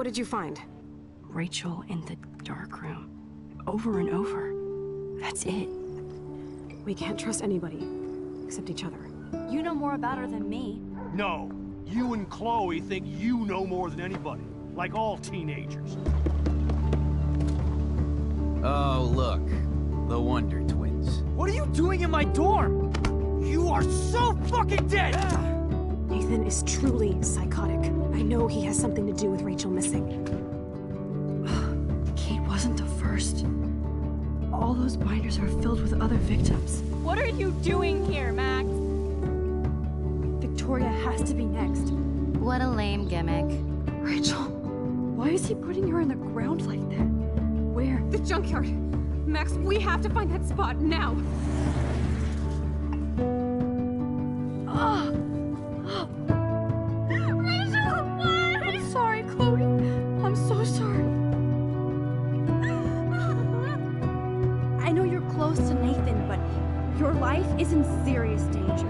What did you find? Rachel in the dark room. Over and over. That's it. We can't trust anybody, except each other. You know more about her than me. No. You and Chloe think you know more than anybody. Like all teenagers. Oh, look. The Wonder Twins. What are you doing in my dorm? You are so fucking dead! Nathan is truly psychotic. I know he has something to do with Rachel missing. Kate wasn't the first. All those binders are filled with other victims. What are you doing here, Max? Victoria has to be next. What a lame gimmick. Rachel, why is he putting her in the ground like that? Where? The junkyard! Max, we have to find that spot now! Rachel, what? I'm sorry, Chloe. I'm so sorry. I know you're close to Nathan, but your life is in serious danger.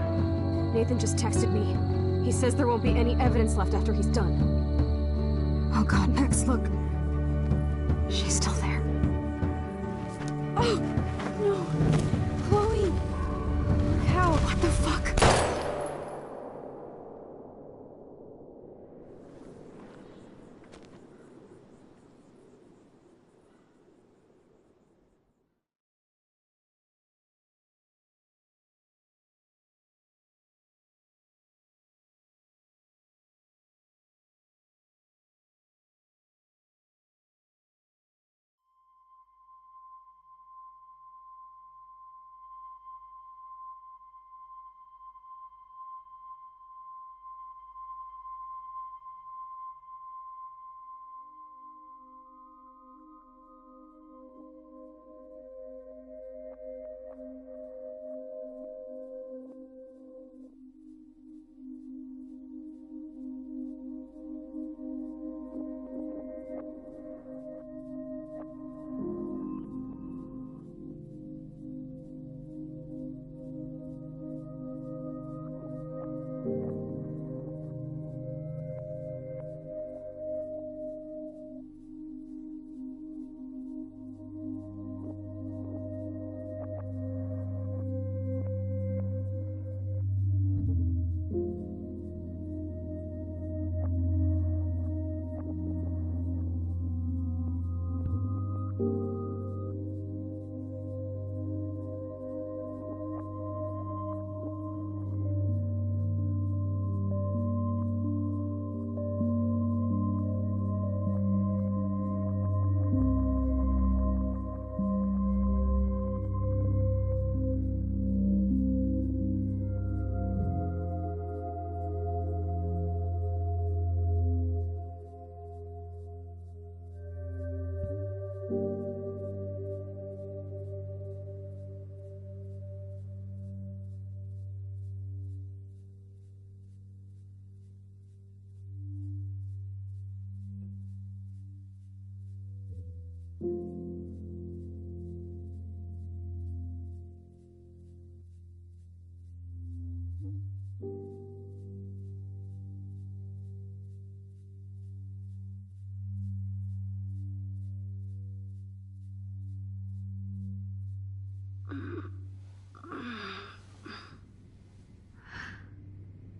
Nathan just texted me. He says there won't be any evidence left after he's done. Oh god, Max, look. She's still there. Oh, no. Chloe. How? What the fuck?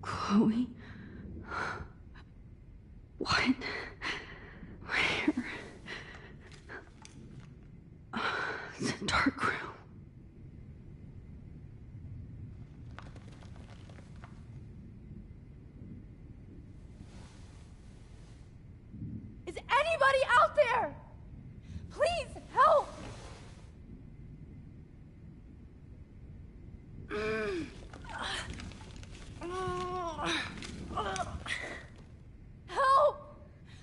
Chloe? What? Where? It's a dark room. Is anybody out there? Please, help! Help!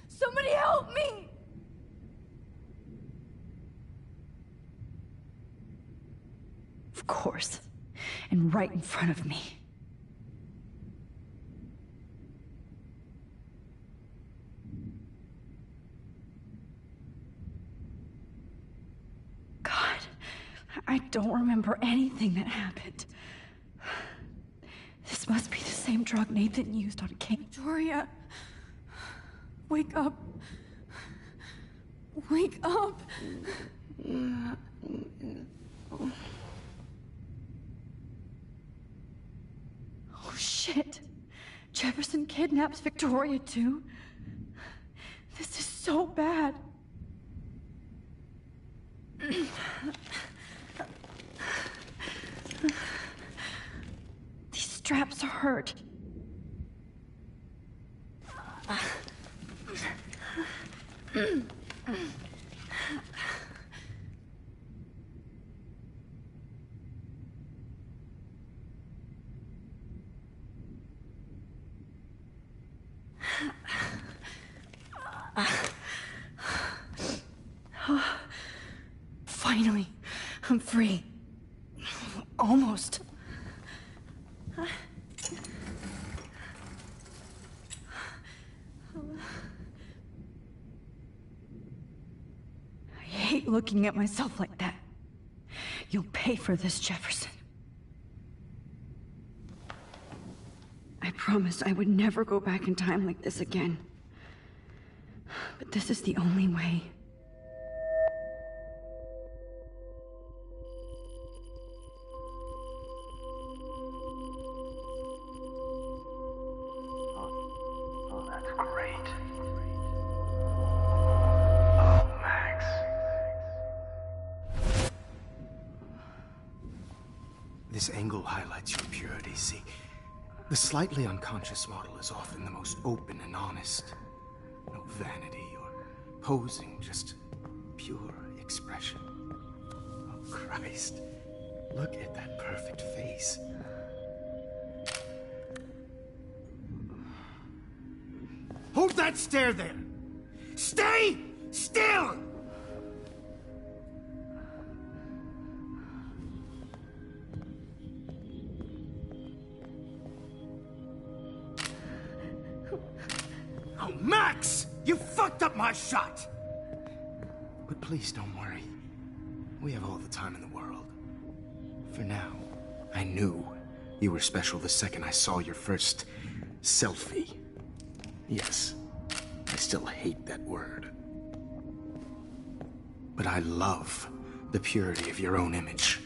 Somebody help me! Of course. And right in front of me. God, I don't remember anything that happened. This must be the same drug Nathan used on Kate. Victoria, wake up. Wake up! Oh shit! Jefferson kidnaps Victoria too? This is so bad. These straps hurt. Finally, I'm free. Almost. I hate looking at myself like that. You'll pay for this, Jefferson. I promised I would never go back in time like this again. But this is the only way. Oh, that's great. Oh, Max. This angle highlights your purity, see? The slightly unconscious model is often the most open and honest. No vanity or posing, just pure expression. Oh, Christ. Look at that perfect face. Hold that stare there! Stay still! Oh, Max! You fucked up my shot! But please don't worry. We have all the time in the world. For now, I knew you were special the second I saw your first selfie. Yes, I still hate that word. But I love the purity of your own image.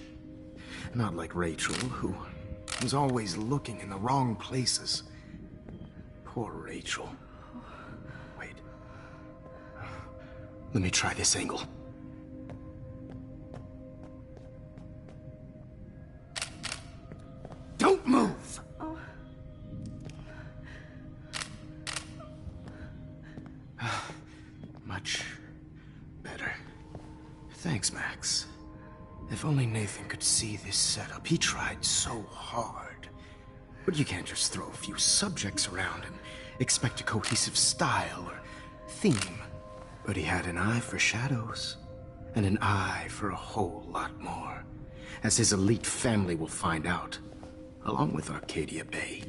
Not like Rachel, who was always looking in the wrong places. Poor Rachel. Wait. Let me try this angle. Don't move! Much better. Thanks, Max. If only Nathan could see this setup. He tried so hard. But you can't just throw a few subjects around and expect a cohesive style or theme. But he had an eye for shadows, and an eye for a whole lot more, as his elite family will find out, along with Arcadia Bay.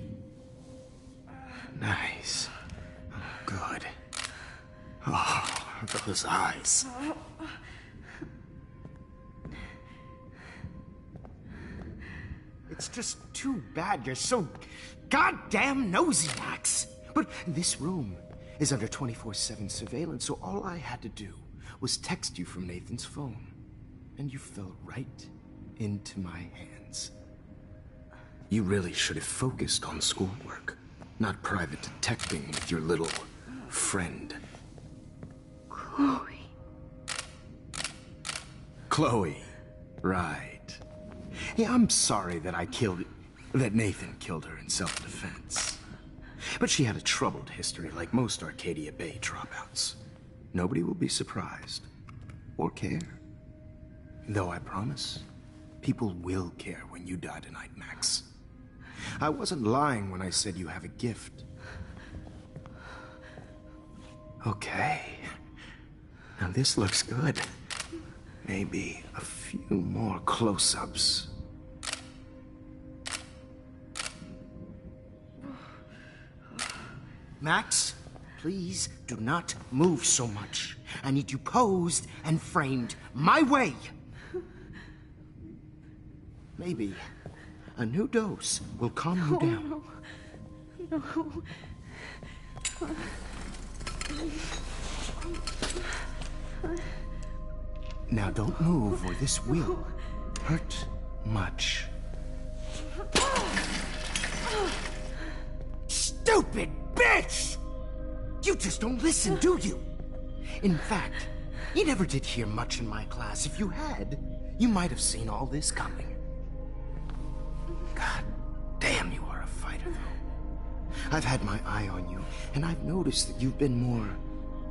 Nice. Oh, good. Oh, those eyes. It's just too bad you're so goddamn nosy, Max. But this room is under 24/7 surveillance, so all I had to do was text you from Nathan's phone. And you fell right into my hands. You really should have focused on schoolwork, not private detecting with your little friend. Chloe. Chloe, right. Yeah, I'm sorry that that Nathan killed her in self-defense. But she had a troubled history like most Arcadia Bay dropouts. Nobody will be surprised, or care. Though I promise, people will care when you die tonight, Max. I wasn't lying when I said you have a gift. Okay. Now this looks good. Maybe a few more close-ups. Max, please do not move so much. I need you posed and framed my way. Maybe a new dose will calm you down. No. Now don't move or this will hurt much. Stupid bitch! You just don't listen, do you? In fact, you never did hear much in my class. If you had, you might have seen all this coming. God damn, you are a fighter, though. I've had my eye on you, and I've noticed that you've been more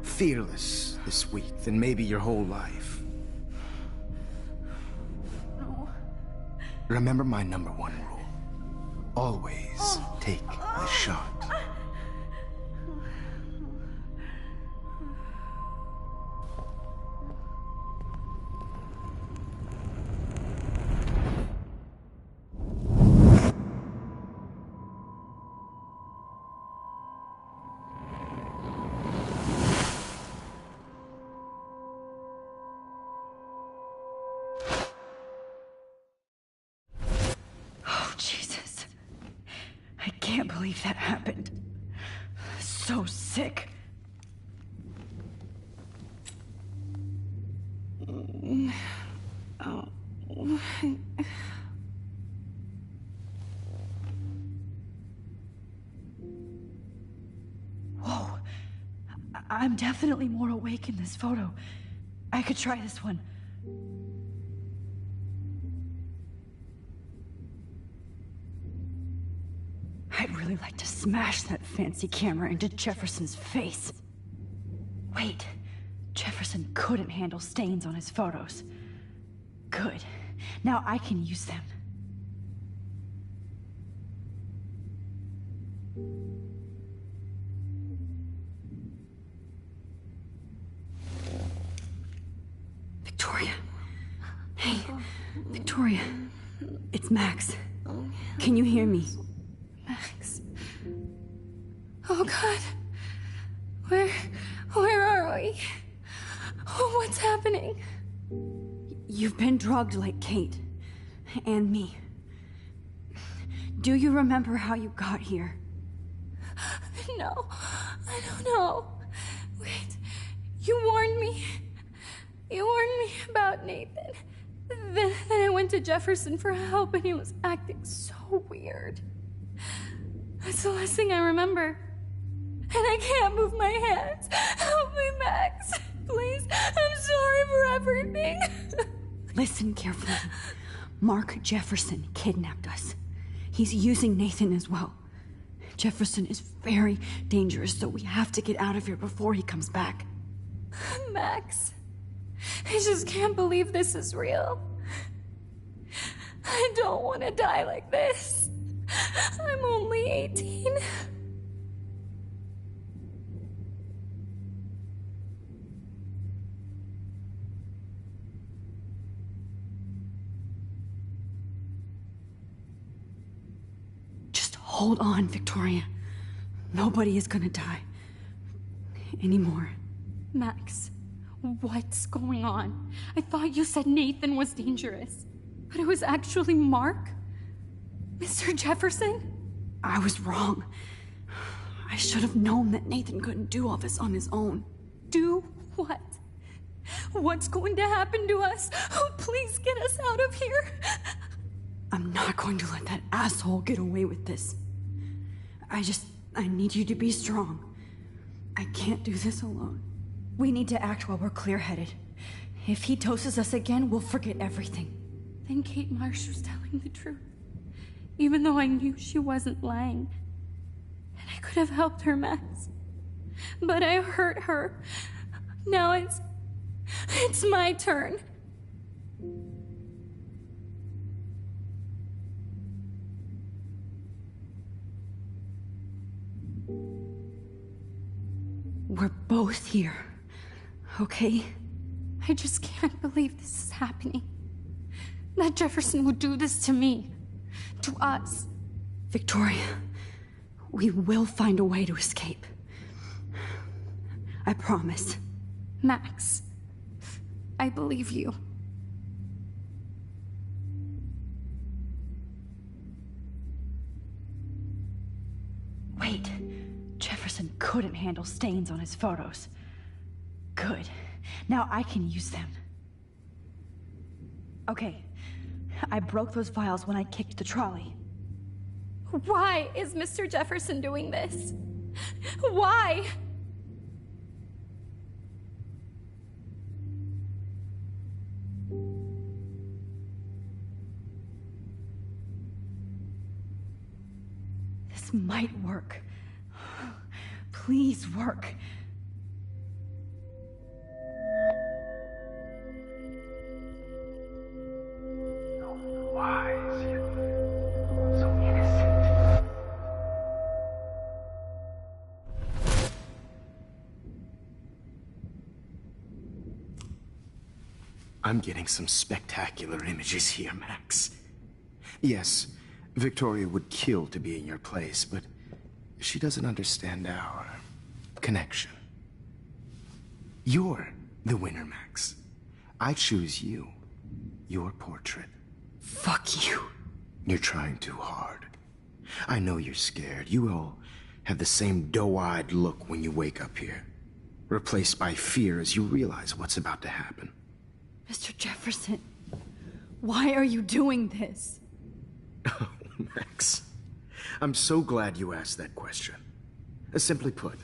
fearless this week than maybe your whole life. No. Remember my #1 rule. Always take the shot. Jesus. I can't believe that happened. So sick. Oh. Whoa. I'm definitely more awake in this photo. I could try this one. I'd really like to smash that fancy camera into Jefferson's face. Wait, Jefferson couldn't handle stains on his photos. Good. Now I can use them. Victoria. Hey, Victoria. It's Max. Can you hear me? Max. Oh God. Where are we? Oh, what's happening? You've been drugged like Kate. And me. Do you remember how you got here? No, I don't know. Wait, you warned me. You warned me about Nathan. Then I went to Jefferson for help and he was acting so weird. That's the last thing I remember. And I can't move my hands. Help me, Max. Please, I'm sorry for everything. Listen carefully. Mark Jefferson kidnapped us. He's using Nathan as well. Jefferson is very dangerous, so we have to get out of here before he comes back. Max, I just can't believe this is real. I don't want to die like this. I'm only 18. Just hold on, Victoria. Nobody is gonna die. Anymore. Max, what's going on? I thought you said Nathan was dangerous, but it was actually Mark? Mr. Jefferson? I was wrong. I should have known that Nathan couldn't do all this on his own. Do what? What's going to happen to us? Oh, please get us out of here. I'm not going to let that asshole get away with this. I need you to be strong. I can't do this alone. We need to act while we're clear-headed. If he doses us again, we'll forget everything. Then Kate Marsh was telling the truth. Even though I knew she wasn't lying. And I could have helped her, Max. But I hurt her. Now it's my turn. We're both here, okay? I just can't believe this is happening. That Jefferson would do this to me. To us. Victoria, we will find a way to escape. I promise. Max, I believe you. Wait, Jefferson couldn't handle stains on his photos. Good. Now I can use them. Okay, I broke those vials when I kicked the trolley. Why is Mr. Jefferson doing this? Why? This might work. Please work. So wise, yet so innocent. I'm getting some spectacular images here, Max. Yes, Victoria would kill to be in your place, but she doesn't understand our connection. You're the winner, Max. I choose you. Your portrait. Fuck you. You're trying too hard. I know you're scared. You all have the same doe-eyed look when you wake up here, replaced by fear as you realize what's about to happen. Mr. Jefferson, why are you doing this? Oh, Max. I'm so glad you asked that question. Simply put,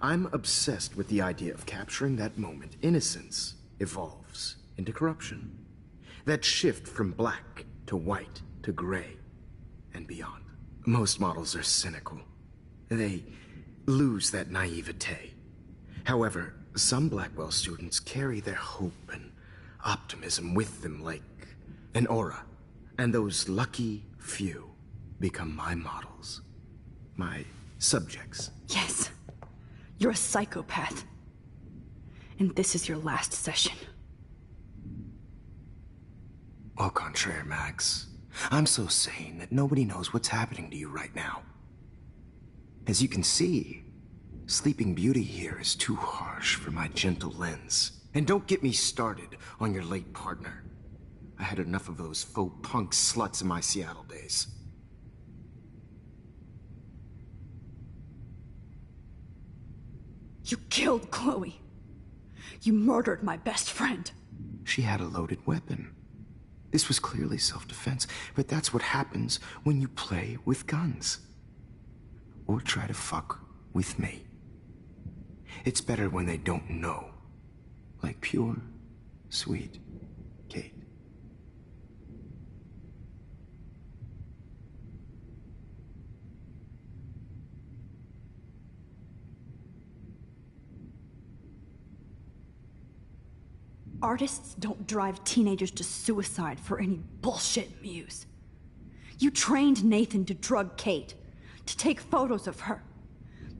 I'm obsessed with the idea of capturing that moment innocence evolves into corruption. That shift from black to white to gray and beyond. Most models are cynical. They lose that naivete. However, some Blackwell students carry their hope and optimism with them like an aura. And those lucky few become my models. My subjects. Yes. You're a psychopath. And this is your last session. Au contraire, Max. I'm so sane that nobody knows what's happening to you right now. As you can see, Sleeping Beauty here is too harsh for my gentle lens. And don't get me started on your late partner. I had enough of those faux punk sluts in my Seattle days. You killed Chloe. You murdered my best friend. She had a loaded weapon. This was clearly self-defense, but that's what happens when you play with guns. Or try to fuck with me. It's better when they don't know. Like pure, sweet Kate. Artists don't drive teenagers to suicide for any bullshit muse. You trained Nathan to drug Kate, to take photos of her.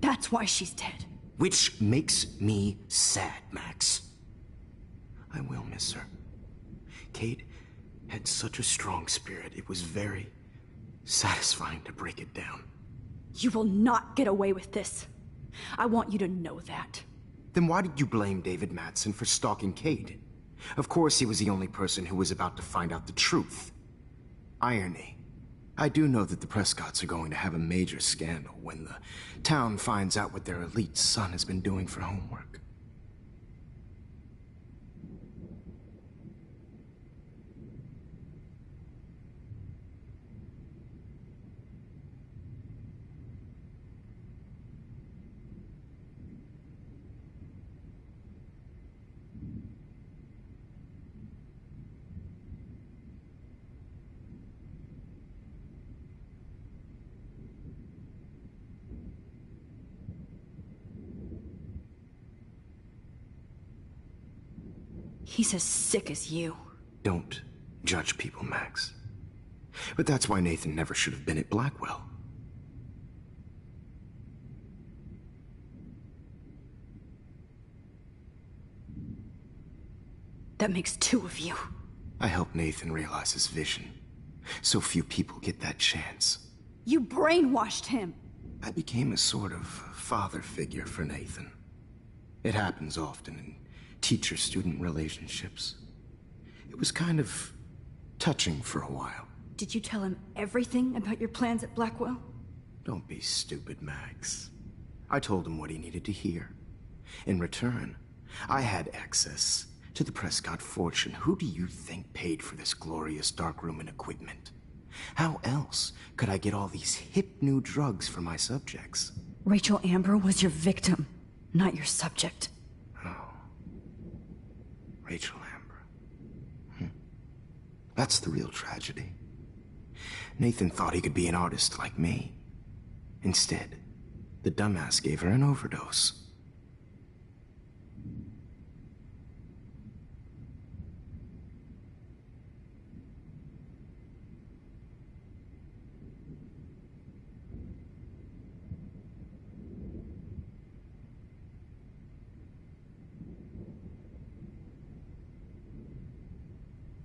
That's why she's dead. Which makes me sad, Max. I will miss her. Kate had such a strong spirit, it was very satisfying to break it down. You will not get away with this. I want you to know that. Then why did you blame David Madsen for stalking Kate? Of course he was the only person who was about to find out the truth. Irony. I do know that the Prescotts are going to have a major scandal when the town finds out what their elite son has been doing for homework. He's as sick as you. Don't judge people, Max. But that's why Nathan never should have been at Blackwell. That makes two of you. I helped Nathan realize his vision. So few people get that chance. You brainwashed him. I became a sort of father figure for Nathan. It happens often in teacher-student relationships. It was kind of touching for a while. Did you tell him everything about your plans at Blackwell? Don't be stupid, Max. I told him what he needed to hear. In return, I had access to the Prescott fortune. Who do you think paid for this glorious darkroom and equipment? How else could I get all these hip new drugs for my subjects? Rachel Amber was your victim, not your subject. Oh. Rachel Amber. That's the real tragedy. Nathan thought he could be an artist like me. Instead, the dumbass gave her an overdose.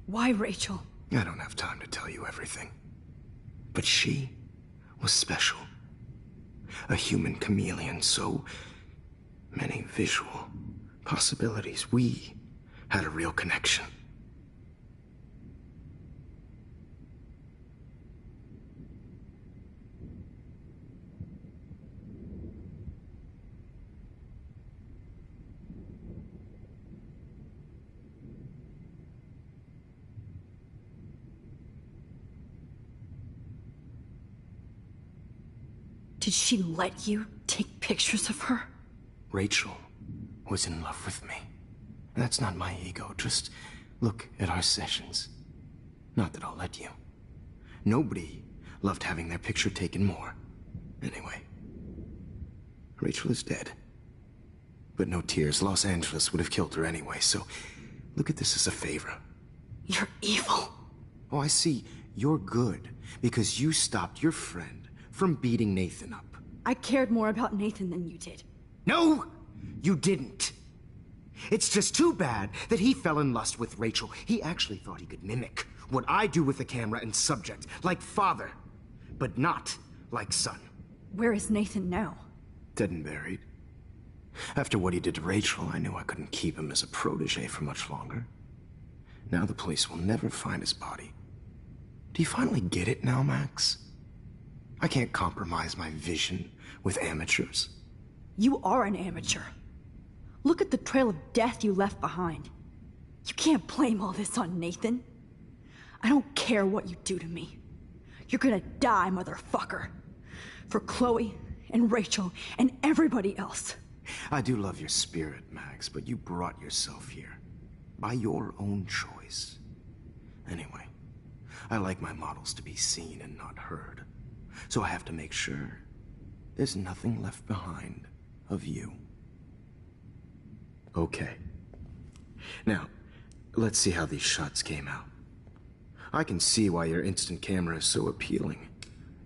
Why, Rachel? I don't have time to tell you everything. But she was special. A human chameleon, so many visual possibilities. We had a real connection. Did she let you take pictures of her? Rachel was in love with me. That's not my ego. Just look at our sessions. Not that I'll let you. Nobody loved having their picture taken more. Anyway, Rachel is dead. But no tears. Los Angeles would have killed her anyway, so look at this as a favor. You're evil. Oh, I see. You're good because you stopped your friend from beating Nathan up. I cared more about Nathan than you did. No, you didn't. It's just too bad that he fell in lust with Rachel. He actually thought he could mimic what I do with the camera and subject, like father, but not like son. Where is Nathan now? Dead and buried. After what he did to Rachel, I knew I couldn't keep him as a protege for much longer. Now the police will never find his body. Do you finally get it now, Max? I can't compromise my vision with amateurs. You are an amateur. Look at the trail of death you left behind. You can't blame all this on Nathan. I don't care what you do to me. You're gonna die, motherfucker. For Chloe and Rachel and everybody else. I do love your spirit, Max, but you brought yourself here. By your own choice. Anyway, I like my models to be seen and not heard. So I have to make sure there's nothing left behind of you. Okay. Now, let's see how these shots came out. I can see why your instant camera is so appealing.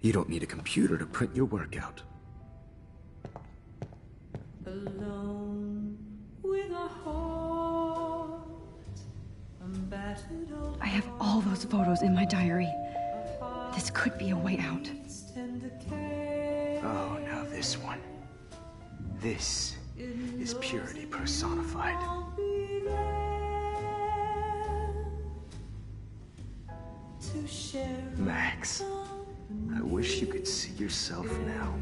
You don't need a computer to print your work out. Alone with a heart, I have all those photos in my diary. This could be a way out. Oh, now this one. This is purity personified. Max, I wish you could see yourself now.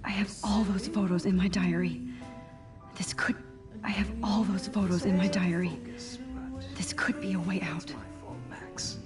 I have all those photos in my diary. I have all those photos in my diary. This could be a way out. My fault, Max.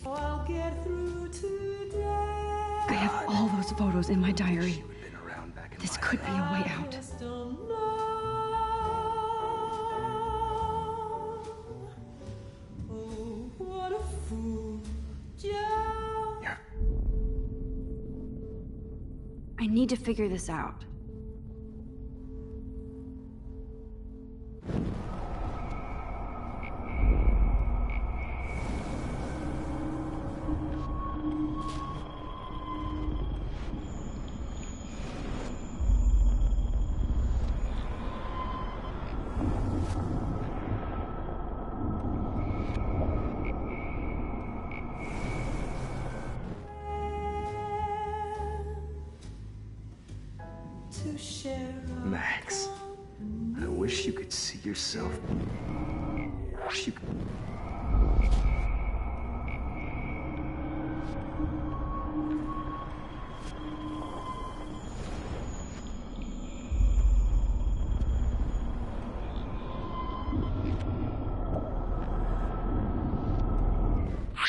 I'll get through today. I have all those photos in my diary. She would've been around back in This my could day. be a way out. Just don't know. Oh, what a fool. Joe. Yeah. I need to figure this out. To share a Max, I wish you could see yourself. I wish you could.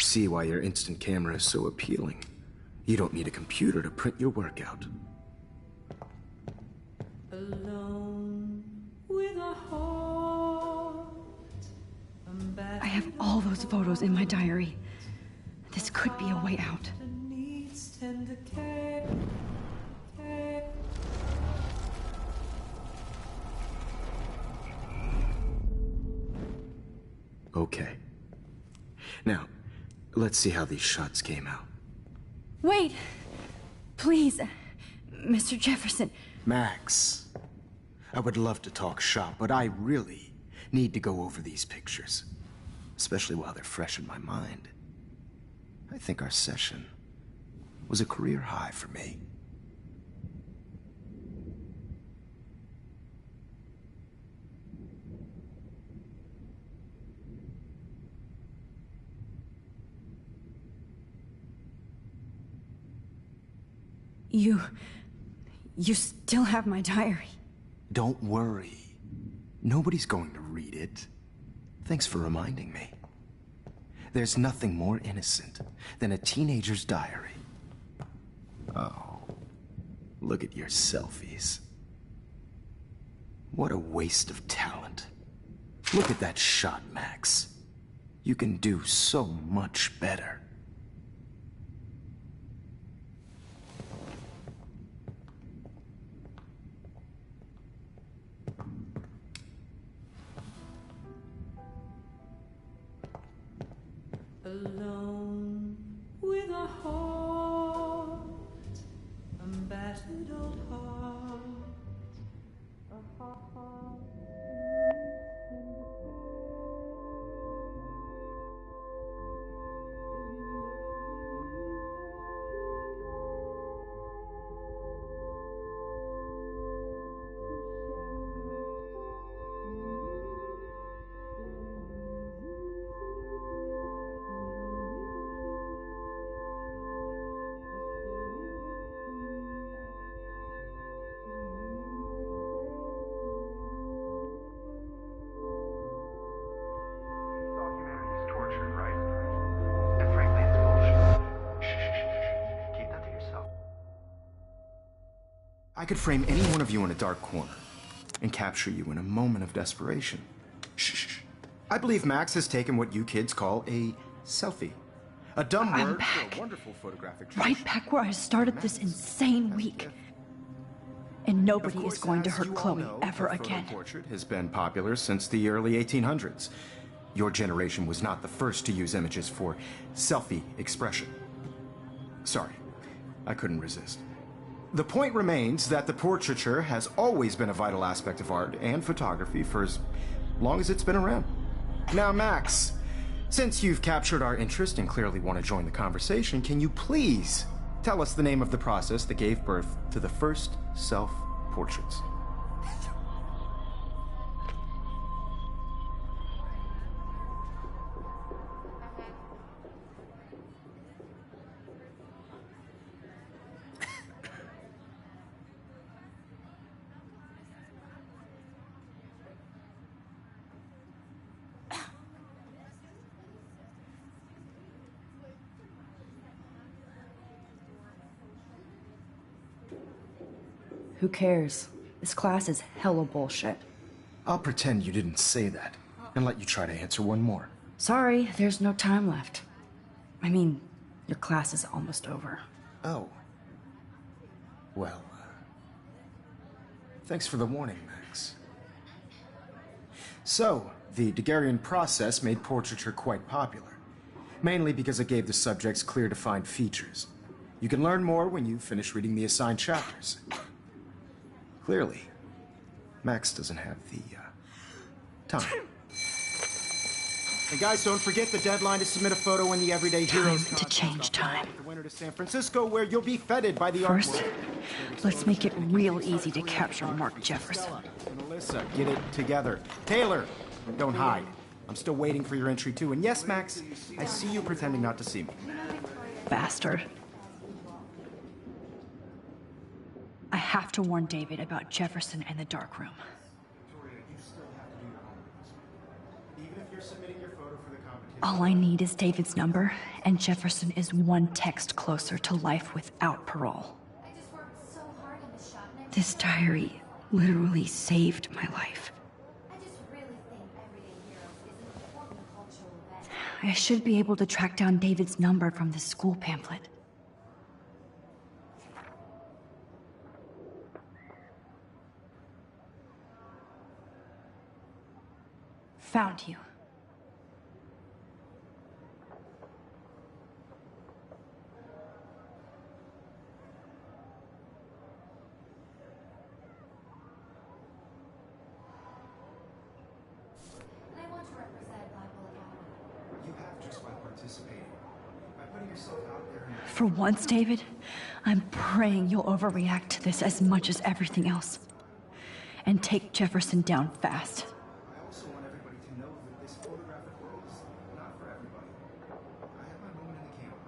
See why your instant camera is so appealing. You don't need a computer to print your work out. alone with a heart. I have all those photos in my diary. This could be a way out. Needs tender care. Okay. Now, let's see how these shots came out. Wait! Please, Mr. Jefferson. Max, I would love to talk shop, but I really need to go over these pictures. Especially while they're fresh in my mind. I think our session was a career high for me. You still have my diary. Don't worry. Nobody's going to read it. Thanks for reminding me. There's nothing more innocent than a teenager's diary. Oh, look at your selfies. What a waste of talent. Look at that shot, Max. You can do so much better. Alone with a heart, a battered old heart, a heart. could frame any one of you in a dark corner and capture you in a moment of desperation. Shh. I believe Max has taken what you kids call a selfie. A dumb I'm word back. for a wonderful photographic Right tradition. back where I started this insane week. And nobody is going to hurt Chloe ever again. The portrait has been popular since the early 1800s. Your generation was not the first to use images for selfie expression. Sorry, I couldn't resist. The point remains that the portraiture has always been a vital aspect of art and photography for as long as it's been around. Now, Max, since you've captured our interest and clearly want to join the conversation, can you please tell us the name of the process that gave birth to the first self-portraits? Who cares? This class is hella bullshit. I'll pretend you didn't say that and let you try to answer one more. Sorry, there's no time left. I mean, your class is almost over. Oh. Well, thanks for the warning, Max. So, the Daguerrean process made portraiture quite popular, mainly because it gave the subjects clear defined features. You can learn more when you finish reading the assigned chapters. Clearly, Max doesn't have the time. And guys, don't forget the deadline to submit a photo in the Everyday Heroes Time to change time. The winner to San Francisco, where you'll be feted by the First, artwork. let's make it real easy to capture Mark Jefferson. And Alyssa, get it together. Taylor, don't hide. I'm still waiting for your entry too. And yes, Max, I see you pretending not to see me. Bastard. I have to warn David about Jefferson and the dark room. All I need is David's number, and Jefferson is one text closer to life without parole. I just worked so hard in the shop and This diary literally saved my life. I just really think Everyday Heroes is an important cultural event. I should be able to track down David's number from the school pamphlet. Found you. And I want to represent Bible Academy. You have just by participating. By putting yourself out there and... For once, David, I'm praying you'll overreact to this as much as everything else. And take Jefferson down fast. I also want everybody to know that this photographic world is not for everybody. I have my moment in the camera,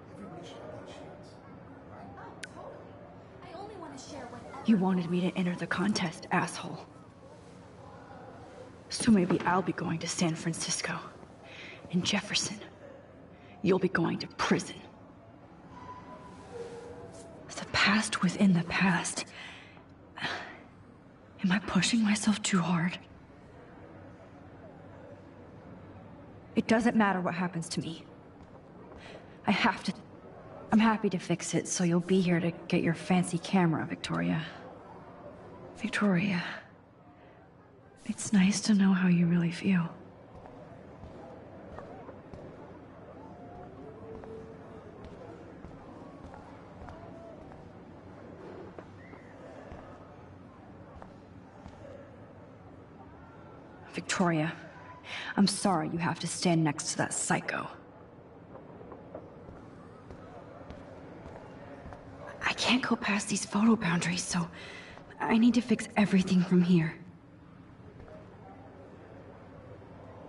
and everybody should have that chance, right? Oh, totally. I only want to share whatever. You wanted me to enter the contest, asshole. So maybe I'll be going to San Francisco. And Jefferson, you'll be going to prison. The past within the past. Am I pushing myself too hard? It doesn't matter what happens to me. I'm happy to fix it, so you'll be here to get your fancy camera, Victoria. Victoria. It's nice to know how you really feel. Victoria, I'm sorry you have to stand next to that psycho. I can't go past these photo boundaries, so I need to fix everything from here.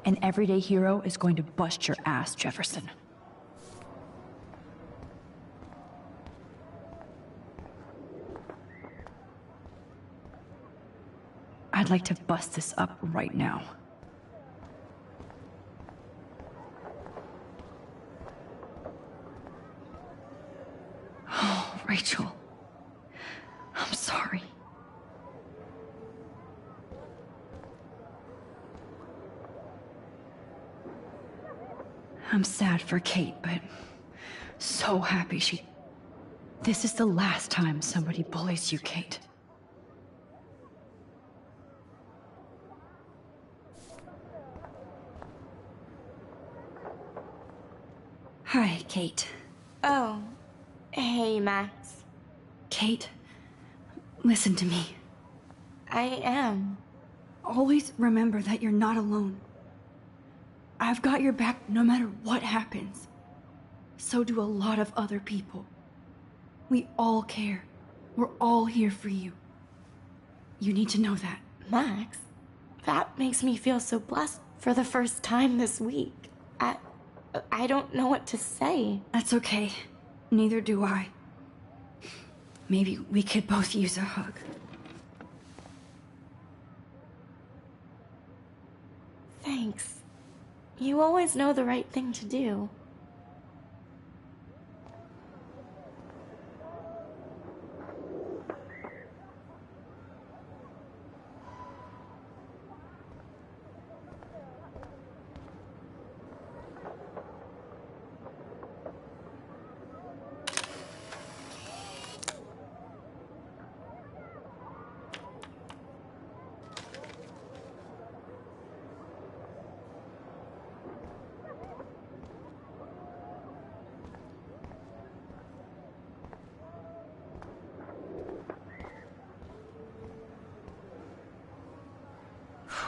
An everyday hero is going to bust your ass, Jefferson. I'd like to bust this up right now. Oh, Rachel. I'm sad for Kate, but so happy she... This is the last time somebody bullies you, Kate. Hi, Kate. Oh, hey, Max. Kate, listen to me. I am. Always remember that you're not alone. I've got your back no matter what happens. So do a lot of other people. We all care. We're all here for you. You need to know that. Max, that makes me feel so blessed for the first time this week. I don't know what to say. That's okay. Neither do I. Maybe we could both use a hug. Thanks. You always know the right thing to do.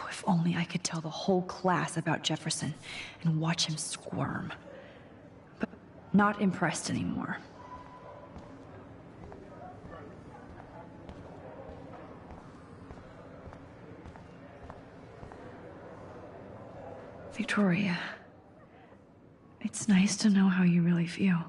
If only I could tell the whole class about Jefferson and watch him squirm. But not impressed anymore. Victoria, it's nice to know how you really feel.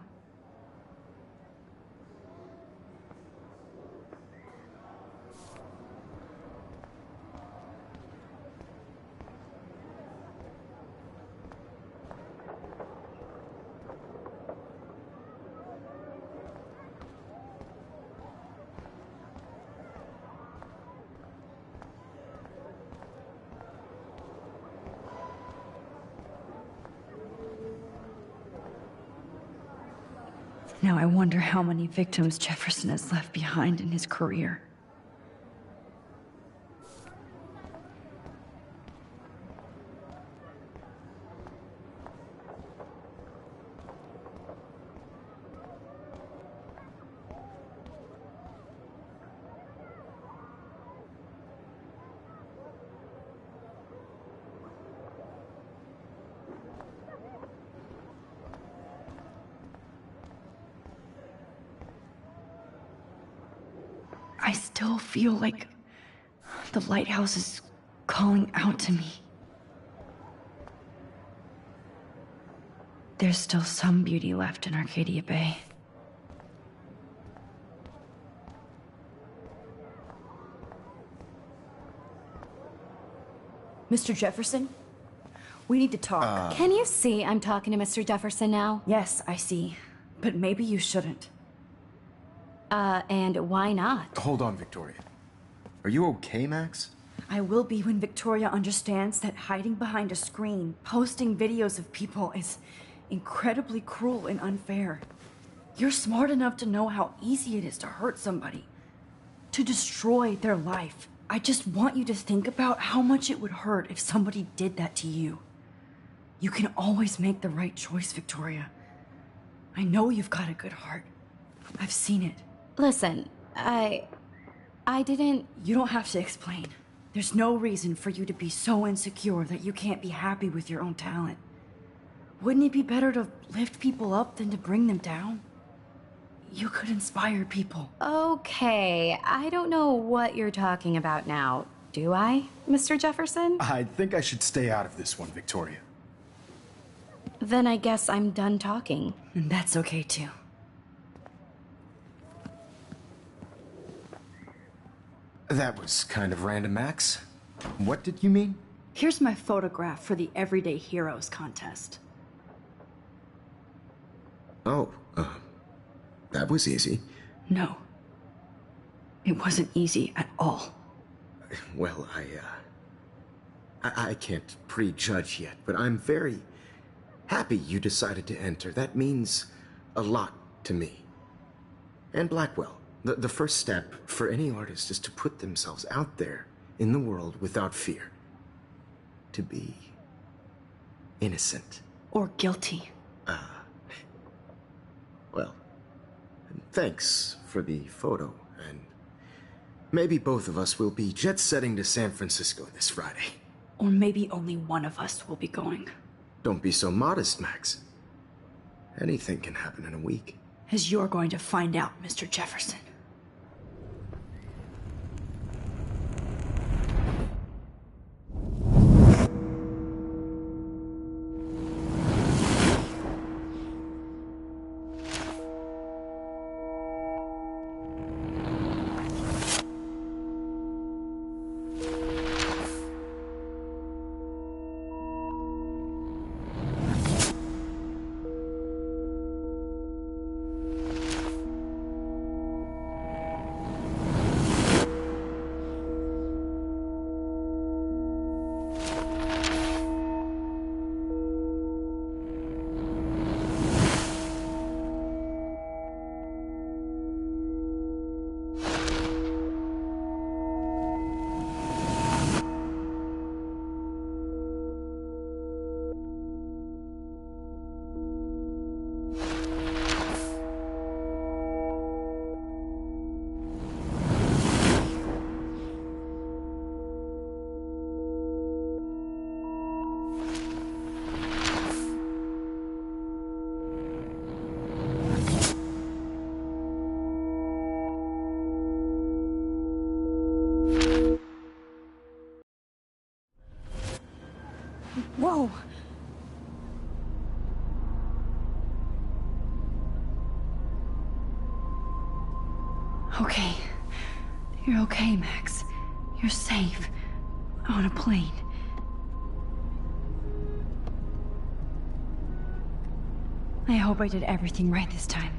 Now I wonder how many victims Jefferson has left behind in his career. I still feel like the lighthouse is calling out to me. There's still some beauty left in Arcadia Bay. Mr. Jefferson? We need to talk. Can you see I'm talking to Mr. Jefferson now? Yes, I see. But maybe you shouldn't. And why not? Hold on, Victoria. Are you okay, Max? I will be when Victoria understands that hiding behind a screen, posting videos of people is incredibly cruel and unfair. You're smart enough to know how easy it is to hurt somebody, to destroy their life. I just want you to think about how much it would hurt if somebody did that to you. You can always make the right choice, Victoria. I know you've got a good heart. I've seen it. Listen, I didn't... You don't have to explain. There's no reason for you to be so insecure that you can't be happy with your own talent. Wouldn't it be better to lift people up than to bring them down? You could inspire people. Okay, I don't know what you're talking about now. Do I, Mr. Jefferson? I think I should stay out of this one, Victoria. Then I guess I'm done talking. And that's okay too. That was kind of random, Max. What did you mean? Here's my photograph for the Everyday Heroes contest. Oh, that was easy. No. It wasn't easy at all. Well, I can't prejudge yet, but I'm very happy you decided to enter. That means a lot to me. And Blackwell. The first step for any artist is to put themselves out there in the world without fear. To be innocent. Or guilty. Well, thanks for the photo, and maybe both of us will be jet-setting to San Francisco this Friday. Or maybe only one of us will be going. Don't be so modest, Max. Anything can happen in a week. As you're going to find out, Mr. Jefferson. Whoa! Okay. You're okay, Max. You're safe. On a plane. I hope I did everything right this time.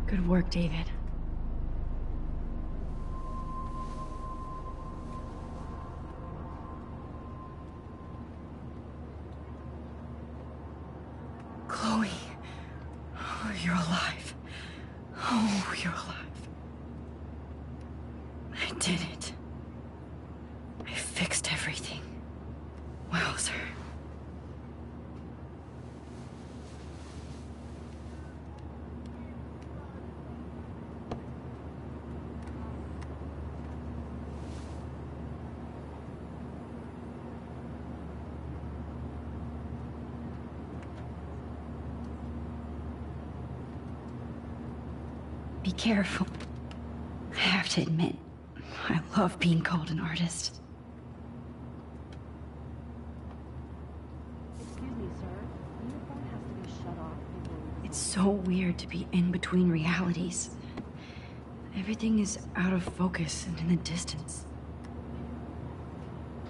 Good work, David. Chloe. Oh, you're alive. Oh, you're alive. I did it. I fixed everything. Wowzer. Be careful. I have to admit, I love being called an artist. Excuse me, sir. Your phone has to be shut off before we... It's so weird to be in between realities. Everything is out of focus and in the distance.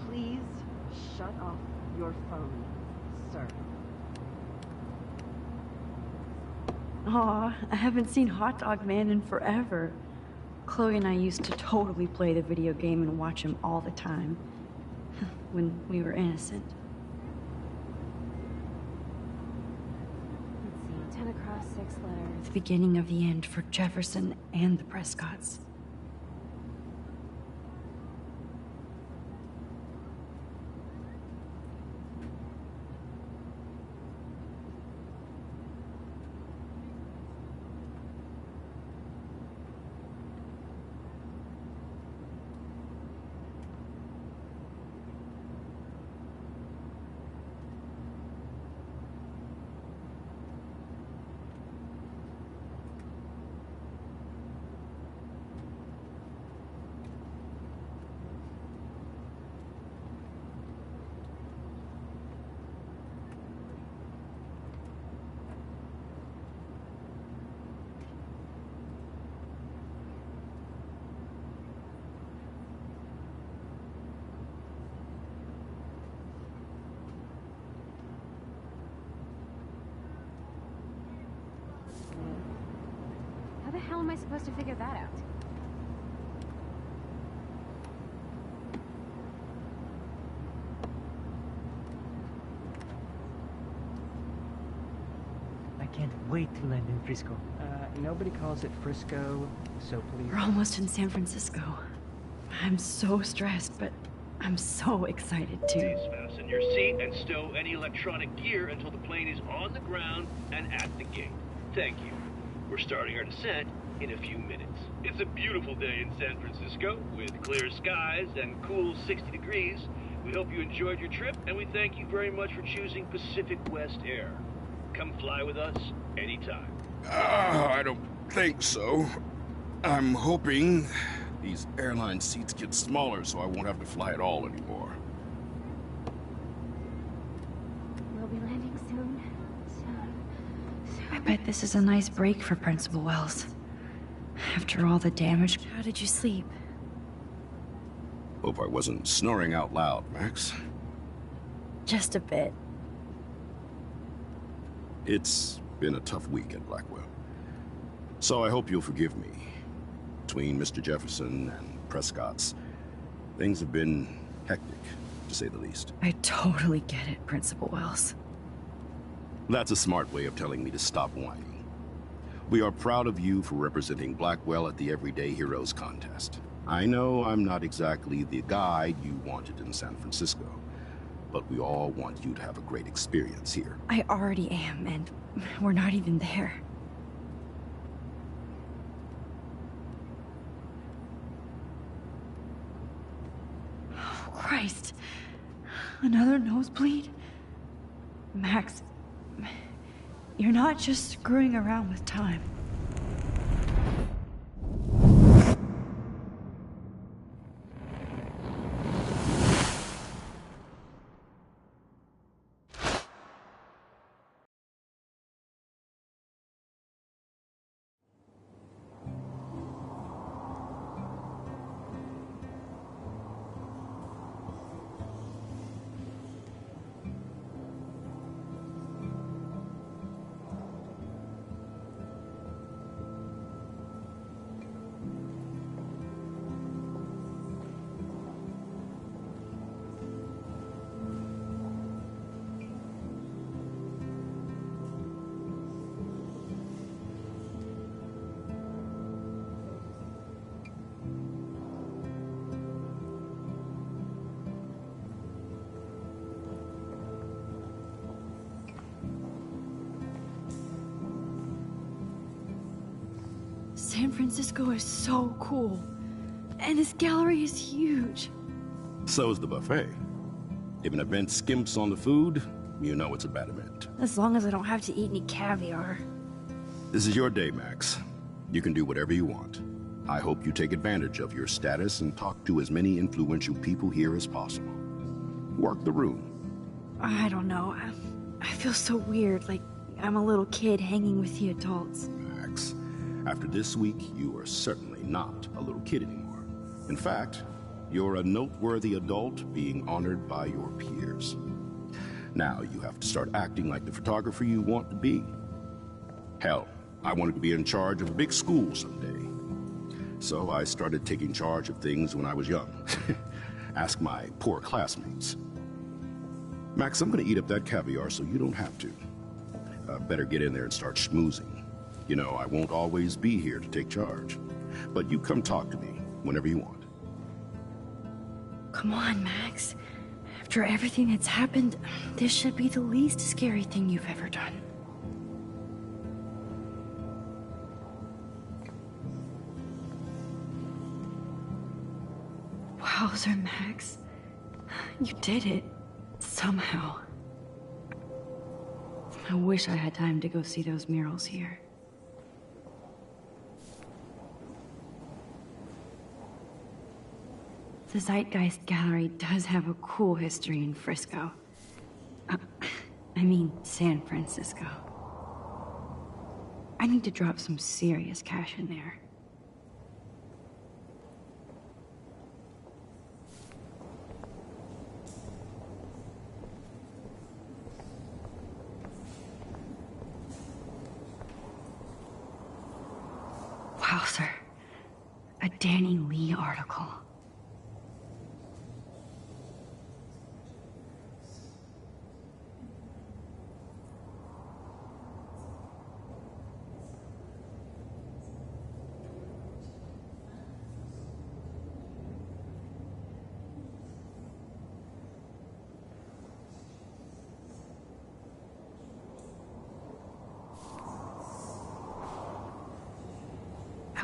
Please shut off your phone, sir. Aw, I haven't seen Hot Dog Man in forever. Chloe and I used to totally play the video game and watch him all the time. When we were innocent. Let's see, 10 across, 6 letters. The beginning of the end for Jefferson and the Prescotts. How the hell am I supposed to figure that out? way to land in Frisco. Nobody calls it Frisco, so please... We're almost in San Francisco. I'm so stressed, but I'm so excited too. Please fasten your seat and stow any electronic gear until the plane is on the ground and at the gate. Thank you. We're starting our descent in a few minutes. It's a beautiful day in San Francisco with clear skies and cool 60 degrees. We hope you enjoyed your trip, and we thank you very much for choosing Pacific West Air. Come fly with us anytime. I don't think so. I'm hoping these airline seats get smaller so I won't have to fly at all anymore. We'll be landing soon. I bet this is a nice break for Principal Wells. After all the damage, how did you sleep? Hope I wasn't snoring out loud, Max. Just a bit. It's been a tough week at Blackwell. So I hope you'll forgive me. Between Mr. Jefferson and Prescott's, things have been hectic, to say the least. I totally get it, Principal Wells. That's a smart way of telling me to stop whining. We are proud of you for representing Blackwell at the Everyday Heroes contest. I know I'm not exactly the guide you wanted in San Francisco, but we all want you to have a great experience here. I already am, and we're not even there. Oh, Christ. Another nosebleed? Max, you're not just screwing around with time. San Francisco is so cool. And this gallery is huge. So is the buffet. If an event skimps on the food, you know it's a bad event. As long as I don't have to eat any caviar. This is your day, Max. You can do whatever you want. I hope you take advantage of your status and talk to as many influential people here as possible. Work the room. I don't know. I feel so weird, like I'm a little kid hanging with the adults. Max, after this week, you are certainly not a little kid anymore. In fact, you're a noteworthy adult being honored by your peers. Now you have to start acting like the photographer you want to be. Hell, I wanted to be in charge of a big school someday. So I started taking charge of things when I was young. Ask my poor classmates. Max, I'm gonna eat up that caviar so you don't have to. Better get in there and start schmoozing. You know, I won't always be here to take charge. But you come talk to me whenever you want. Come on, Max. After everything that's happened, this should be the least scary thing you've ever done. Wowzer, Max. You did it. Somehow. I wish I had time to go see those murals here. The Zeitgeist Gallery does have a cool history in Frisco. I mean, San Francisco. I need to drop some serious cash in there. Wowzer. A Danny Lee article.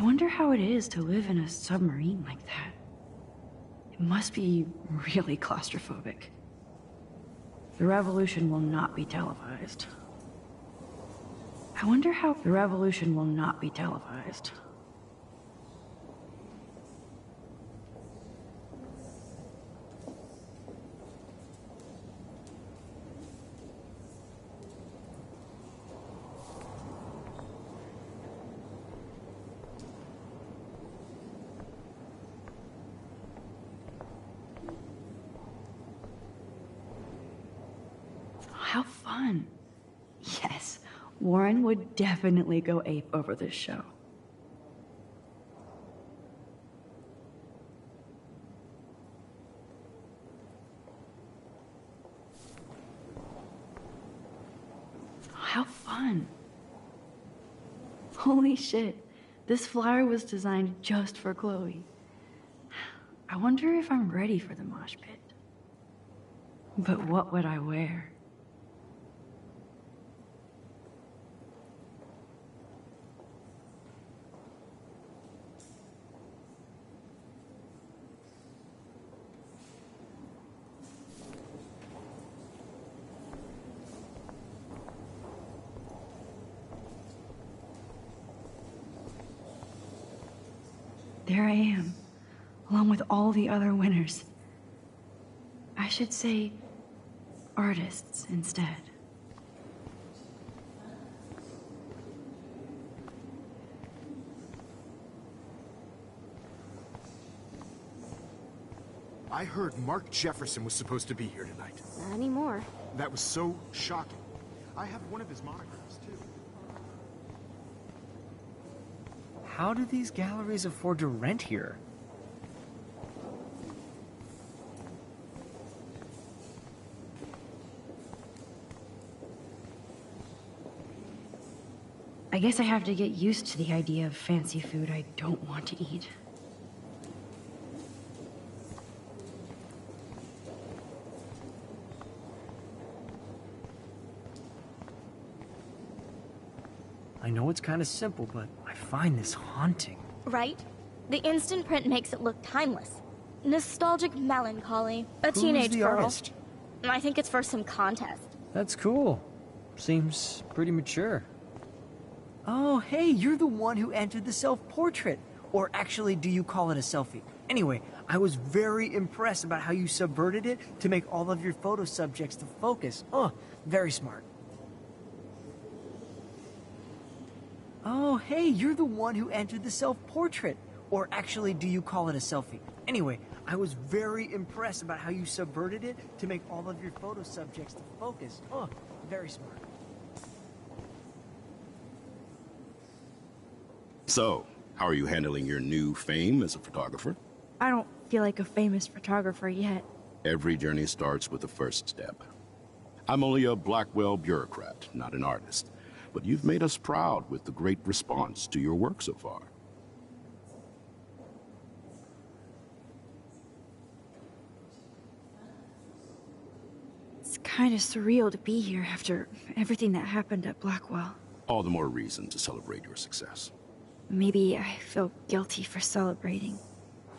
I wonder how it is to live in a submarine like that. It must be really claustrophobic. The revolution will not be televised. I wonder how the revolution will not be televised. How fun. Yes, Warren would definitely go ape over this show. How fun. Holy shit, this flyer was designed just for Chloe. I wonder if I'm ready for the mosh pit. But what would I wear? There I am, along with all the other winners. I should say artists instead. I heard Mark Jefferson was supposed to be here tonight. Not anymore. That was so shocking. I have one of his monograms, too. How do these galleries afford to rent here? I guess I have to get used to the idea of fancy food I don't want to eat. I know it's kind of simple, but I find this haunting. Right? The instant print makes it look timeless. Nostalgic melancholy. A Who's teenage the girl. artist? I think it's for some contest. That's cool. Seems pretty mature. Oh, hey, you're the one who entered the self-portrait. Or actually, do you call it a selfie? Anyway, I was very impressed about how you subverted it to make all of your photo subjects to focus. Oh, very smart. Oh, hey, you're the one who entered the self-portrait. Or actually, do you call it a selfie? Anyway, I was very impressed about how you subverted it to make all of your photo subjects to focus. Oh, very smart. So, how are you handling your new fame as a photographer? I don't feel like a famous photographer yet. Every journey starts with the first step. I'm only a Blackwell bureaucrat, not an artist. But you've made us proud with the great response to your work so far. It's kind of surreal to be here after everything that happened at Blackwell. All the more reason to celebrate your success. Maybe I feel guilty for celebrating.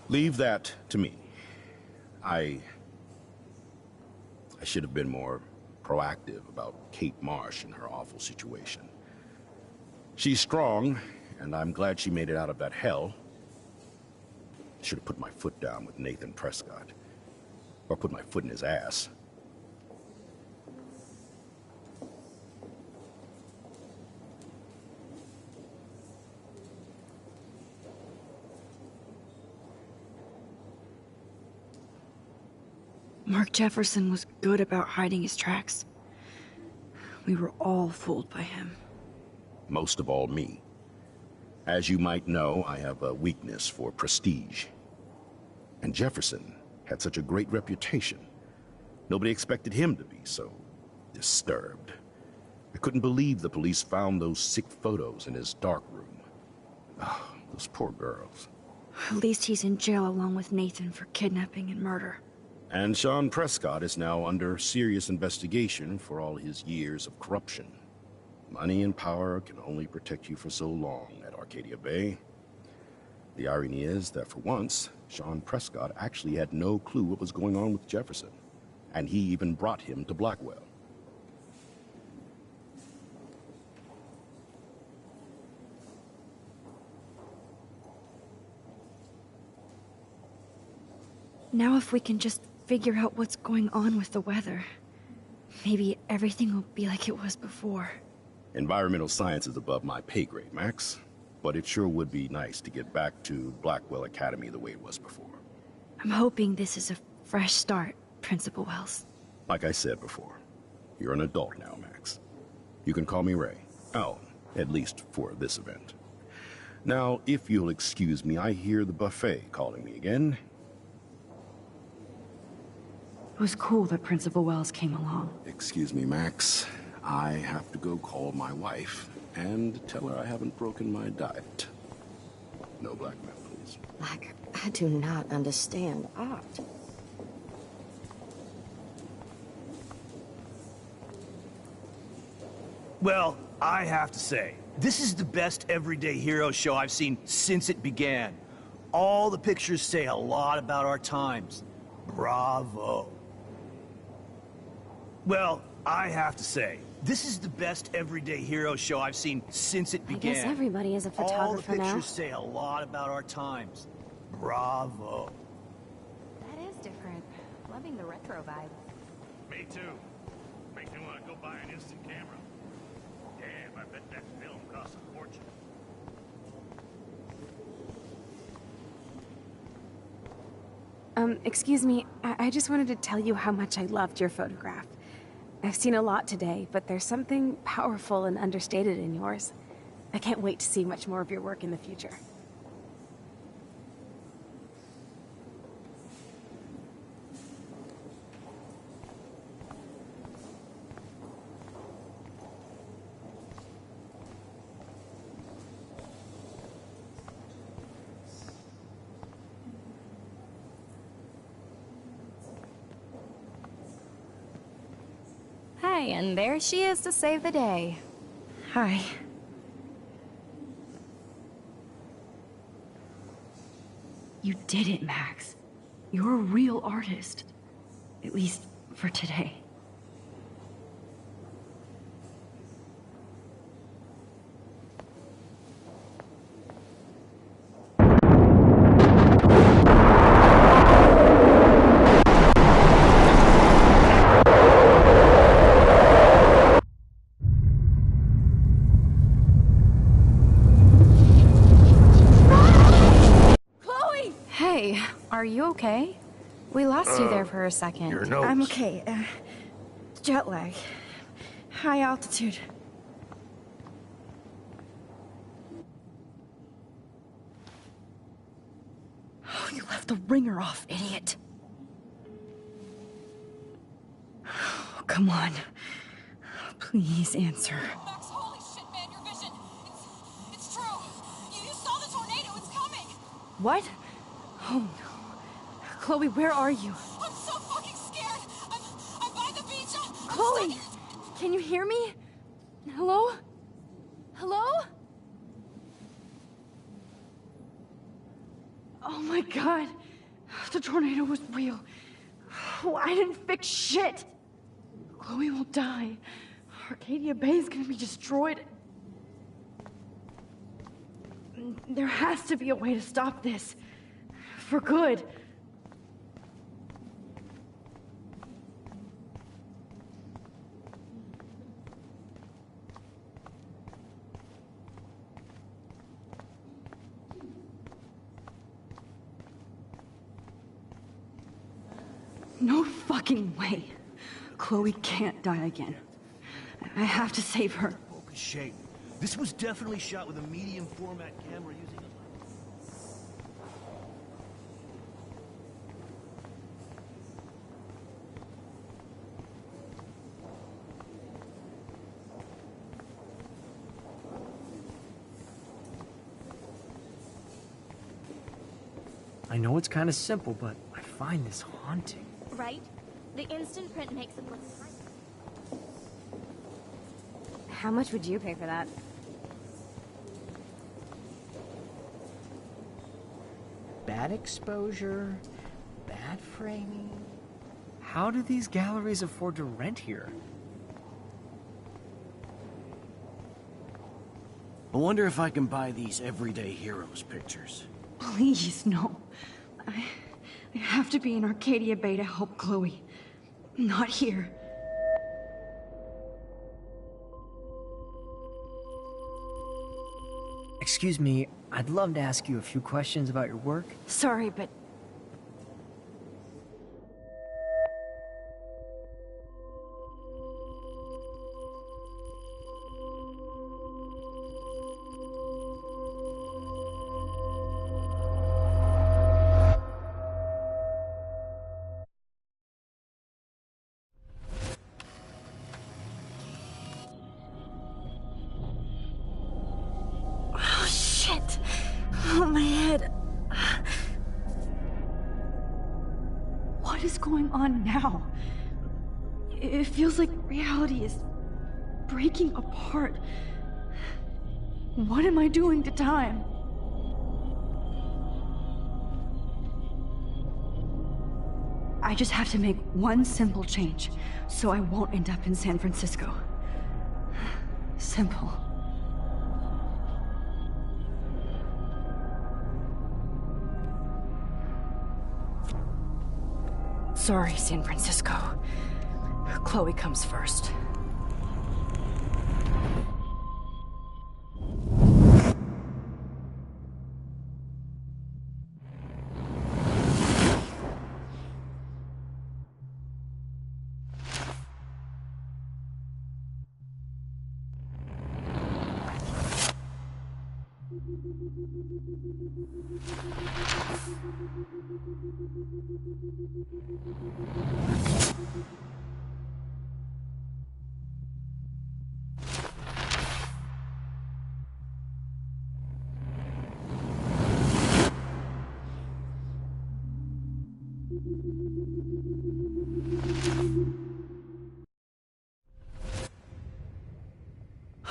Leave that to me. I should have been more proactive about Kate Marsh and her awful situation. She's strong, and I'm glad she made it out of that hell. Should have put my foot down with Nathan Prescott. Or put my foot in his ass. Mark Jefferson was good about hiding his tracks. We were all fooled by him. Most of all, me. As you might know, I have a weakness for prestige. And Jefferson had such a great reputation. Nobody expected him to be so disturbed. I couldn't believe the police found those sick photos in his dark room. Oh, those poor girls. At least he's in jail along with Nathan for kidnapping and murder. And Sean Prescott is now under serious investigation for all his years of corruption. Money and power can only protect you for so long at Arcadia Bay. The irony is that for once, Sean Prescott actually had no clue what was going on with Jefferson, and he even brought him to Blackwell. Now if we can just figure out what's going on with the weather, maybe everything will be like it was before. Environmental science is above my pay grade, Max, but it sure would be nice to get back to Blackwell Academy the way it was before. I'm hoping this is a fresh start, Principal Wells. Like I said before, you're an adult now, Max. You can call me Ray. Oh, at least for this event. Now, if you'll excuse me, I hear the buffet calling me again. It was cool that Principal Wells came along. Excuse me, Max. I have to go call my wife and tell her I haven't broken my diet. No blackmail, please. I do not understand art. Well, I have to say, this is the best everyday hero show I've seen since it began. All the pictures say a lot about our times. Bravo. Well, I have to say, this is the best everyday hero show I've seen since it began. I guess everybody is a photographer now. All the pictures say a lot about our times. Bravo. That is different. Loving the retro vibe. Me too. Makes me want to go buy an instant camera. Damn, I bet that film costs a fortune. Excuse me, I just wanted to tell you how much I loved your photograph. I've seen a lot today, but there's something powerful and understated in yours. I can't wait to see much more of your work in the future. Hi, and there she is to save the day. Hi. You did it, Max. You're a real artist. At least for today. Hey, are you okay? We lost you there for a second. Your nose. I'm okay. Jet lag. High altitude. Oh, you left the ringer off, idiot. Oh, come on. Please answer. Max, holy shit, man, your vision. It's true. You saw the tornado. It's coming. What? Oh no. Chloe, where are you? I'm so fucking scared. I'm by the beach. Chloe! Can you hear me? Hello? Hello? Oh my god. The tornado was real. Oh, I didn't fix shit. Chloe will die. Arcadia Bay is gonna be destroyed. There has to be a way to stop this. For good. No fucking way. Chloe can't die again. I have to save her. Focus shape. This was definitely shot with a medium format camera using a... I know it's kind of simple, but I find this haunting. Right? The instant print makes it look... How much would you pay for that? bad exposure, bad framing. How do these galleries afford to rent here? I wonder if I can buy these everyday heroes pictures. Please, no. I have to be in Arcadia Bay to help Chloe. Not here. Excuse me, I'd love to ask you a few questions about your work. Sorry, but Oh, shit. Oh, my head. what is going on now? It feels like reality is breaking apart. What am I doing to time? I just have to make one simple change, so I won't end up in San Francisco. Simple. Sorry, San Francisco. Chloe comes first.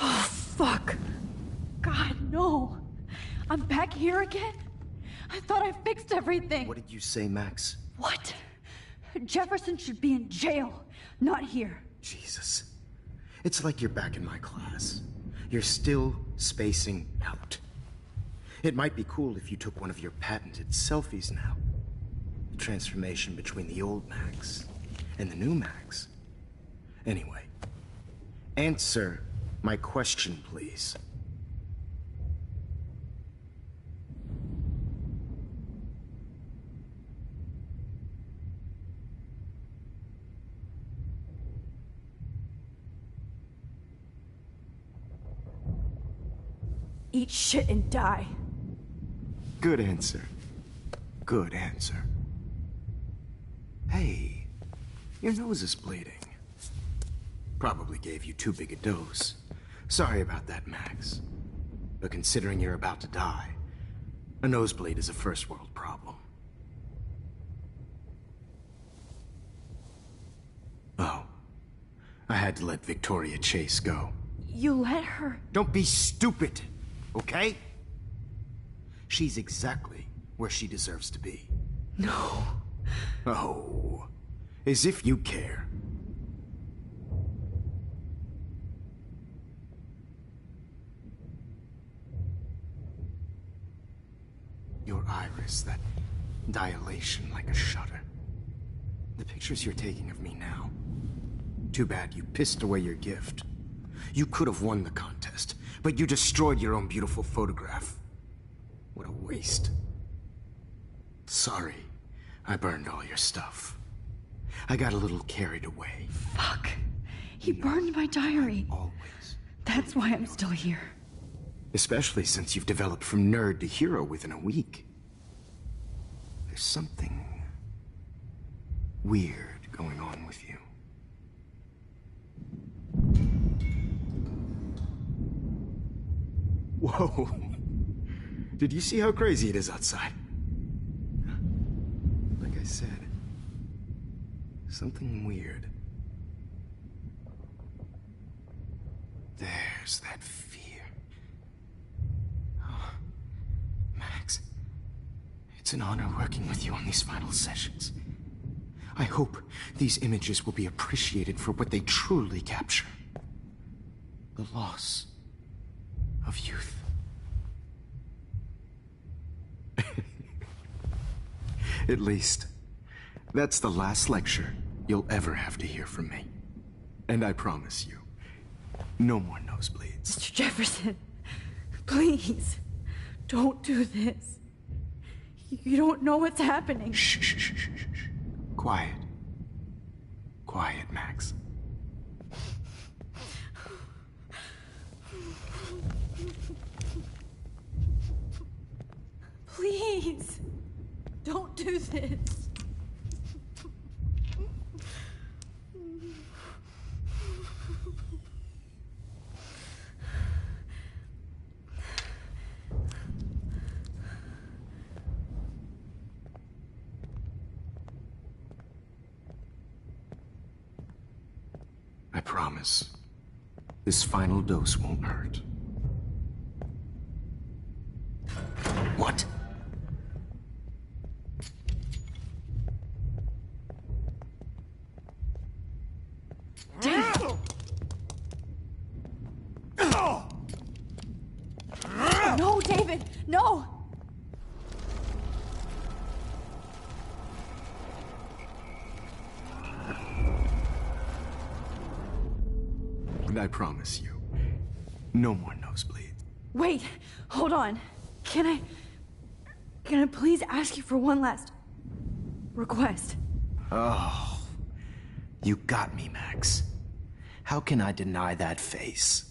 Oh, fuck. God, no. I'm back here again? I thought I fixed everything. What did you say, Max? What? Jefferson should be in jail, not here. Jesus. It's like you're back in my class. You're still spacing out. It might be cool if you took one of your patented selfies now. The transformation between the old Max and the new Max. Anyway, answer my question, please. Eat shit and die. Good answer. Good answer. Hey, your nose is bleeding. Probably gave you too big a dose. Sorry about that, Max. But considering you're about to die, a nosebleed is a first world problem. Oh, I had to let Victoria Chase go. You let her? Don't be stupid, okay? She's exactly where she deserves to be. No. Oh, as if you care. Your iris, that dilation like a shutter. The pictures you're taking of me now. Too bad you pissed away your gift. You could have won the contest, but you destroyed your own beautiful photograph. What a waste. Sorry, I burned all your stuff. I got a little carried away. Fuck. He burned my diary. Always. That's why I'm still here. Especially since you've developed from nerd to hero within a week. There's something weird going on with you. Whoa. Did you see how crazy it is outside? Like I said, something weird. There's that fear. Oh, Max, It's an honor working with you on these final sessions. I hope these images will be appreciated for what they truly capture. The loss of youth. At least, that's the last lecture you'll ever have to hear from me. And I promise you, no more nosebleeds. Mr. Jefferson, please, don't do this. You don't know what's happening. Shh, shh, shh, shh, shh, shh. Quiet. Quiet, Max. Please, don't do this. I promise, this final dose won't hurt. What? No, David, no! And I promise you, no more nosebleeds. Wait, hold on. Can I please ask you for one last request? Oh, you got me, Max. How can I deny that face?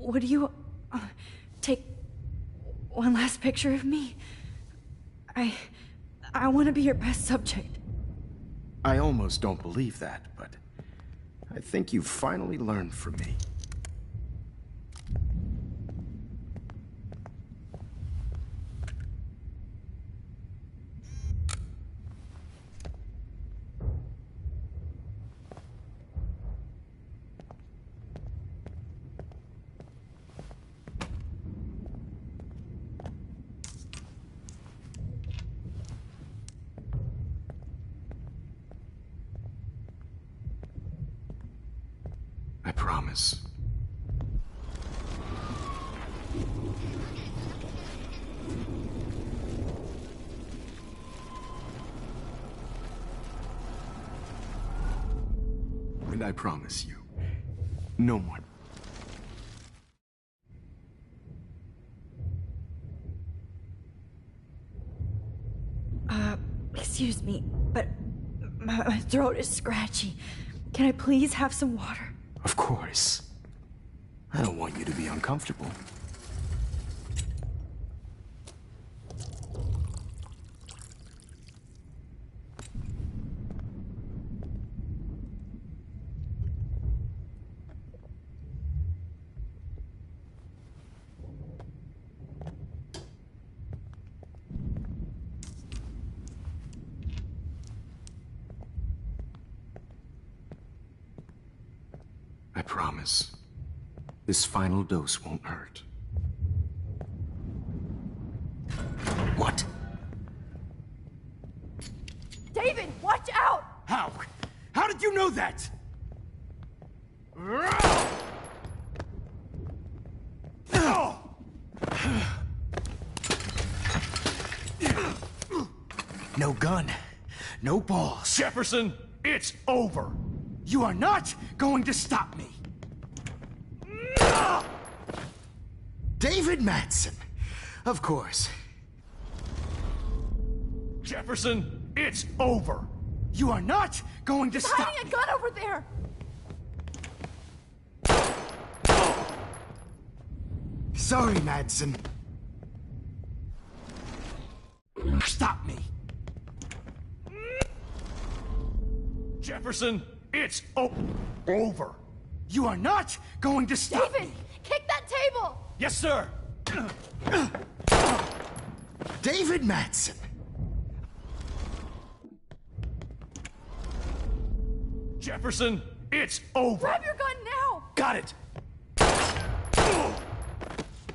Would you take one last picture of me? I want to be your best subject. I almost don't believe that, but I think you've finally learned from me. I promise. And I promise you, no more. Excuse me, but my throat is scratchy. Can I please have some water? Of course. I don't want you to be uncomfortable. I promise, this final dose won't hurt. What? How? How did you know that? No gun. No balls. Jefferson, it's over. You are not going to stop me. David Madsen. Of course. Jefferson, it's over. You are not going to stop Hiding a gun over there! Sorry, Madsen. Stop me. Jefferson, it's over. You are not going to stop David, me. kick that table! Yes, sir. David Madsen. Jefferson, it's over. Grab your gun now! Got it.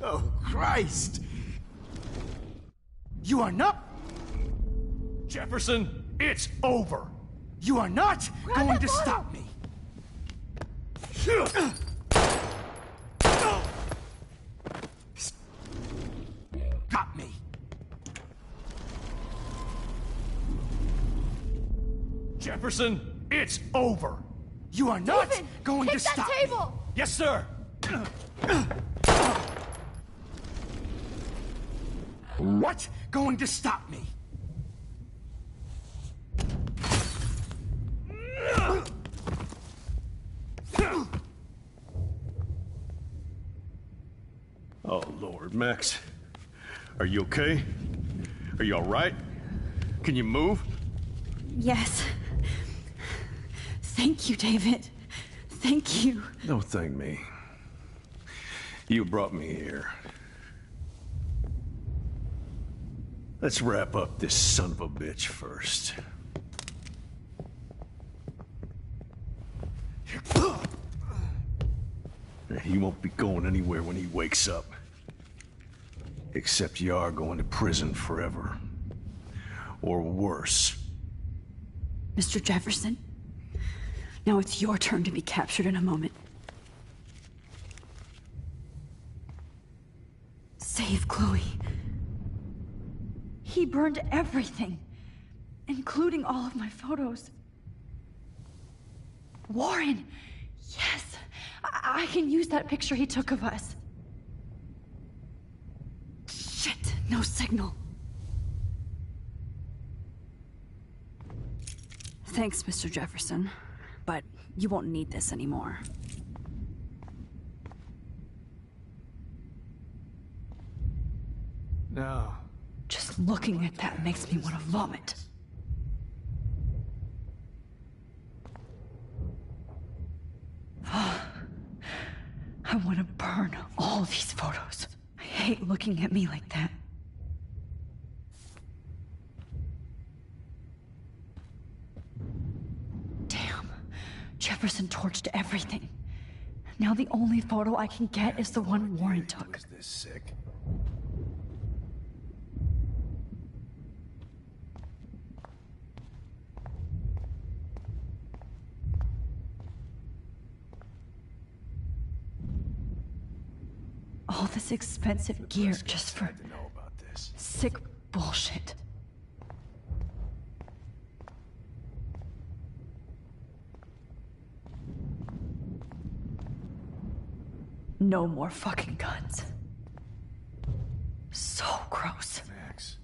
Oh, Christ. You are not... Jefferson, it's over. You are not going to stop me. Got me. Jefferson, it's over. You are not David, going kick to that stop table! me. Yes, sir. What going to stop me? Oh, Lord, Max. Are you okay? Are you all right? Can you move? Yes. Thank you, David. Thank you. Don't thank me. You brought me here. Let's wrap up this son of a bitch first. He won't be going anywhere when he wakes up. Except you are going to prison forever. Or worse. Mr. Jefferson, now it's your turn to be captured in a moment. Save Chloe. He burned everything, including all of my photos. Warren! Yes! I can use that picture he took of us. Shit, no signal. Thanks, Mr. Jefferson, but you won't need this anymore. No. Just looking at that makes me want to vomit. I want to burn all these photos. I hate looking at me like that. Damn. Jefferson torched everything. Now the only photo I can get is the one Warren took. Is this sick? All this expensive gear just for To know about this. sick bullshit. No more fucking guns. So gross. Max.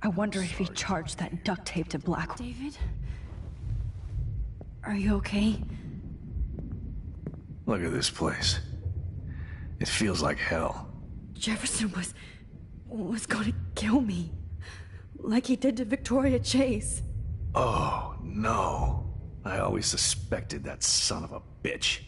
I wonder if he charged that duct tape to Black. David? Are you okay? Look at this place. It feels like hell. Jefferson was going to kill me. Like he did to Victoria Chase. Oh, no. I always suspected that son of a bitch.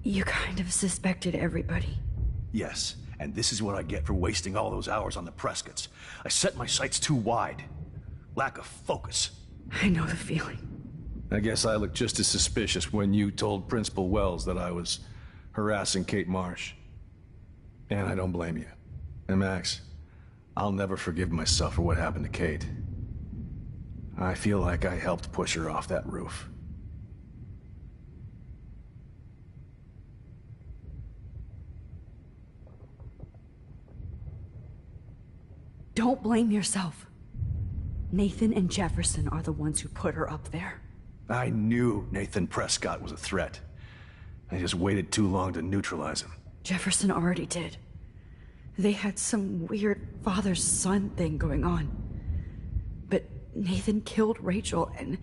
You kind of suspected everybody. Yes, and this is what I get for wasting all those hours on the Prescotts. I set my sights too wide. Lack of focus. I know the feeling. I guess I looked just as suspicious when you told Principal Wells that I was harassing Kate Marsh. And I don't blame you. And Max, I'll never forgive myself for what happened to Kate. I feel like I helped push her off that roof. Don't blame yourself. Nathan and Jefferson are the ones who put her up there. I knew Nathan Prescott was a threat. I just waited too long to neutralize him. Jefferson already did. They had some weird father-son thing going on. But Nathan killed Rachel, and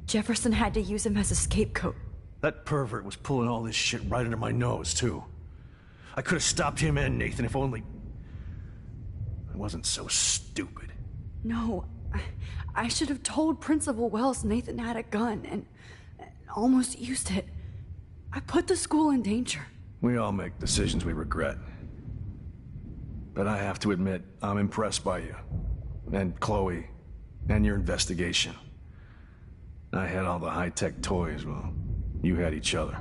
Jefferson had to use him as a scapegoat. That pervert was pulling all this shit right under my nose, too. I could have stopped him and Nathan if only... I wasn't so stupid. No, I should have told Principal Wells Nathan had a gun and almost used it. I put the school in danger. We all make decisions we regret. But I have to admit, I'm impressed by you. And Chloe. And your investigation. I had all the high-tech toys, well, you had each other.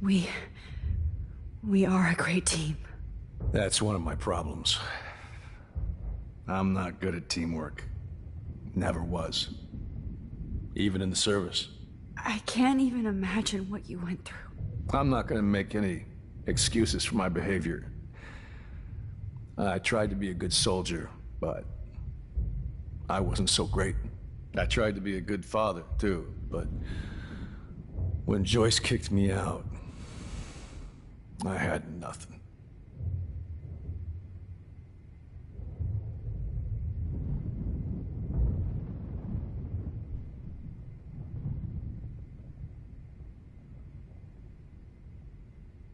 We are a great team. That's one of my problems. I'm not good at teamwork. Never was. Even in the service. I can't even imagine what you went through. I'm not gonna make any excuses for my behavior. I tried to be a good soldier, but I wasn't so great. I tried to be a good father, too, but when Joyce kicked me out, I had nothing.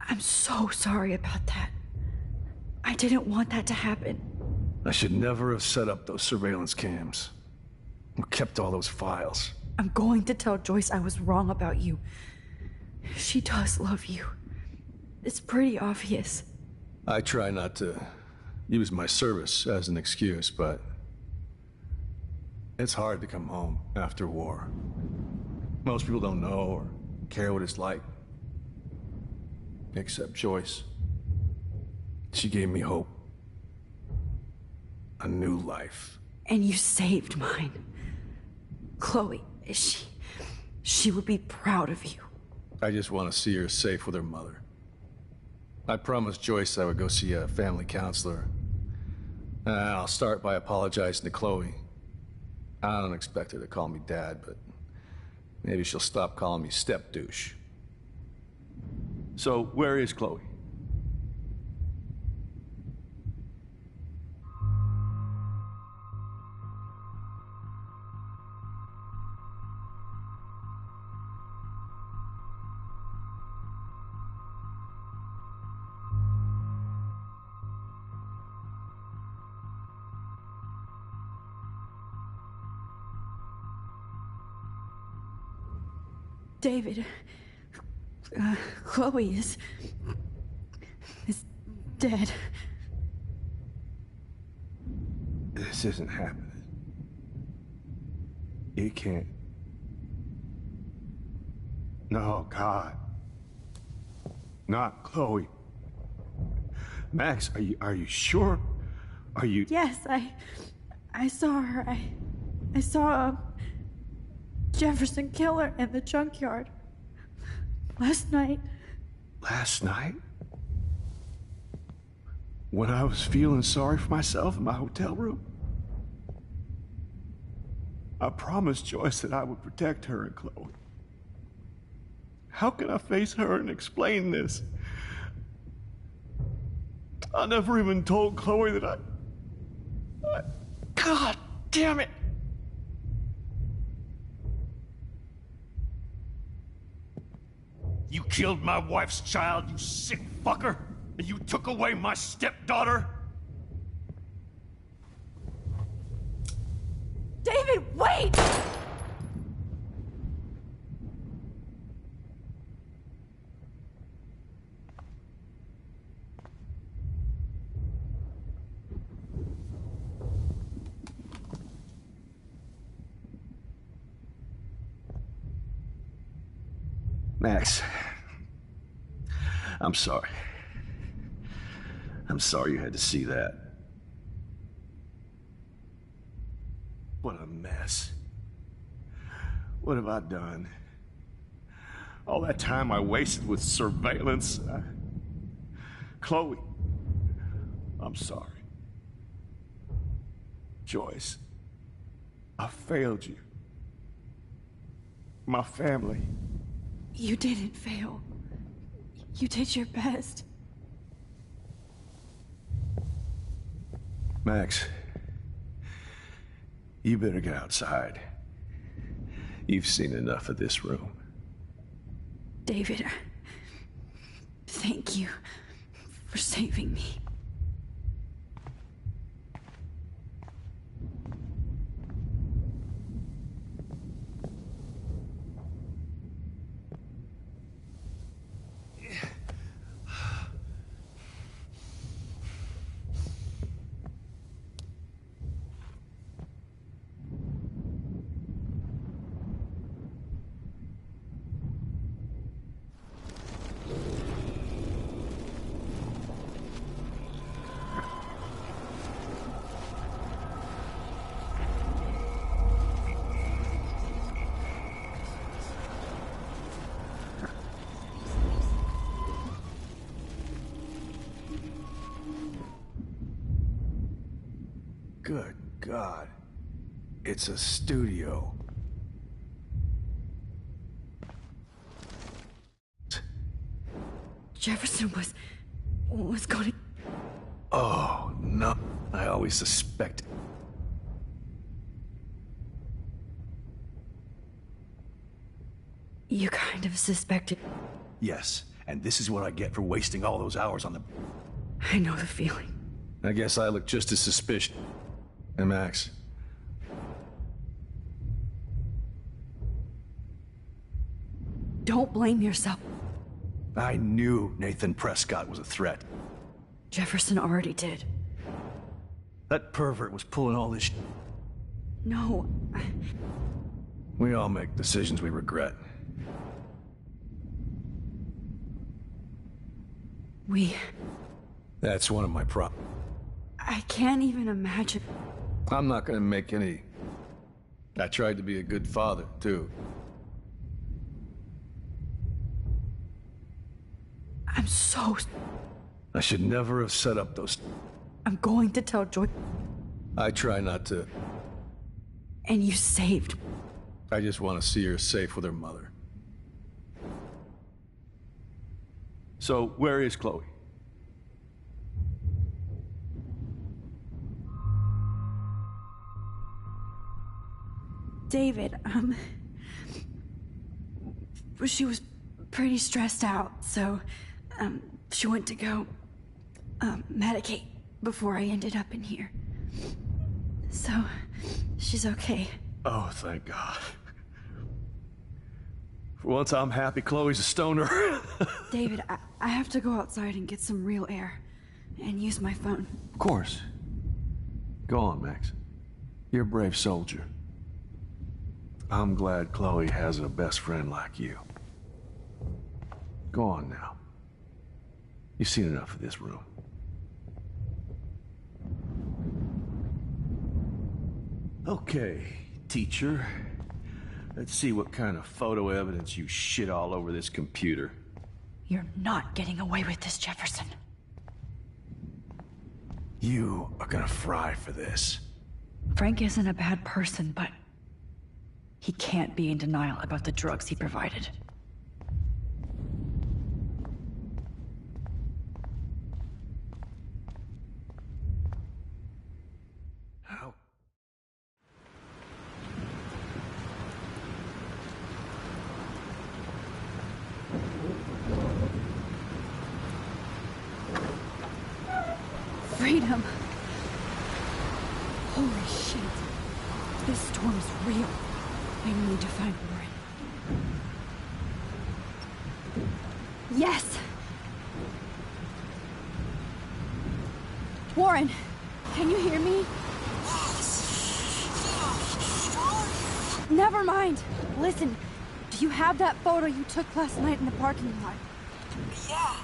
I'm so sorry about that. I didn't want that to happen. I should never have set up those surveillance cams. Or kept all those files. I'm going to tell Joyce I was wrong about you. She does love you. It's pretty obvious. I try not to use my service as an excuse, but it's hard to come home after war. Most people don't know or care what it's like. Except Joyce. She gave me hope. A new life. And you saved mine. Chloe, she would be proud of you. I just want to see her safe with her mother. I promised Joyce I would go see a family counselor. I'll start by apologizing to Chloe. I don't expect her to call me Dad, but maybe she'll stop calling me step-douche. So, where is Chloe? David, Chloe is dead. This isn't happening. It can't. No, God. Not Chloe. Max, are you sure? Are you... Yes, I saw her. I saw Jefferson kill her in the junkyard. Last night. Last night? When I was feeling sorry for myself in my hotel room? I promised Joyce that I would protect her and Chloe. How can I face her and explain this? I never even told Chloe that I... God damn it! You killed my wife's child, you sick fucker! And you took away my stepdaughter? David, wait! Max, I'm sorry. I'm sorry you had to see that. What a mess. What have I done? All that time I wasted with surveillance. Chloe, I'm sorry. Joyce, I failed you. My family. You didn't fail. You did your best. Max, you better get outside. You've seen enough of this room. David, thank you for saving me. Good God. It's a studio. Jefferson was going to... Oh, no. I always suspected. You kind of suspected... Yes, and this is what I get for wasting all those hours on the... I know the feeling. I guess I look just as suspicious. And Max. Don't blame yourself. I knew Nathan Prescott was a threat. Jefferson already did. That pervert was pulling all this No. We all make decisions we regret. That's one of my problems. I can't even imagine. I'm not gonna make any... I tried to be a good father, too. I'm so... I should never have set up those... I'm going to tell Joy... I try not to. And you saved. I just want to see her safe with her mother. So, where is Chloe? David, she was pretty stressed out, so, she went to go, medicate before I ended up in here. So, she's okay. Oh, thank God. For once I'm happy Chloe's a stoner. David, I have to go outside and get some real air, and use my phone. Of course. Go on, Max. You're a brave soldier. I'm glad Chloe has a best friend like you. Go on now. You've seen enough of this room. Okay, teacher. Let's see what kind of photo evidence you shit all over this computer. You're not getting away with this, Jefferson. You are gonna fry for this. Frank isn't a bad person, but he can't be in denial about the drugs he provided. How? Freedom! Holy shit. This storm's real. I need to find Warren. Yes! Warren, can you hear me? Never mind. Listen, do you have that photo you took last night in the parking lot? Yeah,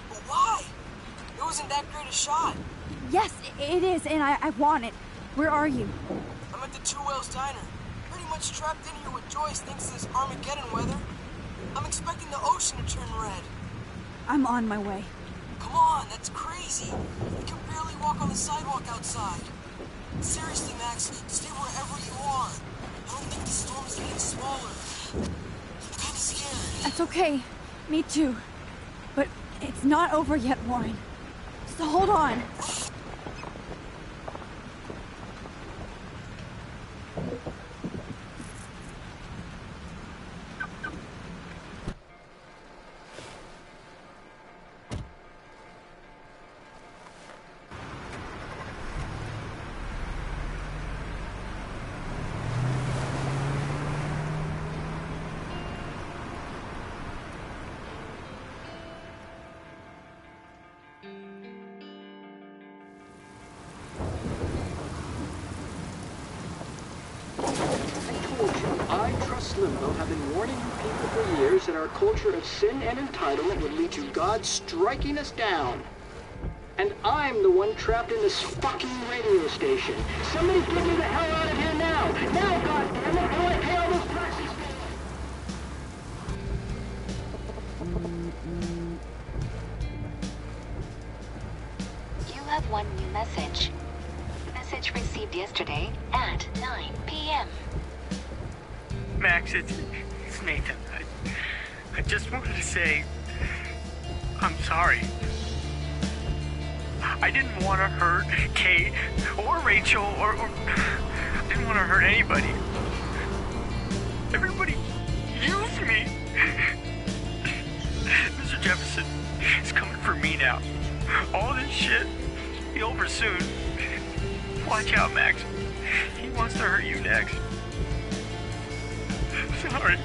but why? It wasn't that great a shot. Yes, it is, and I want it. Where are you? I'm at the Two Whales Diner. Pretty much trapped in here with Joyce thanks to this Armageddon weather. I'm expecting the ocean to turn red. I'm on my way. Come on, that's crazy. You can barely walk on the sidewalk outside. Seriously, Max, stay wherever you are. I don't think the storm is getting smaller. I'm kind of scared. That's okay. Me too. But it's not over yet, Warren. So hold on. Limbo have been warning you people for years that our culture of sin and entitlement would lead to God striking us down. And I'm the one trapped in this fucking radio station. Somebody get me the hell out of here now! Now, goddammit, I want to pay all those prices! You have one new message. Message received yesterday at 9 p.m. Max, it's Nathan. I just wanted to say I'm sorry. I didn't want to hurt Kate or Rachel or I didn't want to hurt anybody. Everybody used me. Mr. Jefferson is coming for me now. All this shit will be over soon. Watch out, Max. He wants to hurt you next. Sorry.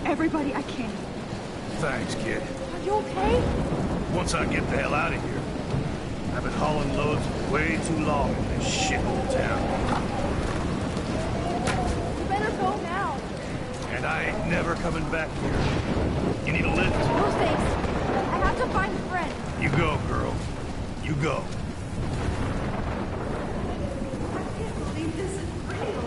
Everybody I can. Thanks, kid. Are you okay? Once I get the hell out of here. I've been hauling loads way too long in this shithole town. You better go now. And I ain't never coming back here. You need a lift? No thanks. I have to find a friend. You go, girl. You go. I can't believe this is real.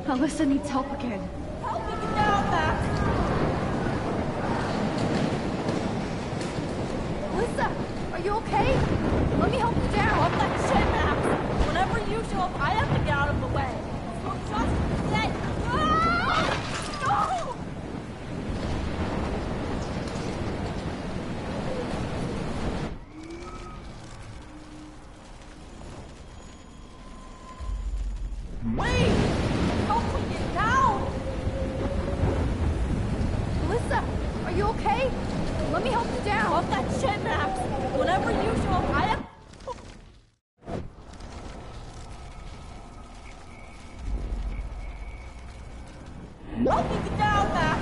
Alyssa needs help again. Help me get down, Max! Alyssa, are you okay? Let me help you down. Up that shit, Max! Whenever you show up, I have to get out of the way. So just say, ah! No! Wait! Help me get down! Melissa, are you okay? Let me help you down. Fuck that shit, Max. Whenever you show up, I have... Help me get down, Max!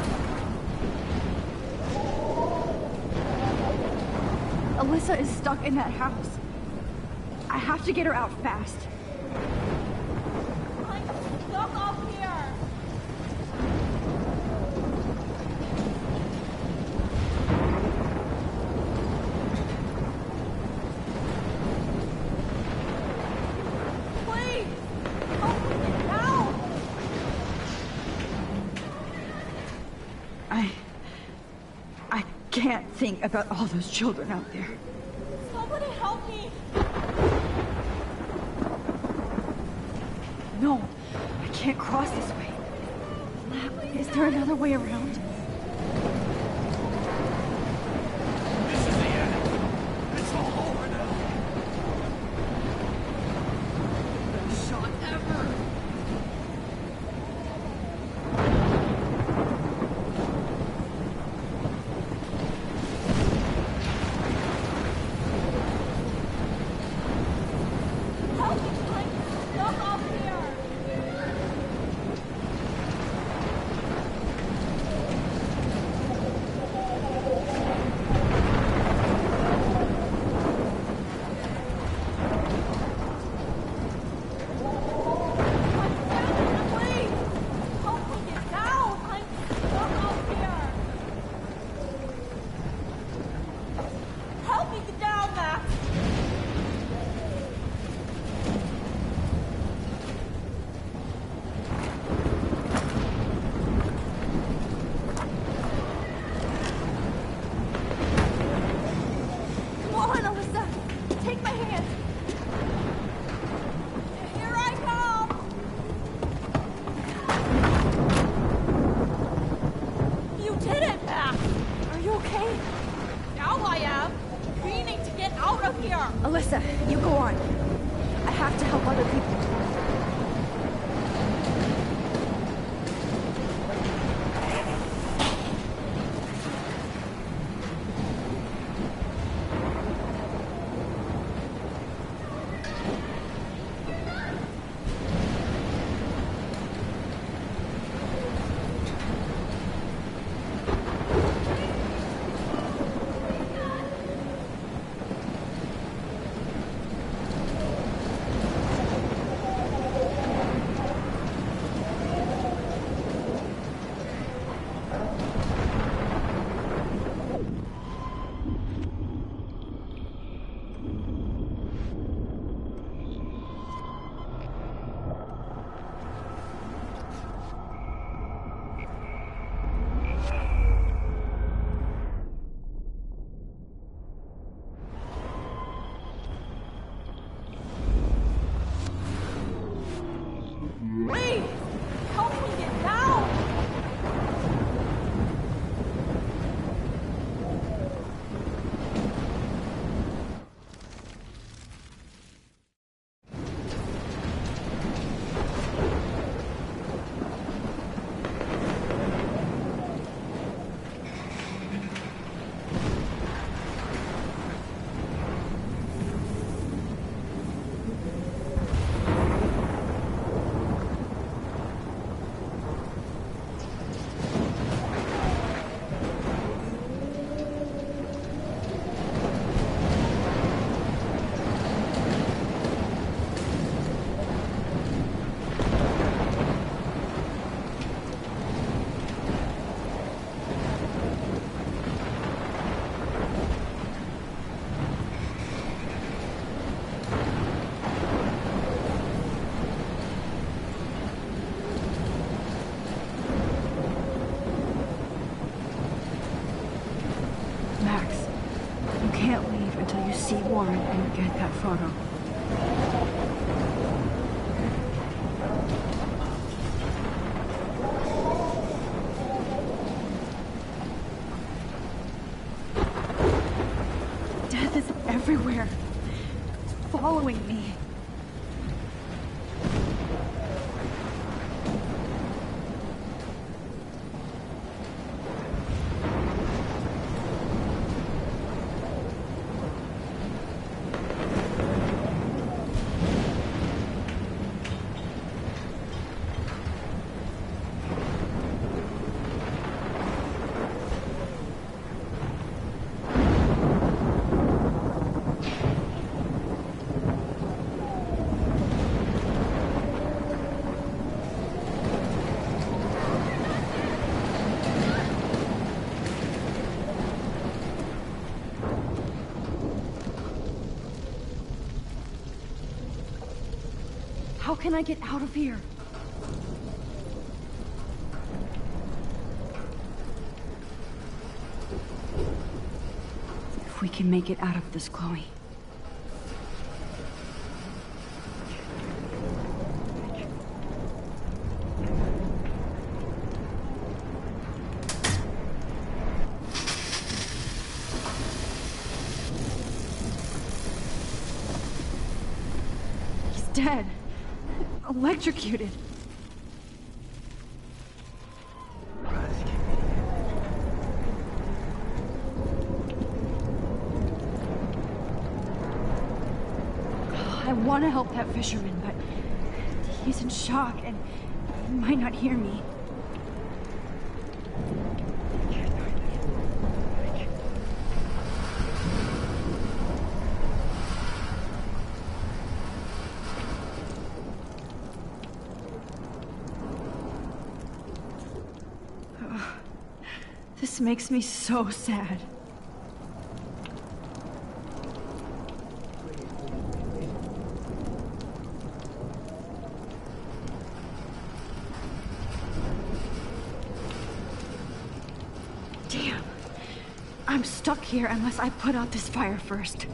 Alyssa is stuck in that house. I have to get her out fast. I'm stuck up here. Please, help me get down. I can't think about all those children out there. Somebody help me. No, I can't cross this way. Is there another way around? This is the end. It's all over now. Best shot ever. Help me, I'm stuck up here. Please, help me get down. I'm stuck up here. Help me get down, Max. Come on, Alyssa. Take my hand. Here I come. You did it, Max. Are you okay? Now I am. We need to get out of here. Alyssa, you go on. I have to help other people. Please, help me get down. Max, you can't leave until you see Warren and get that photo. Death is everywhere. It's following me. How can I get out of here? If we can make it out of this, Chloe. He's dead. Electrocuted. I want to help that fisherman, but he's in shock and he might not hear me. This makes me so sad. Damn. I'm stuck here unless I put out this fire first.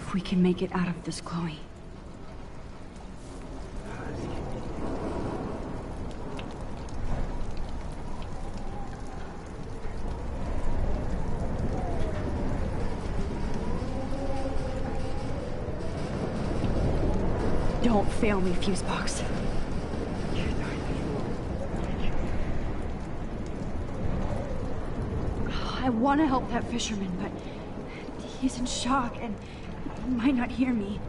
If we can make it out of this, Chloe. Don't fail me, Fusebox. I want to help that fisherman, but he's in shock and he might not hear me.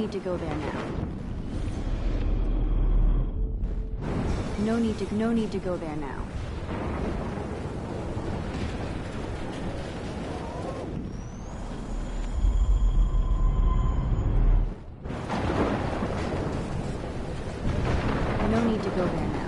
need to go there now. No need to go there now. No need to go there now.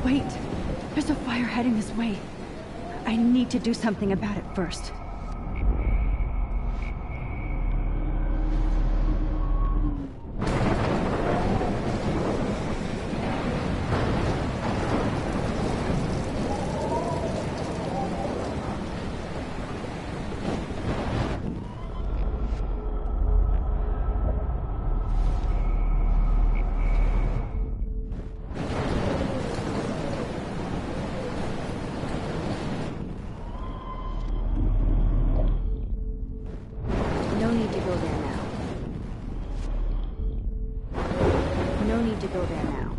Wait! There's a fire heading this way. I need to do something about it first. need to go there now.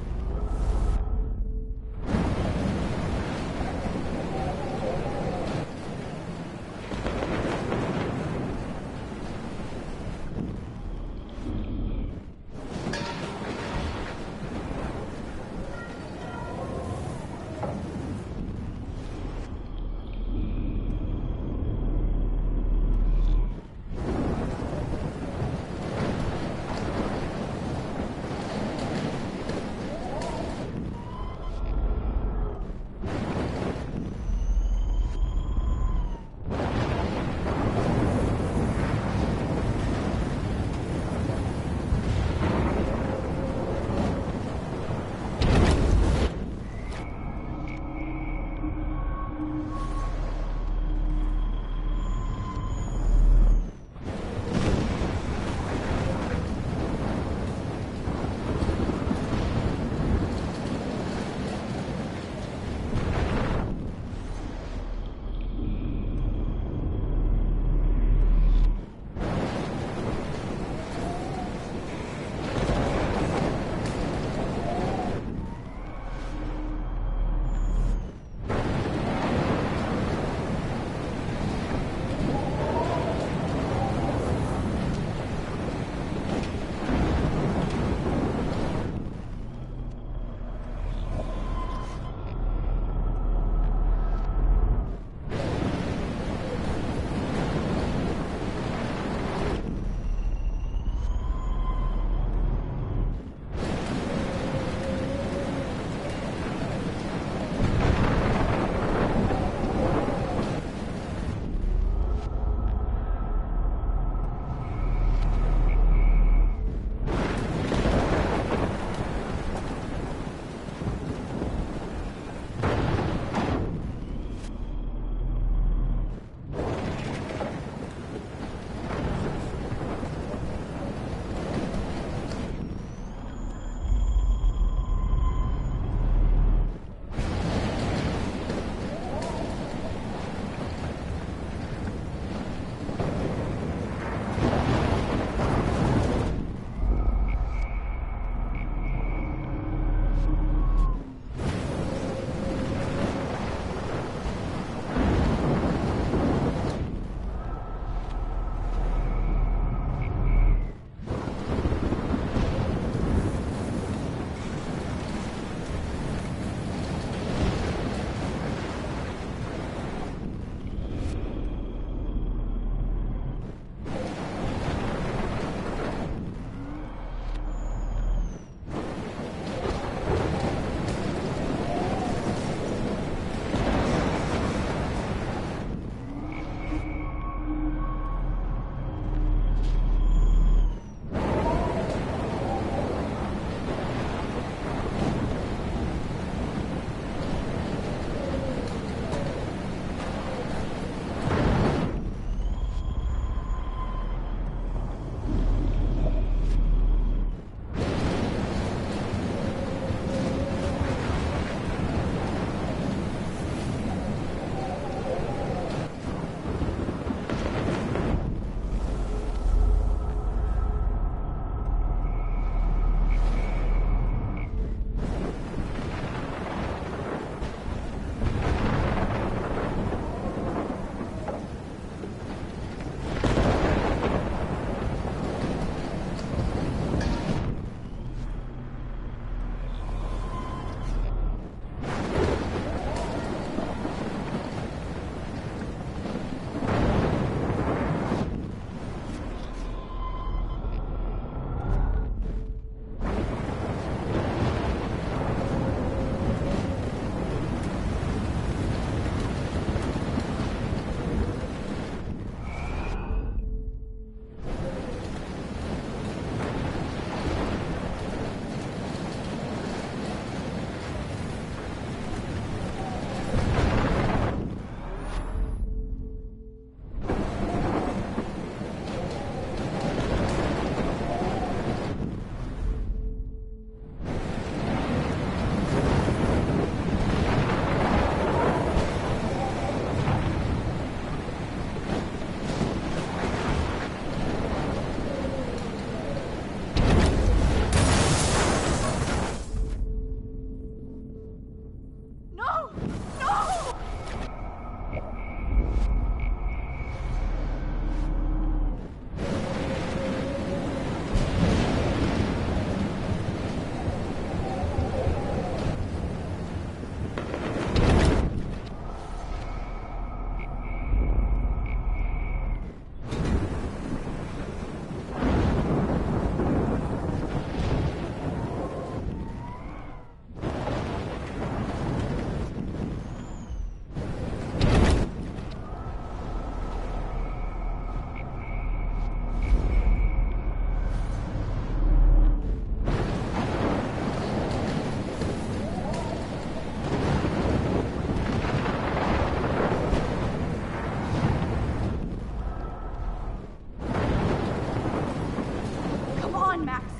on, Max.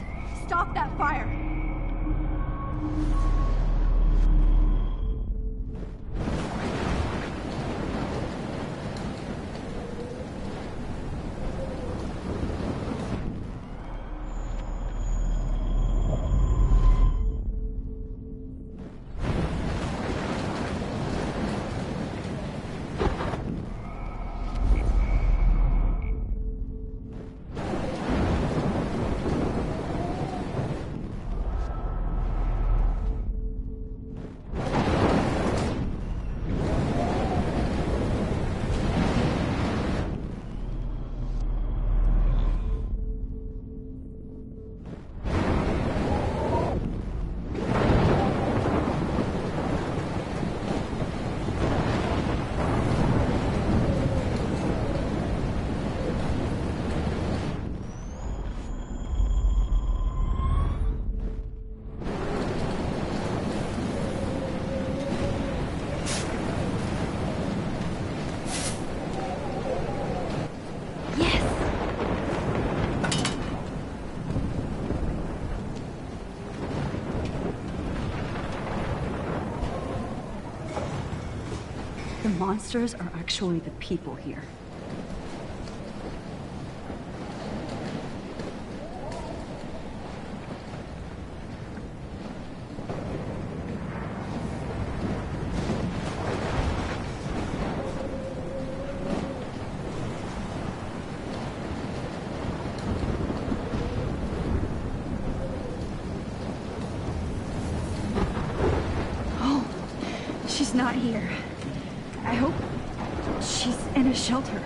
Stop that fire. The monsters are actually the people here. Oh, she's not here. I hope she's in a shelter.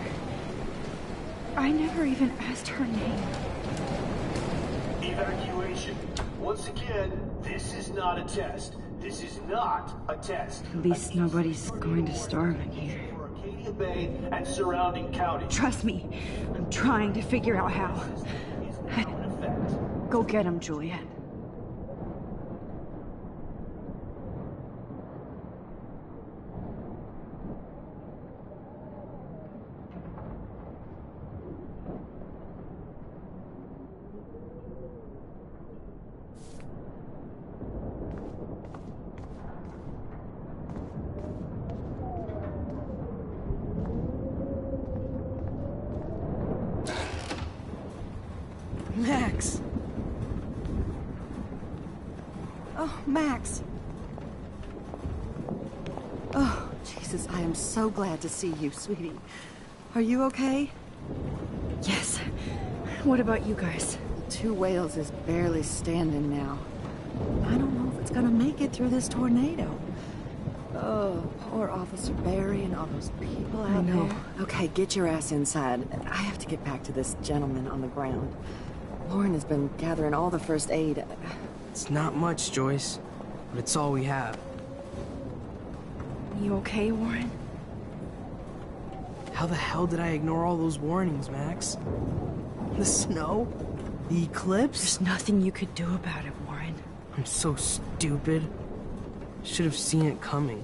I never even asked her name. Evacuation. Once again, this is not a test. This is not a test. At least nobody's going to starve in here. For Arcadia Bay and surrounding counties. Trust me, I'm trying to figure out how. Go get him, Juliet. Max! Oh, Max! Oh, Jesus, I am so glad to see you, sweetie. Are you okay? Yes. What about you guys? The Two Whales is barely standing now. I don't know if it's gonna make it through this tornado. Oh, poor Officer Barry and all those people out know. there. Okay, get your ass inside. I have to get back to this gentleman on the ground. Lauren has been gathering all the first aid. It's not much, Joyce, but it's all we have. You okay, Warren? How the hell did I ignore all those warnings, Max? The snow? The eclipse? There's nothing you could do about it, Warren. I'm so stupid. Should have seen it coming.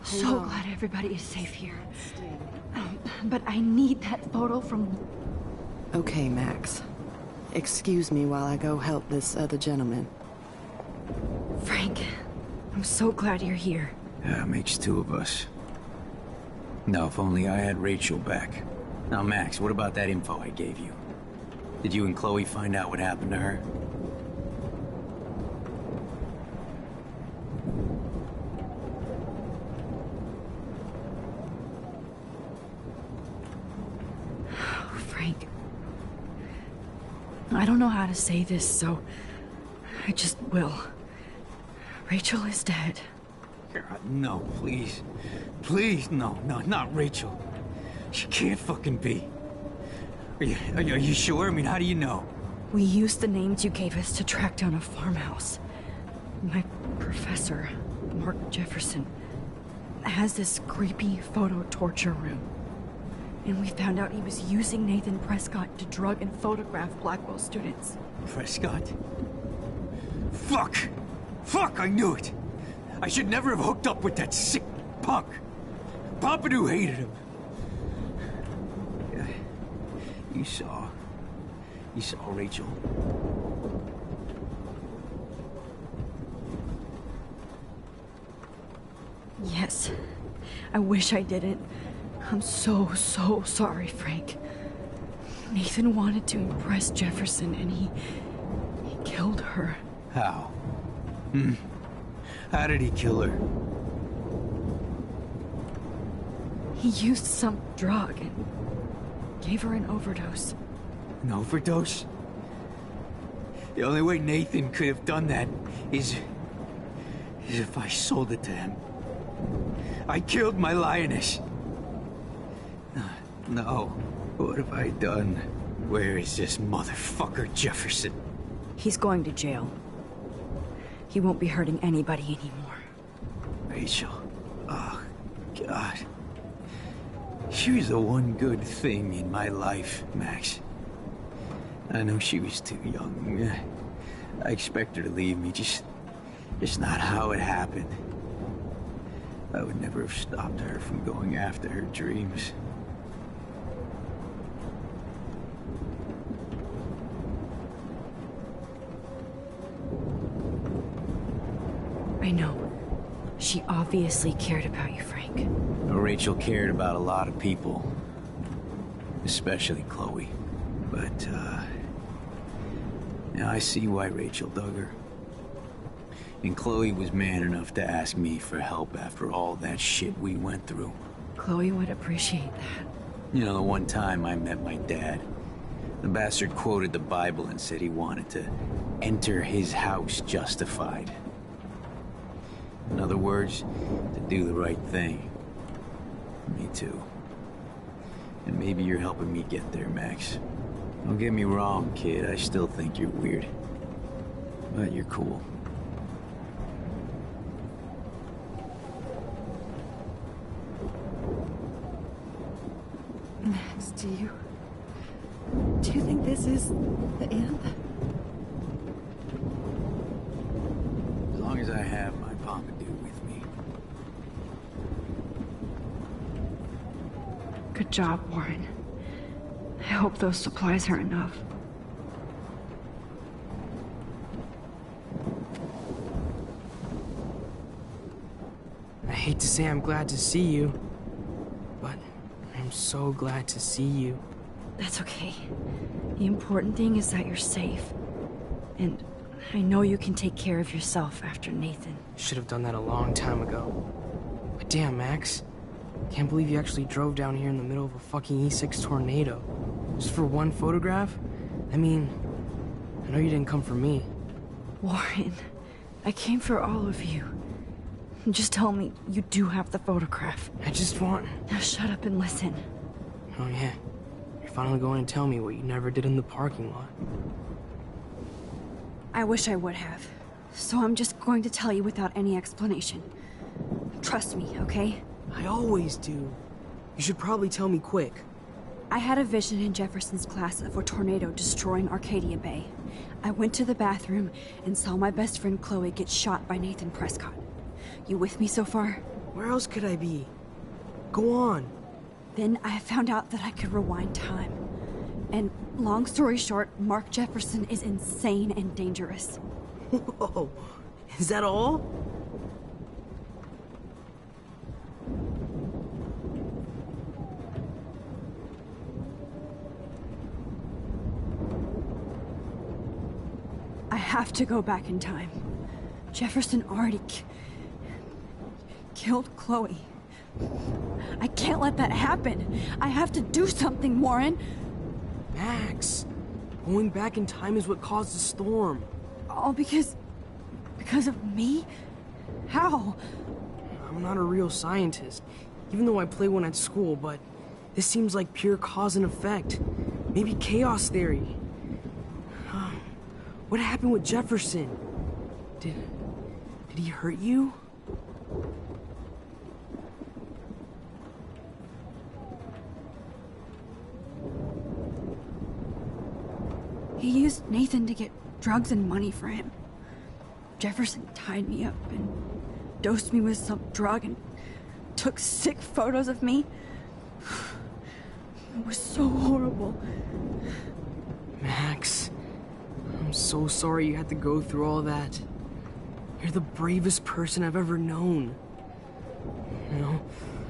So glad everybody is safe here. But I need that photo from... Okay, Max. Excuse me while I go help this other gentleman. Frank, I'm so glad you're here. Yeah, makes two of us. No, if only I had Rachel back. Now, Max, what about that info I gave you? Did you and Chloe find out what happened to her? Frank, I don't know how to say this, so I just will. Rachel is dead. God, no, please. Please, no, not Rachel. She can't fucking be. Are you sure? I mean, how do you know? We used the names you gave us to track down a farmhouse. My professor, Mark Jefferson, has this creepy photo torture room. And we found out he was using Nathan Prescott to drug and photograph Blackwell students. Prescott? Fuck! Fuck, I knew it! I should never have hooked up with that sick punk. Pompidou hated him. You saw Rachel. Yes. I wish I didn't. I'm so sorry, Frank. Nathan wanted to impress Jefferson, and he killed her. How? How did he kill her? He used some drug and gave her an overdose. An overdose? The only way Nathan could have done that is if I sold it to him. I killed my lioness. No. What have I done? Where is this motherfucker Jefferson? He's going to jail. He won't be hurting anybody anymore. Rachel. Oh, God. She was the one good thing in my life, Max. I know she was too young. I expect her to leave me, just not how it happened. I would never have stopped her from going after her dreams. I know. She obviously cared about you, Frank. Rachel cared about a lot of people. Especially Chloe. But, now I see why Rachel dug her. And Chloe was man enough to ask me for help after all that shit we went through. Chloe would appreciate that. You know, the one time I met my dad, the bastard quoted the Bible and said he wanted to enter his house justified. In other words, to do the right thing. Me too. And maybe you're helping me get there, Max. Don't get me wrong, kid. I still think you're weird. But you're cool. Max, do you think this is the end? As long as I have my Pompadour with me. Good job, Warren. I hope those supplies are enough. I hate to say I'm glad to see you, but I'm so glad to see you. That's okay. The important thing is that you're safe. And I know you can take care of yourself after Nathan. Should have done that a long time ago. But damn, Max. Can't believe you actually drove down here in the middle of a fucking E6 tornado. Just for one photograph? I mean, I know you didn't come for me. Warren, I came for all of you. Just tell me you do have the photograph. I just want... Now shut up and listen. Oh yeah. You're finally going to tell me what you never did in the parking lot. I wish I would have. So I'm just going to tell you without any explanation. Trust me, okay? I always do. You should probably tell me quick. I had a vision in Jefferson's class of a tornado destroying Arcadia Bay. I went to the bathroom and saw my best friend Chloe get shot by Nathan Prescott. You with me so far? Where else could I be? Go on. Then I found out that I could rewind time. And long story short, Mark Jefferson is insane and dangerous. Whoa. Is that all? I have to go back in time. Jefferson already killed Chloe. I can't let that happen. I have to do something, Warren. Max, going back in time is what caused the storm. All because of me? How? I'm not a real scientist, even though I play one at school, but this seems like pure cause and effect. Maybe chaos theory. What happened with Jefferson? Did he hurt you? He used Nathan to get drugs and money for him. Jefferson tied me up and dosed me with some drug and took sick photos of me. It was so horrible. horrible. Max, I'm so sorry you had to go through all that. You're the bravest person I've ever known. You know,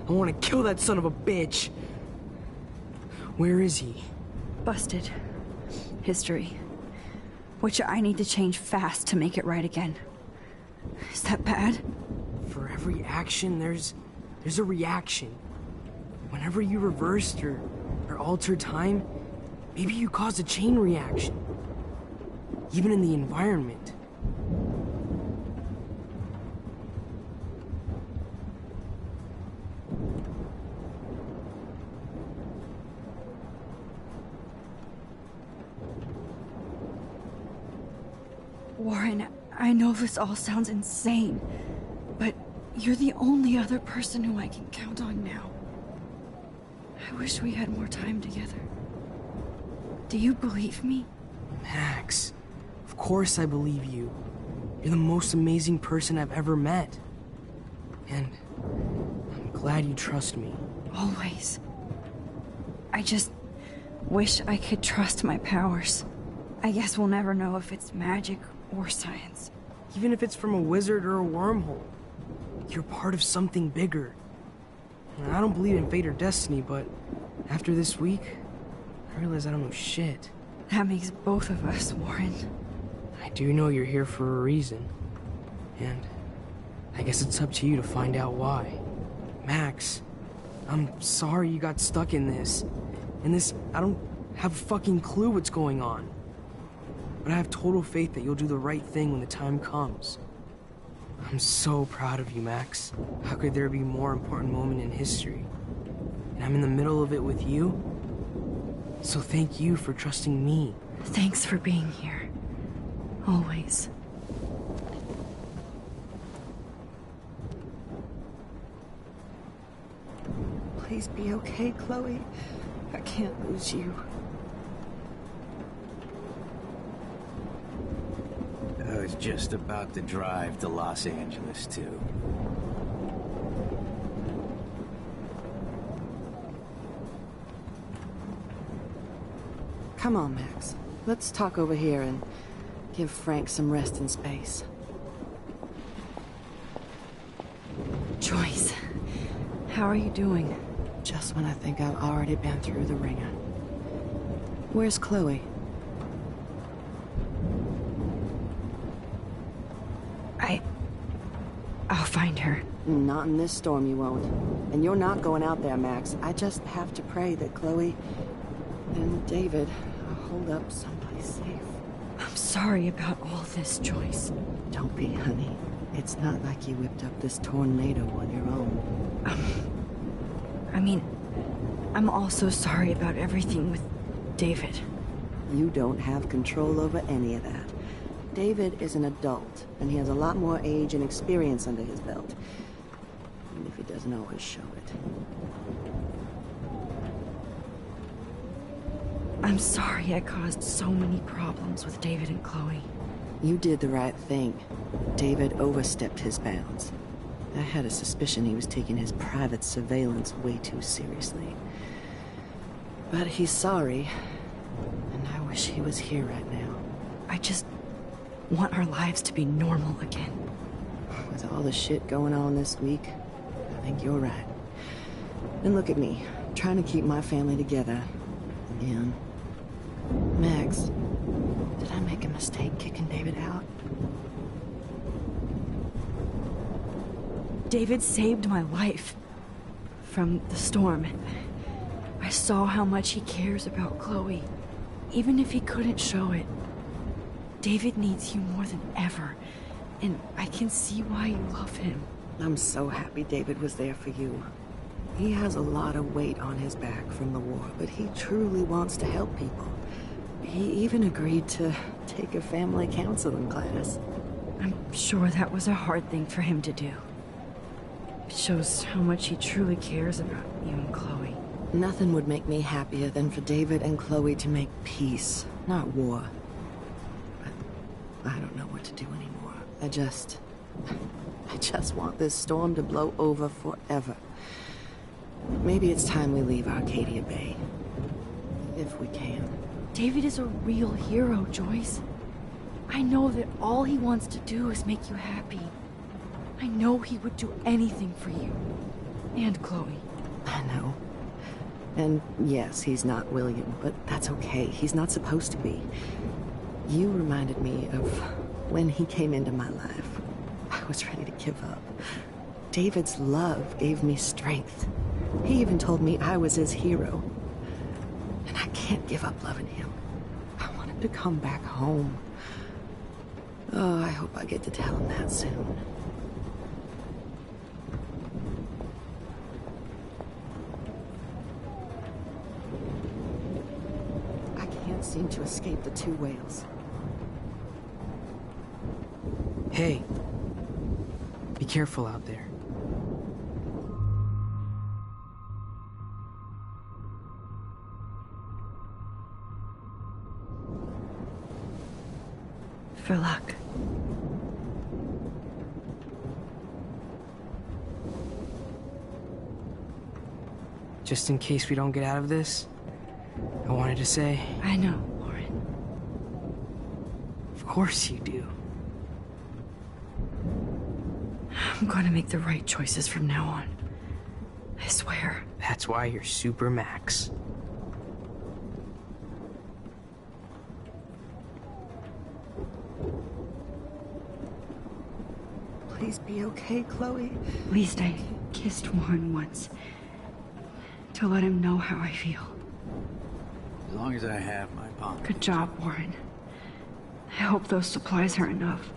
I want to kill that son of a bitch. Where is he? Busted. History. Which I need to change fast to make it right again. Is that bad? For every action, there's a reaction. Whenever you reversed or altered time, maybe you caused a chain reaction. Even in the environment. Warren, I know this all sounds insane, but you're the only other person who I can count on now. I wish we had more time together. Do you believe me? Max, of course I believe you. You're the most amazing person I've ever met. And I'm glad you trust me. Always. I just wish I could trust my powers. I guess we'll never know if it's magic or science. Even if it's from a wizard or a wormhole, you're part of something bigger. I don't believe in fate or destiny, but after this week, I realize I don't know shit. That makes both of us, Warren. I do know you're here for a reason. And I guess it's up to you to find out why. Max, I'm sorry you got stuck in this. I don't have a fucking clue what's going on. But I have total faith that you'll do the right thing when the time comes. I'm so proud of you, Max. How could there be a more important moment in history? And I'm in the middle of it with you. So thank you for trusting me. Thanks for being here. Always. Please be okay, Chloe. I can't lose you. I was just about to drive to Los Angeles, too. Come on, Max. Let's talk over here and give Frank some rest and space. Joyce, how are you doing? Just when I think I've already been through the ringer. Where's Chloe? I'll find her. Not in this storm, you won't. And you're not going out there, Max. I just have to pray that Chloe and David are holed up someplace safe. I'm sorry about all this, Joyce. Don't be, honey. It's not like you whipped up this tornado on your own. I mean, I'm also sorry about everything with David. You don't have control over any of that. David is an adult, and he has a lot more age and experience under his belt. Even if he doesn't always show it. I'm sorry I caused so many problems with David and Chloe. You did the right thing. David overstepped his bounds. I had a suspicion he was taking his private surveillance way too seriously. But he's sorry, and I wish he was here right now. I just want our lives to be normal again. With all the shit going on this week, I think you're right. And look at me, trying to keep my family together. Again. Max, did I make a mistake kicking David out? David saved my life from the storm. I saw how much he cares about Chloe, even if he couldn't show it. David needs you more than ever, and I can see why you love him. I'm so happy David was there for you. He has a lot of weight on his back from the war, but he truly wants to help people. He even agreed to take a family counseling class. I'm sure that was a hard thing for him to do. It shows how much he truly cares about you and Chloe. Nothing would make me happier than for David and Chloe to make peace, not war. But I don't know what to do anymore. I just want this storm to blow over forever. Maybe it's time we leave Arcadia Bay. If we can. David is a real hero, Joyce. I know that all he wants to do is make you happy. I know he would do anything for you. And Chloe. I know. And yes, he's not William, but that's okay. He's not supposed to be. You reminded me of when he came into my life. I was ready to give up. David's love gave me strength. He even told me I was his hero. And I can't give up loving him. I want him to come back home. Oh, I hope I get to tell him that soon. I can't seem to escape the two whales. Hey, be careful out there. For luck. Just in case we don't get out of this, I wanted to say... I know, Warren. Of course you do. I'm going to make the right choices from now on. I swear. That's why you're Super Max. Please be okay, Chloe. At least I kissed Warren once. To let him know how I feel. As long as I have my pump. Good job, Warren. I hope those supplies are enough.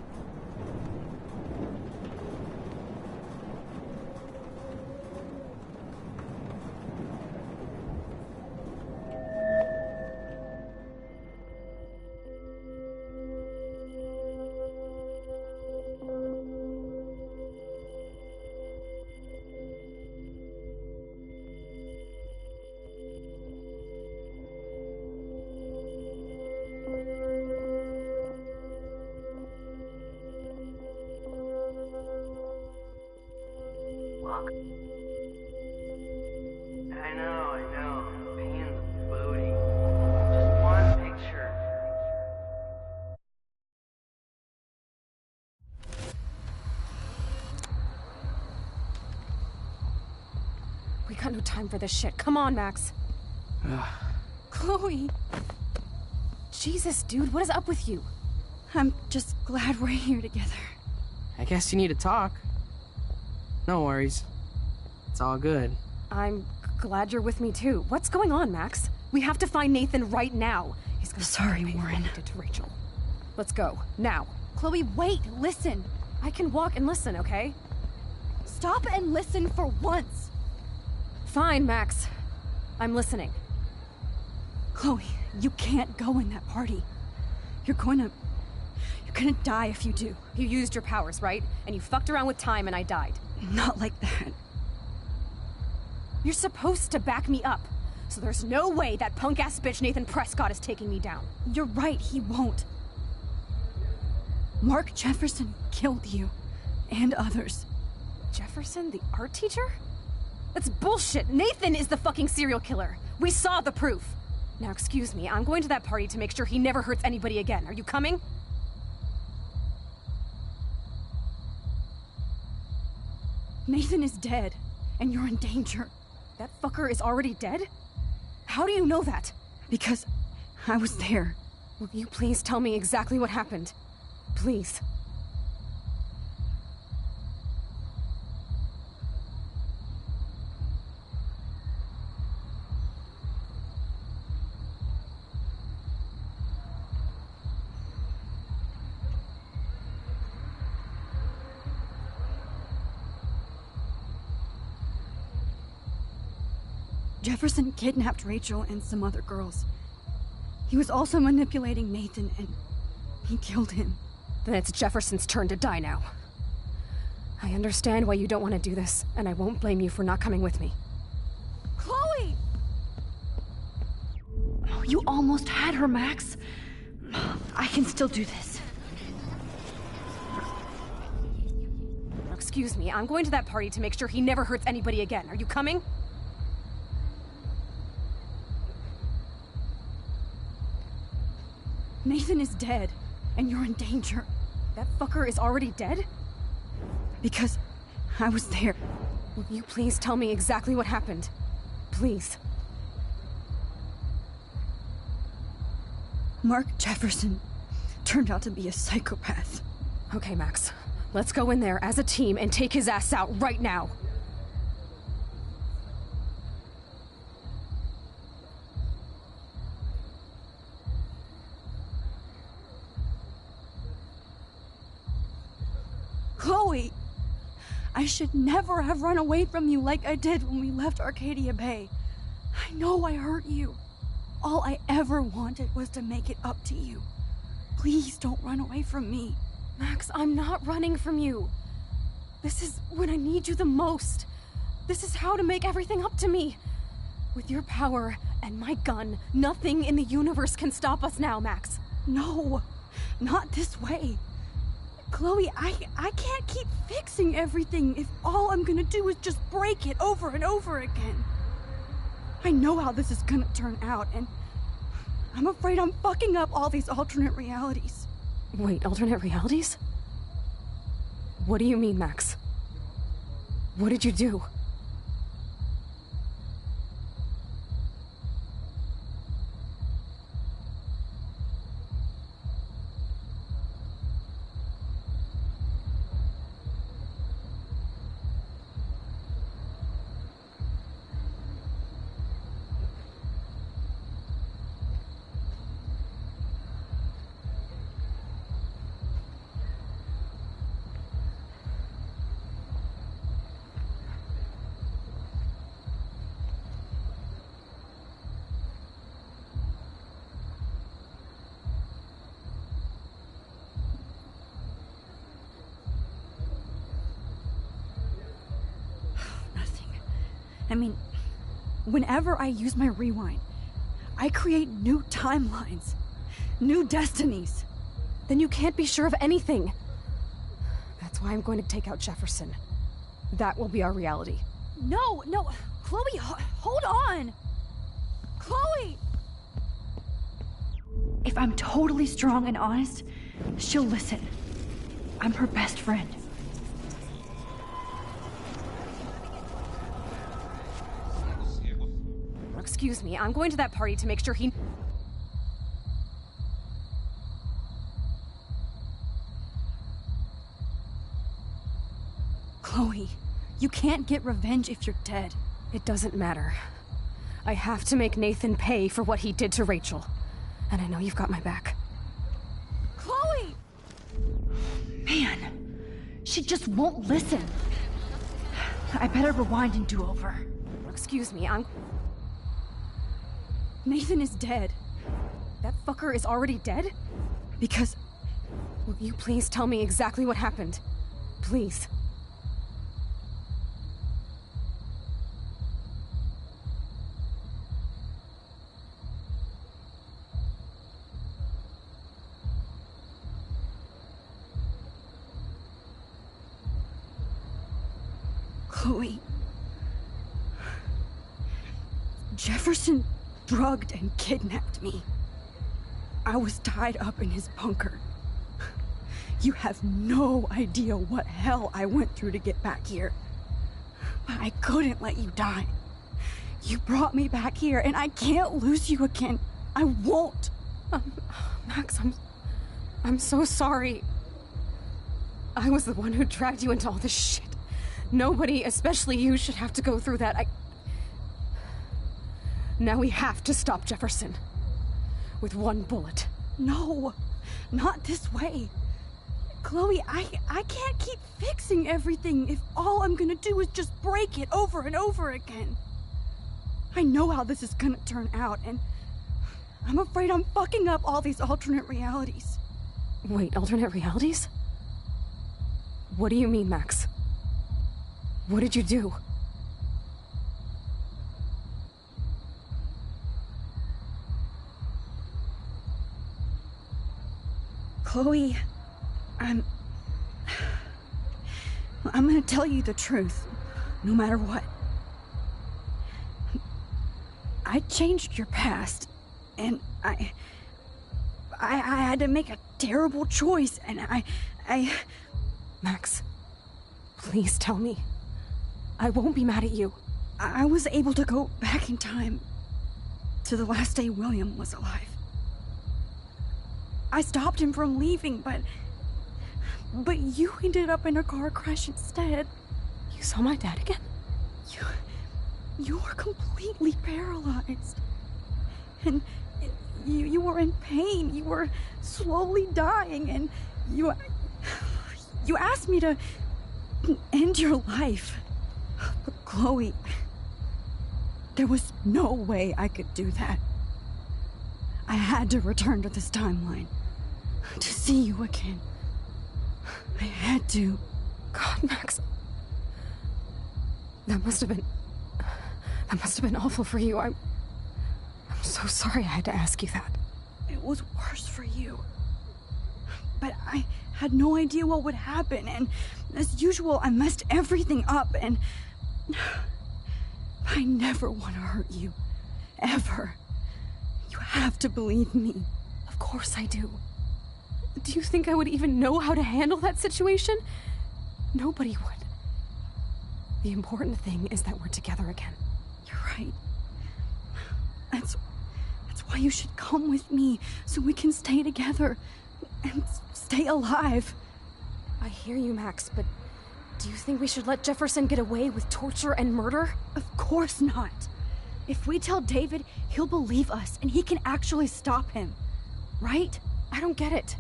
I know. Pain in the booty. Just one picture. We got no time for this shit. Come on, Max. Chloe! Jesus, dude, what is up with you? I'm just glad we're here together. I guess you need to talk. No worries. It's all good. I'm glad you're with me too. What's going on, Max? We have to find Nathan right now. He's gonna Sorry, Warren. Did to Rachel. Let's go now. Chloe, wait! Listen. I can walk and listen, okay? Stop and listen for once. Fine, Max. I'm listening. Chloe, you can't go in that party. You're gonna die if you do. You used your powers, right? And you fucked around with time and I died. Not like that. You're supposed to back me up. So there's no way that punk-ass bitch Nathan Prescott is taking me down. You're right, he won't. Mark Jefferson killed you. And others. Jefferson, the art teacher? That's bullshit. Nathan is the fucking serial killer. We saw the proof. Now, excuse me, I'm going to that party to make sure he never hurts anybody again. Are you coming? Nathan is dead, and you're in danger. That fucker is already dead? How do you know that? Because I was there. Will you please tell me exactly what happened? Please. Jefferson kidnapped Rachel and some other girls. He was also manipulating Nathan, and he killed him. Then it's Jefferson's turn to die now. I understand why you don't want to do this, and I won't blame you for not coming with me. Chloe! Oh, you almost had her, Max. I can still do this. Excuse me, I'm going to that party to make sure he never hurts anybody again. Are you coming? Nathan is dead, and you're in danger. That fucker is already dead? Because I was there. Will you please tell me exactly what happened? Please. Mark Jefferson turned out to be a psychopath. Okay, Max. Let's go in there as a team and take his ass out right now. Chloe! I should never have run away from you like I did when we left Arcadia Bay. I know I hurt you. All I ever wanted was to make it up to you. Please don't run away from me. Max, I'm not running from you. This is when I need you the most. This is how to make everything up to me. With your power and my gun, nothing in the universe can stop us now, Max. No, not this way. Chloe, I can't keep fixing everything if all I'm gonna do is just break it over and over again. I know how this is gonna turn out, and I'm afraid I'm fucking up all these alternate realities. Wait, alternate realities? What do you mean, Max? What did you do? I mean, whenever I use my rewind, I create new timelines, new destinies. Then you can't be sure of anything. That's why I'm going to take out Jefferson. That will be our reality. No, Chloe, hold on! Chloe! If I'm totally strong and honest, she'll listen. I'm her best friend. Excuse me, I'm going to that party to make sure he... Chloe, you can't get revenge if you're dead. It doesn't matter. I have to make Nathan pay for what he did to Rachel. And I know you've got my back. Chloe! Man, she just won't listen. I better rewind and do over. Excuse me, Nathan is dead. That fucker is already dead? Because... Will you please tell me exactly what happened? Please. Chloe... Jefferson drugged and kidnapped me. I was tied up in his bunker. You have no idea what hell I went through to get back here. But I couldn't let you die. You brought me back here, and I can't lose you again. I won't. Max, I'm so sorry. I was the one who dragged you into all this shit. Nobody, especially you, should have to go through that. Now we have to stop Jefferson. With one bullet. No, not this way. Chloe, I can't keep fixing everything if all I'm gonna do is just break it over and over again. I know how this is gonna turn out, and I'm afraid I'm fucking up all these alternate realities. Wait, alternate realities? What do you mean, Max? What did you do? Chloe, I'm gonna tell you the truth, no matter what. I changed your past, and I had to make a terrible choice, and I... Max, please tell me. I won't be mad at you. I was able to go back in time to the last day William was alive. I stopped him from leaving, but you ended up in a car crash instead. You saw my dad again? You were completely paralyzed. And you were in pain. You were slowly dying, and you asked me to end your life. But Chloe, there was no way I could do that. I had to return to this timeline to see you again. I had to. God, Max. That must have been awful for you. I'm so sorry I had to ask you that. It was worse for you. But I had no idea what would happen, and as usual, I messed everything up, and I never want to hurt you. Ever. You have to believe me. Of course I do. Do you think I would even know how to handle that situation? Nobody would. The important thing is that we're together again. You're right. That's why you should come with me, so we can stay together and stay alive. I hear you, Max, but do you think we should let Jefferson get away with torture and murder? Of course not. If we tell David, he'll believe us, and he can actually stop him. Right? I don't get it.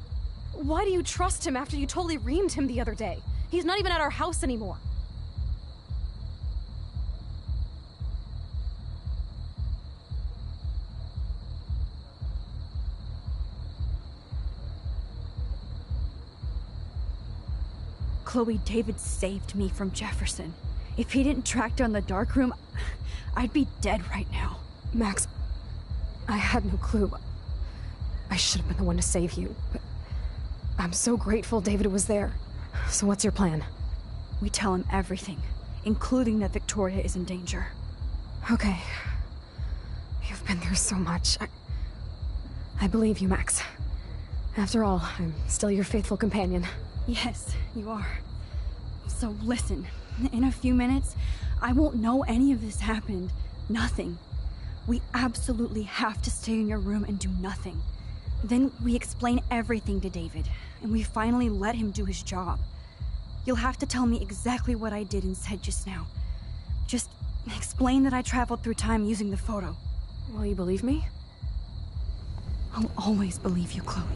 Why do you trust him after you totally reamed him the other day? He's not even at our house anymore. Chloe, David saved me from Jefferson. If he didn't track down the dark room, I'd be dead right now. Max, I had no clue. I should have been the one to save you, but I'm so grateful David was there. So what's your plan? We tell him everything, including that Victoria is in danger. Okay. You've been through so much. I believe you, Max. After all, I'm still your faithful companion. Yes, you are. So listen, in a few minutes, I won't know any of this happened. Nothing. We absolutely have to stay in your room and do nothing. Then we explain everything to David, and we finally let him do his job. You'll have to tell me exactly what I did and said just now. Just explain that I traveled through time using the photo. Will you believe me? I'll always believe you, Chloe.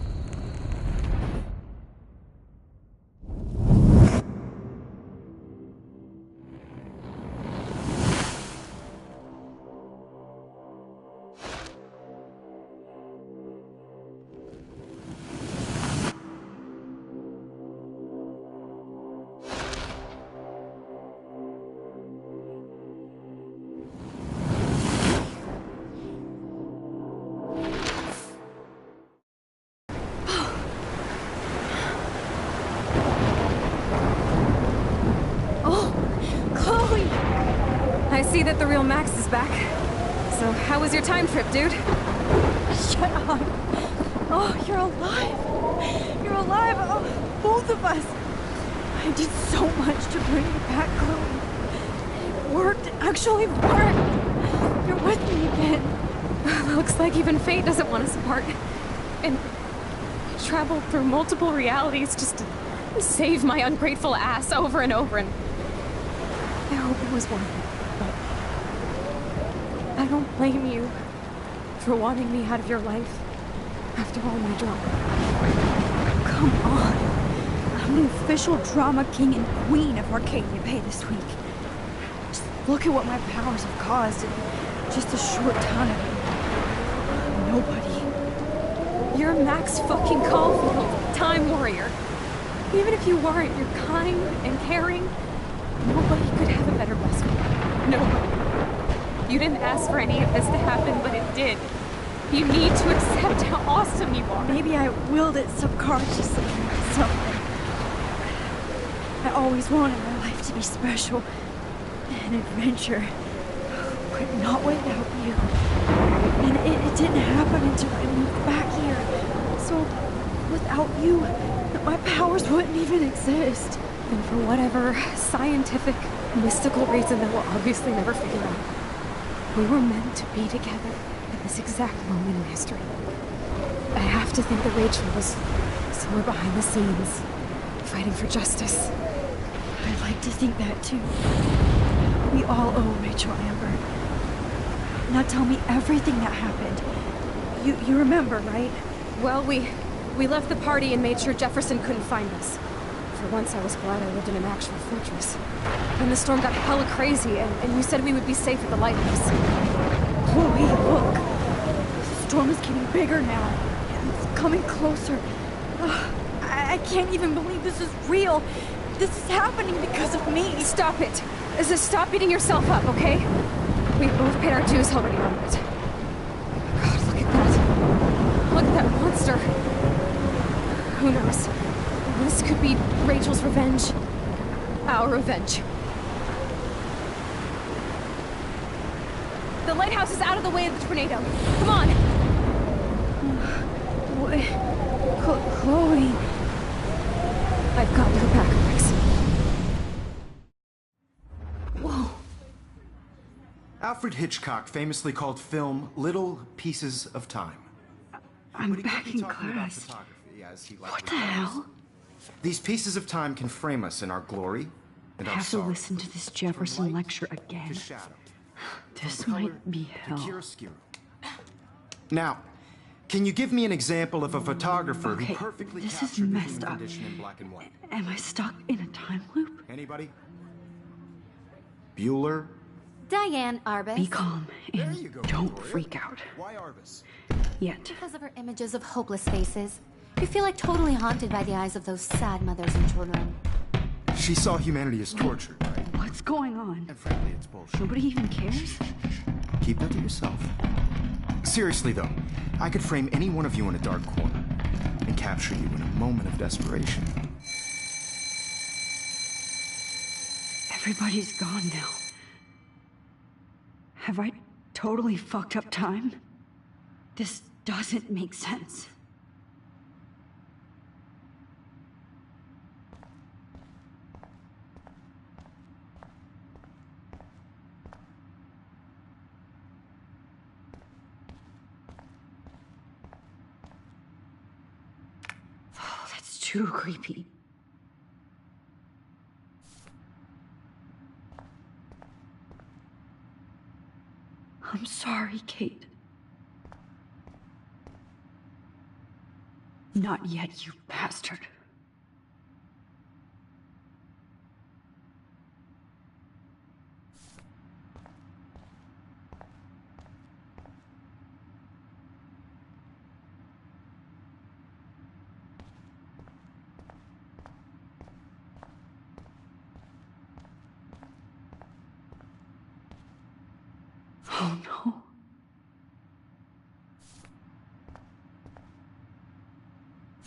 I see that the real Max is back. So how was your time trip, dude? Shut up. Oh, you're alive. You're alive. Oh, both of us. I did so much to bring you back, Chloe. It worked. It actually worked. You're with me again. Looks like even fate doesn't want us apart. And I traveled through multiple realities just to save my ungrateful ass over and over, and I hope it was worth it. But I don't blame you for wanting me out of your life after all my drama. Come on. I'm the official drama king and queen of Arcadia Bay this week. Just look at what my powers have caused in just a short time. Nobody. You're Max fucking Caulfield, Time Warrior. Even if you weren't, you're kind and caring. Nobody could have a better best friend. Nobody. You didn't ask for any of this to happen, but it did. You need to accept how awesome you are. Maybe I willed it subconsciously myself. I always wanted my life to be special. An adventure. But not without you. And it didn't happen until I moved back here. So Without you, my powers wouldn't even exist. And for whatever scientific, mystical reason that we'll obviously never figure out, we were meant to be together at this exact moment in history. I have to think that Rachel was somewhere behind the scenes, fighting for justice. I'd like to think that too. We all owe Rachel Amber. Now tell me everything that happened. You remember, right? Well, we left the party and made sure Jefferson couldn't find us. For once, I was glad I lived in an actual fortress. Then the storm got hella crazy, and you said we would be safe at the lighthouse. Chloe, look! The storm is getting bigger now. It's coming closer. I can't even believe this is real. This is happening because of me. Stop it! Stop beating yourself up, okay? We've both paid our dues already on it. God, look at that. Look at that monster. Who knows? This could be Rachel's revenge. Our revenge. The lighthouse is out of the way of the tornado. Come on! Chloe... I've got your back, Max. Whoa. Alfred Hitchcock famously called film little pieces of time. I'm back in class. What the hell? These pieces of time can frame us in our glory and I our have to sorrow. listen to this Jefferson lecture again. This might be hell. Now, can you give me an example of a photographer Okay, who perfectly this is captured the messed human up. condition in black and white? Am I stuck in a time loop? Anybody? Bueller? Diane Arbus. Be calm and don't freak out. Why Arbus? Yet. Because of her images of hopeless faces. You feel like totally haunted by the eyes of those sad mothers and children. She saw humanity as tortured, right? What's going on? And frankly, it's bullshit. Nobody even cares? Keep that to yourself. Seriously, though, I could frame any one of you in a dark corner and capture you in a moment of desperation. Everybody's gone now. Have I totally fucked up time? This doesn't make sense. Oh, that's too creepy. I'm sorry, Kate. Not yet, you bastard. Oh no.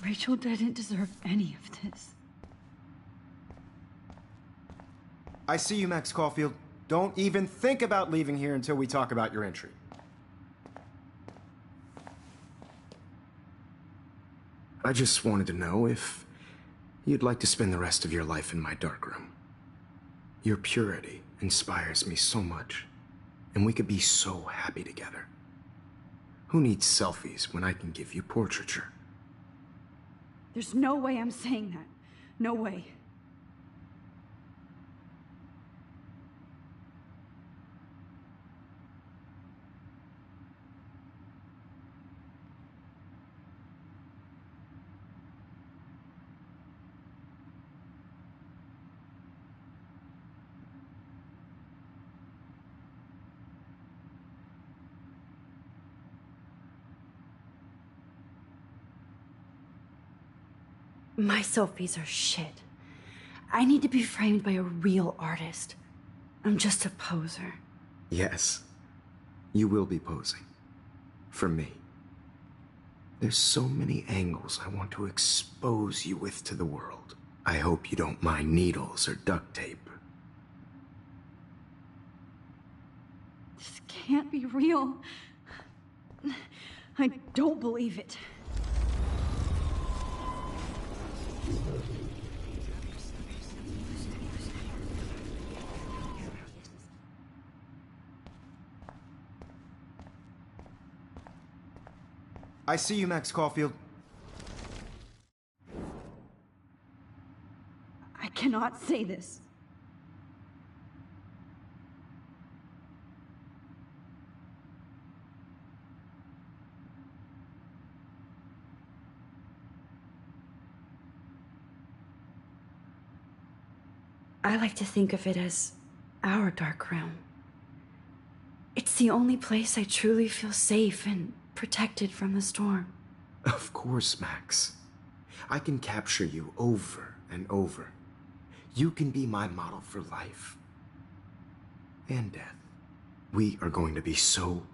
Rachel didn't deserve any of this. I see you, Max Caulfield. Don't even think about leaving here until we talk about your entry. I just wanted to know if you'd like to spend the rest of your life in my darkroom. Your purity inspires me so much, and we could be so happy together. Who needs selfies when I can give you portraiture? There's no way I'm saying that. No way. My selfies are shit. I need to be framed by a real artist. I'm just a poser. Yes, you will be posing. For me. There's so many angles I want to expose you with to the world. I hope you don't mind needles or duct tape. This can't be real. I don't believe it. I see you, Max Caulfield. I cannot say this. I like to think of it as our dark realm. It's the only place I truly feel safe and protected from the storm. Of course, Max. I can capture you over and over. You can be my model for life. And death. We are going to be so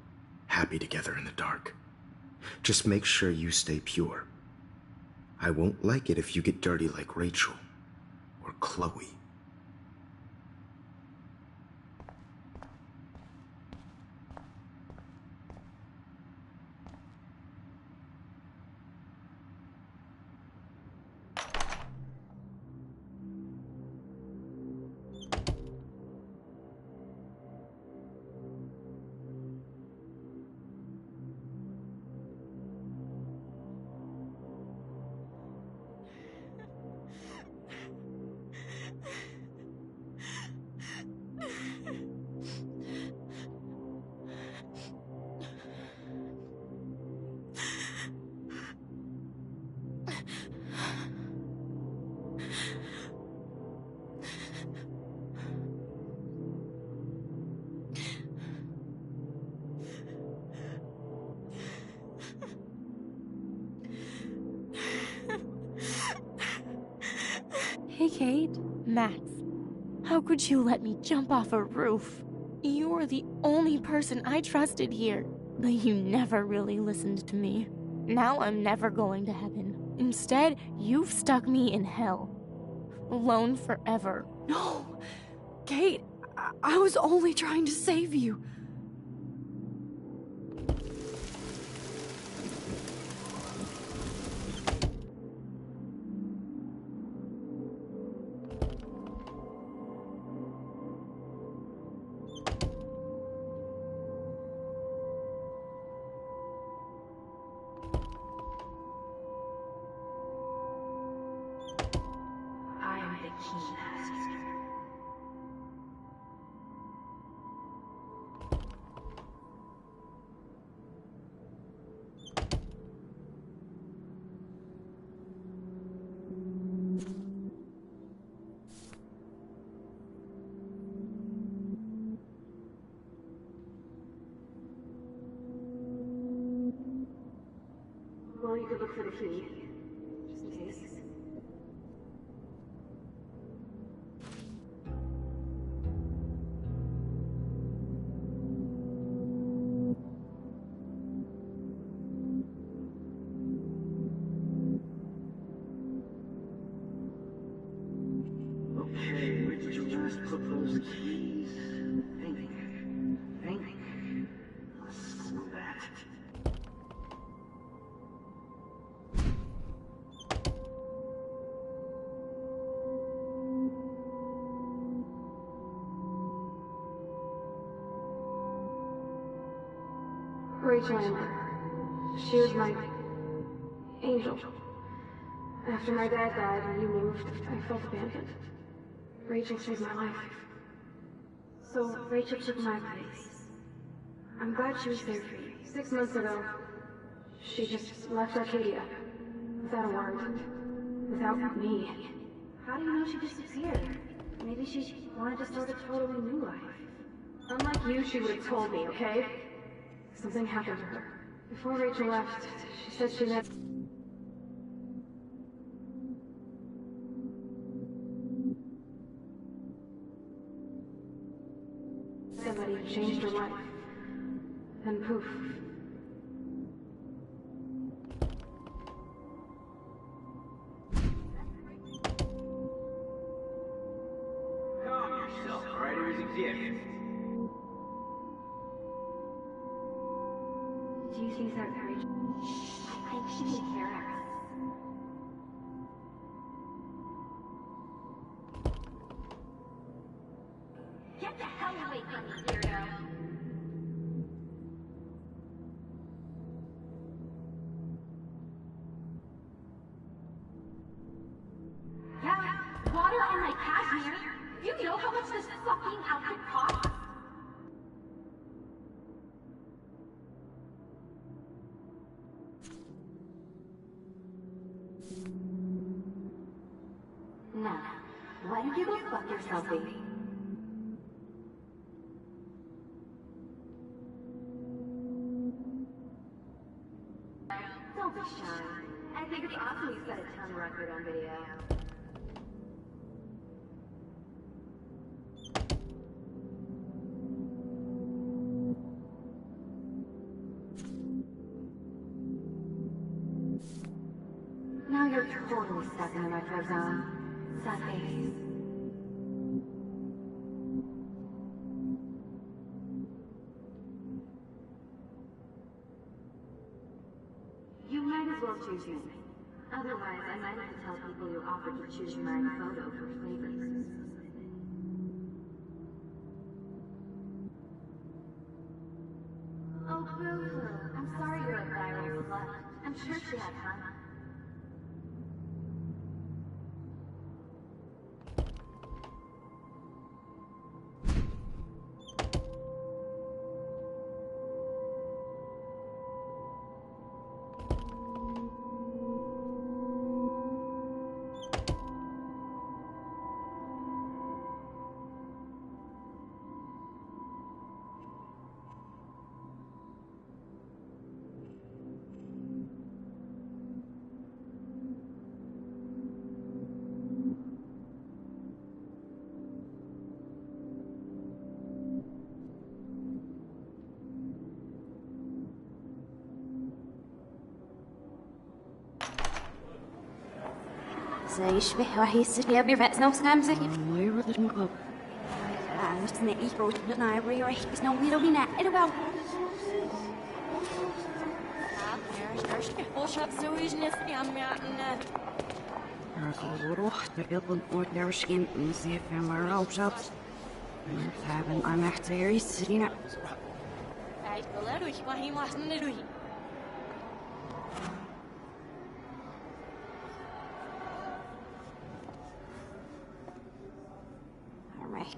happy together in the dark. Just make sure you stay pure. I won't like it if you get dirty like Rachel or Chloe. Hey, Kate. Max. How could you let me jump off a roof? You were the only person I trusted here, but you never really listened to me. Now I'm never going to heaven. Instead, you've stuck me in hell. Alone forever. No! Kate, I was only trying to save you. I am the Keymaster. Well, you could look for the key, just in case. Okay, where did you last put those keys? Think. Screw that. Rachel Amber. She was my angel. After my dad died and you moved, I felt abandoned. Rachel saved my life. So Rachel took my place. I'm glad she was there for you. 6 months ago, she just left Arcadia. Without a word. Without me. How do you know she disappeared? Maybe she wanted to start a totally new life. Unlike you, she would have told me, okay? Something happened to her. Before Rachel left, she said she met somebody who changed her life. And poof. Calm yourself, alright? It was a gift. Do you think that Rachel... I think she should hear us. Get the hell away from me, weirdo! Hey, Cashmere, do you know how much this fucking outfit costs? Now, why don't you go fuck yourself, baby? Don't be shy. I think it's awesome you set a ton record on video. Now you're totally stuck in the retro zone. Sad face. You might as well choose me. Otherwise, I might have to tell people you offered to choose my photo for flavors. Oh, boo-hoo. I'm sorry you're a viral slut. I'm sure she had fun. يشبه راح يستشفي برفع نفس خمسة كيف ويرد المقلب نفسنا يروح لنا يريح بس نويرو لنا إلو روح تقبل ودرشين نسيف مرة وشابس نتابن أنا احتيري سرينا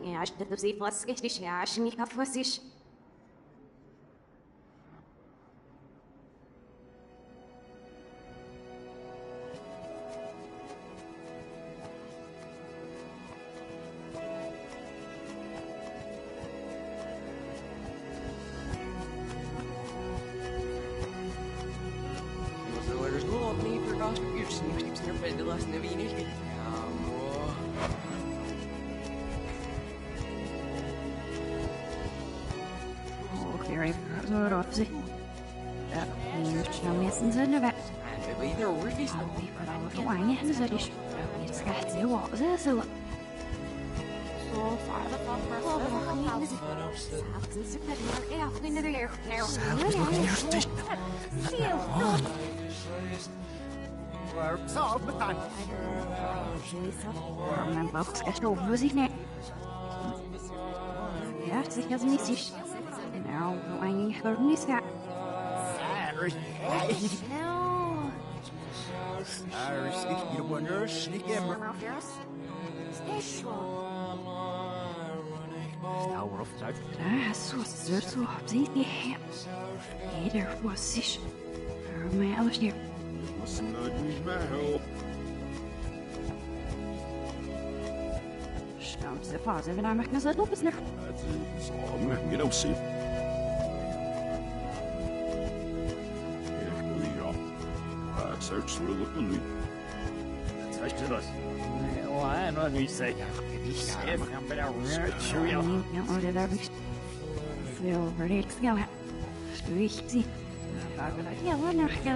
يعني عشان تبزي فلسكش عشان يكفوسيش من box gesteld voorzien. Ja, het is niet ziek. Nou, hoe ik geloof niet gaat. You wonder, sneak in. Så søt og opsigtig. Det var sikkert. Men jeg ellers ikke. Skamse fase, men jeg merker seg oppe snart. You don't see. Search for the police. Touch to us. Well, I know what you say. If I'm better, sure you know. Det der blir så veldig skal jeg. Riktig. Jeg vil ha når jeg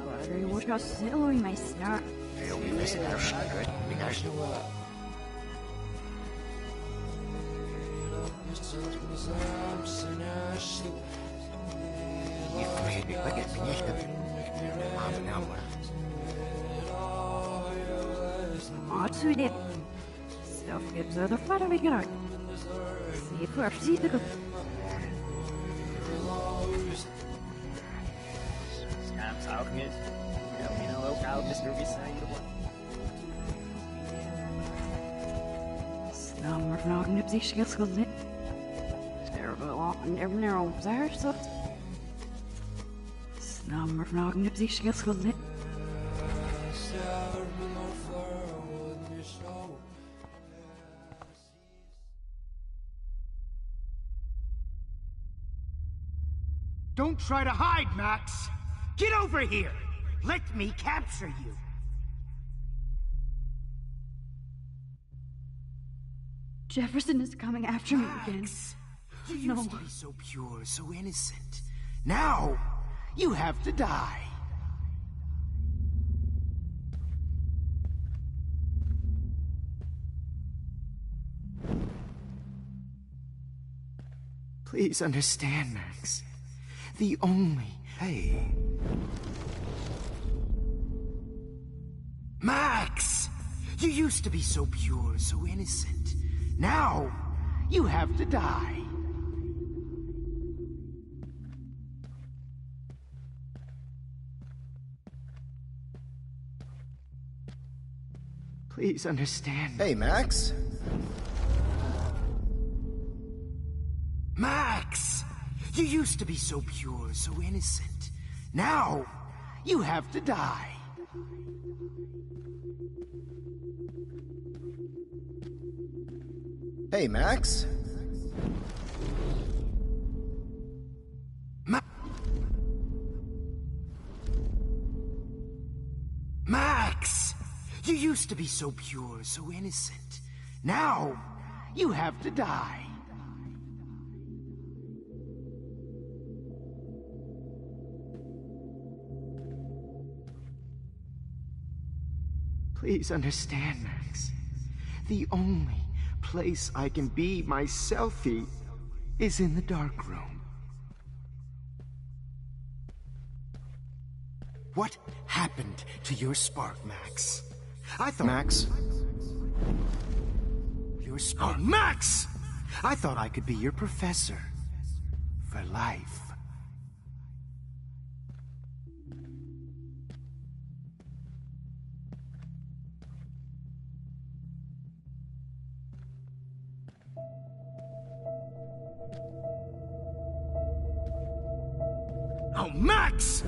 bare gjort oss selv i meg snart. You'll be missing our shit, because Atsu det. Self-gives the flat of a yard. See if we're see the Scams out, miss. You know, local distribution. psychisk Don't try to hide, Max! Get over here! Let me capture you! Jefferson is coming after me again. You used to be so pure, so innocent. Now, you have to die. Please understand, Max. The only... Hey. Max! You used to be so pure, so innocent. Now, you have to die. Please understand. Hey, Max. Max! You used to be so pure, so innocent. Now, you have to die. Hey, Max. Max! You used to be so pure, so innocent. Now, you have to die. Please understand, Max. The only place I can be myself is in the dark room. What happened to your spark, Max? I thought... Max? Your spark... Oh, Max! I thought I could be your professor. For life. Oh, Max!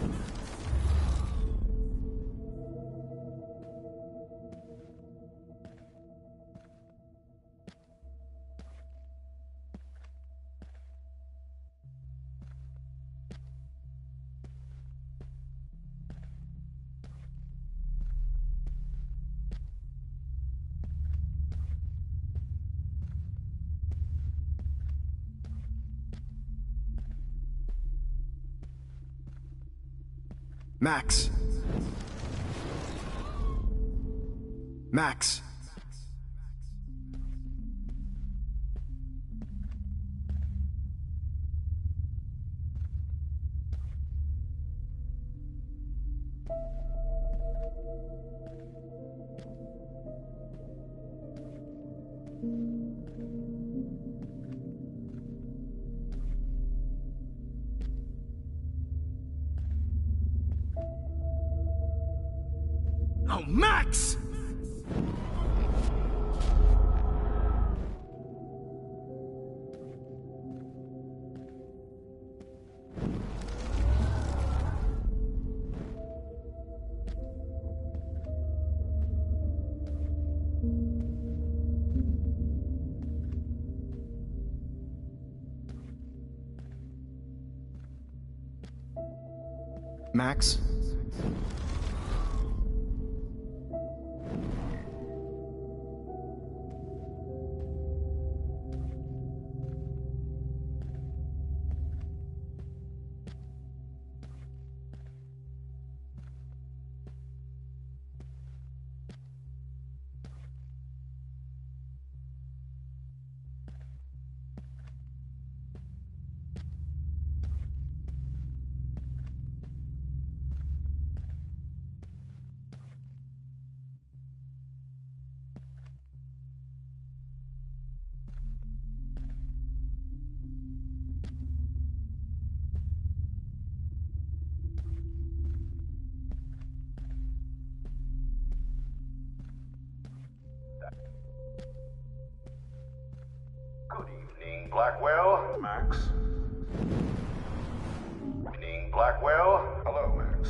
Max. Max. Oh, Max! Max? Blackwell? Max? Meaning Blackwell? Hello, Max.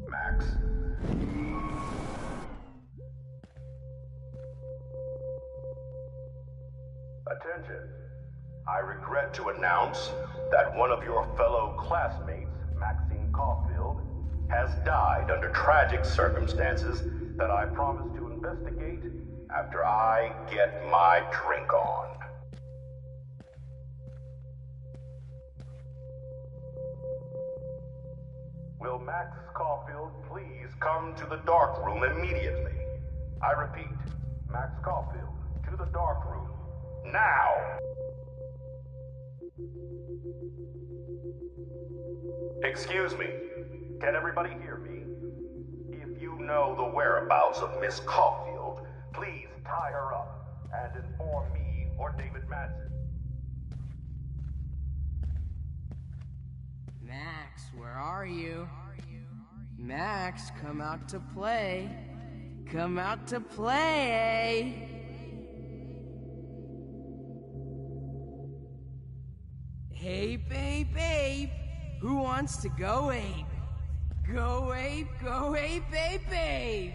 Max? Attention. I regret to announce that one of your fellow classmates, Maxine Caulfield, has died under tragic circumstances that I promise to investigate after I get my drink on. Will Max Caulfield please come to the dark room immediately? I repeat, Max Caulfield, to the dark room. Now! Excuse me. Can everybody hear me? If you know the whereabouts of Miss Caulfield, please tie her up and inform me or David Madsen. Max, where are you? Max, come out to play. Come out to play. Hey, babe. Who wants to go ape? Go ape, babe.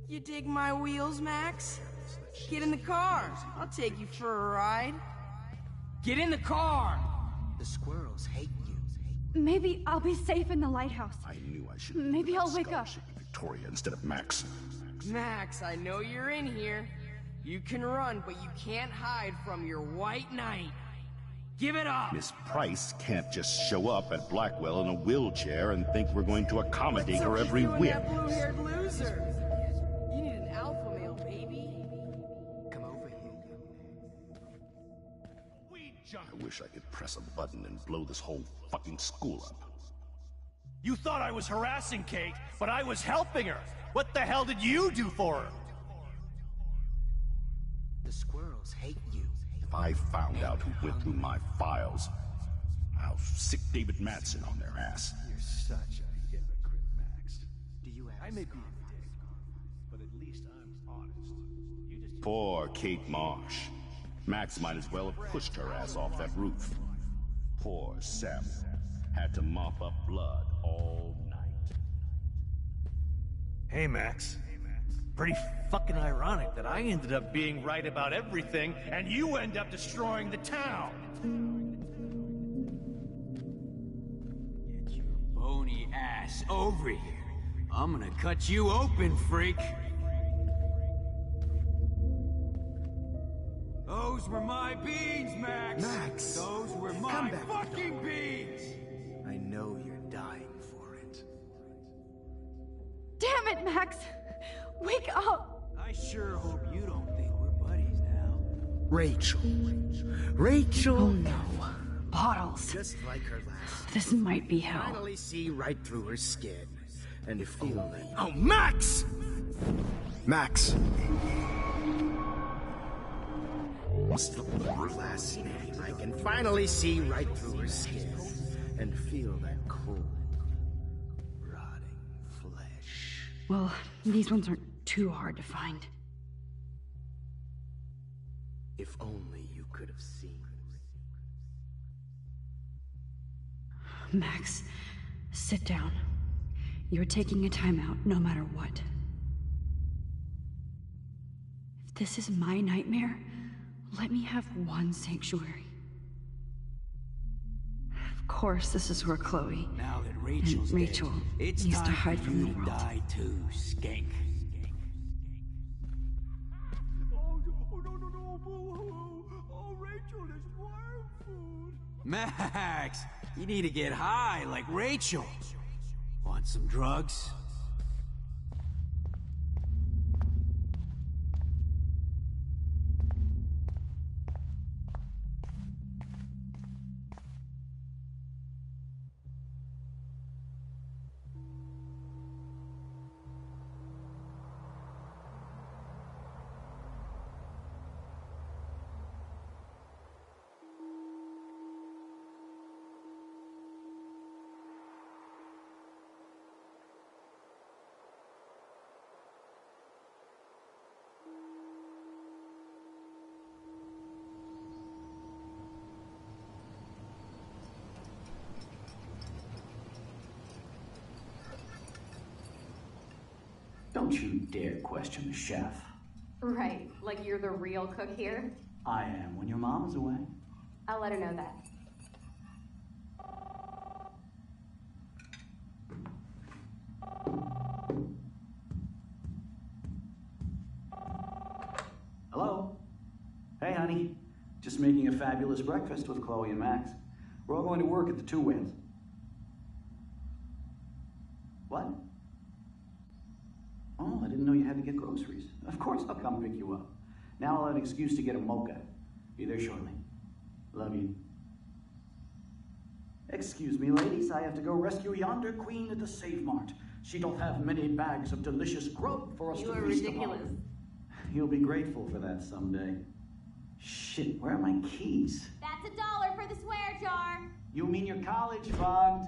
You dig my wheels, Max? Get in the car. I'll take you for a ride. Get in the car! The squirrels hate you. Maybe I'll be safe in the lighthouse. I knew I should. Maybe I'll wake up. Victoria instead of Max. Max, I know you're in here. You can run, but you can't hide from your white knight. Give it up! Miss Price can't just show up at Blackwell in a wheelchair and think we're going to accommodate her every whim. That blue-haired loser. You need an alpha male, baby. Come over here, young man. I wish I could press a button and blow this whole fucking school up. You thought I was harassing Kate, but I was helping her. What the hell did you do for her? The squirrels hate you. If I found out who went through my files, I'll sick David Madsen on their ass. You're such a hypocrite, Max. Do you have I may be a dick, but at least I'm honest. You just... Poor Kate Marsh. Max might as well have pushed her ass off that roof. Poor Samuel. Had to mop up blood all night. Hey, Max. Pretty fucking ironic that I ended up being right about everything, and you end up destroying the town. Get your bony ass over here. I'm gonna cut you open, freak. Those were my beans, Max. Max, Those were come my back. fucking beans. I know you're dying for it. Damn it, Max! Wake up! I sure hope you don't think we're buddies now. Rachel. Rachel! Oh no. Bottles. Just like her last. This might be hell. Finally see right through her skin. And feel like... Oh, Max! Max! Just look at her last name. I can finally see right through her skin. And feel that cold, rotting flesh. Well, these ones aren't too hard to find. If only you could have seen. Max, sit down. You're taking a timeout no matter what. If this is my nightmare, let me have one sanctuary. Of course, this is where Chloe Now that Rachel's and Rachel dead, it's needs time to hide for from you the to world. die too, skank. Oh, Rachel is wild food. Max, you need to get high like Rachel. Want some drugs? Don't you dare question the chef. Right, like you're the real cook here? I am when your mom is away. I'll let her know that. Hello? Hey, honey. Just making a fabulous breakfast with Chloe and Max. We're all going to work at the Two Winds. What? Oh, I didn't know you had to get groceries. Of course I'll come pick you up. Now I'll have an excuse to get a mocha. Be there shortly. Love you. Excuse me, ladies. I have to go rescue yonder queen at the Save Mart. She don't have many bags of delicious grub for us to feast upon. You'll be grateful for that someday. Shit, where are my keys? That's $1 for the swear jar. You mean your college fund?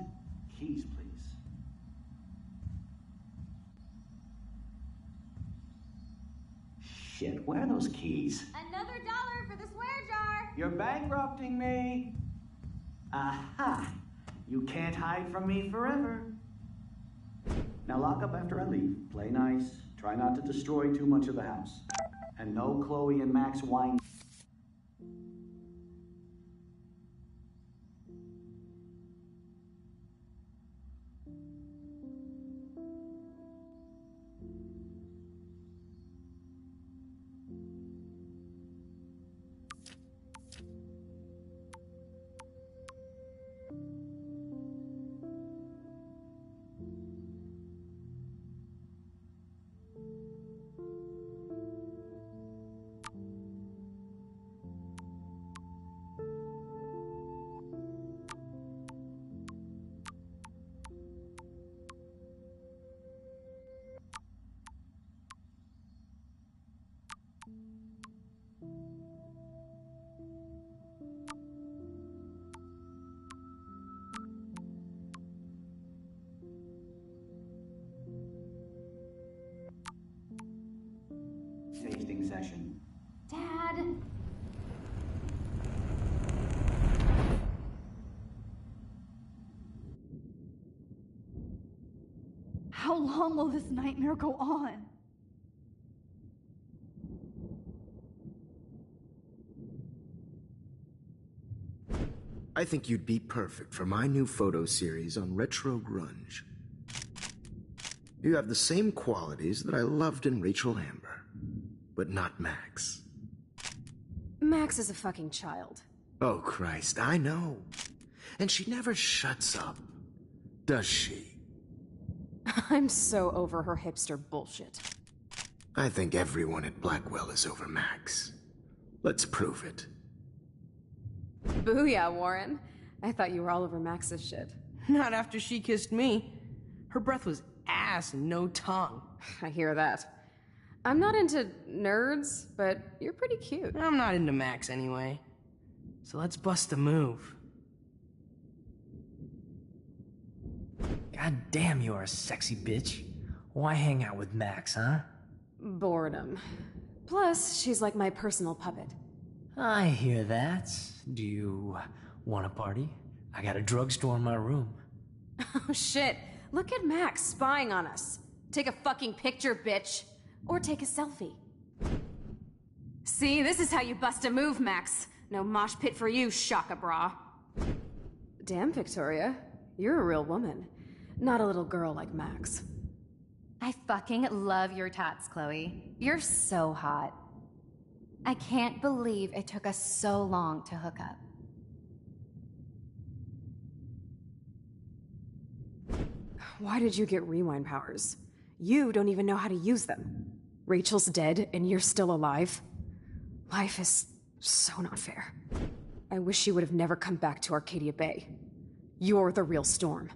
Keys, please. Shit, where are those keys? Another $1 for the swear jar. You're bankrupting me. Aha! You can't hide from me forever. Now lock up after I leave. Play nice. Try not to destroy too much of the house. And no Chloe and Max wine. Tasting session. Dad. How long will this nightmare go on? I think you'd be perfect for my new photo series on retro grunge. You have the same qualities that I loved in Rachel Amber, but not Max. Max is a fucking child. Oh, Christ, I know. And she never shuts up, does she? I'm so over her hipster bullshit. I think everyone at Blackwell is over Max. Let's prove it. Booyah, Warren. I thought you were all over Max's shit. Not after she kissed me. Her breath was ass and no tongue. I hear that. I'm not into nerds, but you're pretty cute. I'm not into Max anyway. So let's bust a move. God damn, you are a sexy bitch. Why hang out with Max, huh? Boredom. Plus, she's like my personal puppet. I hear that. Do you want a party? I got a drugstore in my room. Oh shit, look at Max spying on us. Take a fucking picture, bitch. Or take a selfie. See, this is how you bust a move, Max. No mosh pit for you, Shaka Bra. Damn, Victoria. You're a real woman. Not a little girl like Max. I fucking love your tats, Chloe. You're so hot. I can't believe it took us so long to hook up. Why did you get rewind powers? You don't even know how to use them. Rachel's dead and you're still alive. Life is so not fair. I wish she would have never come back to Arcadia Bay. You're the real Storm.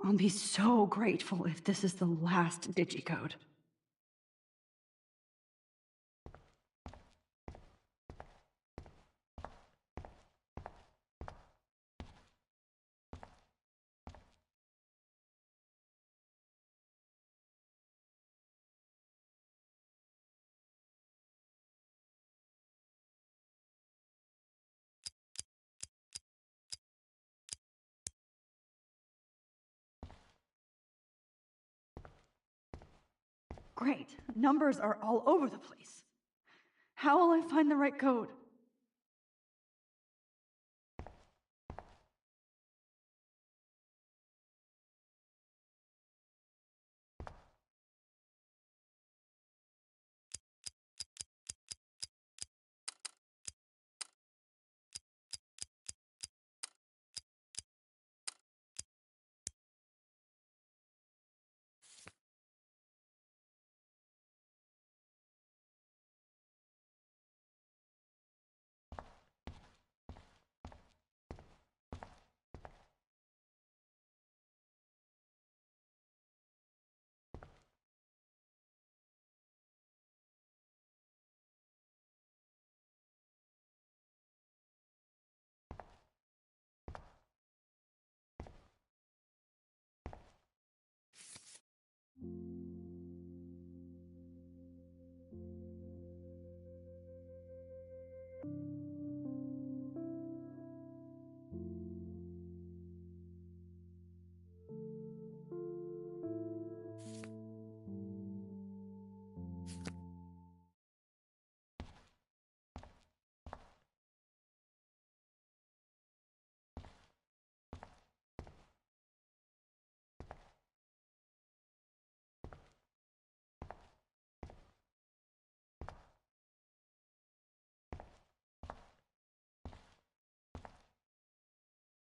I'll be so grateful if this is the last digicode. Great. Numbers are all over the place. How will I find the right code?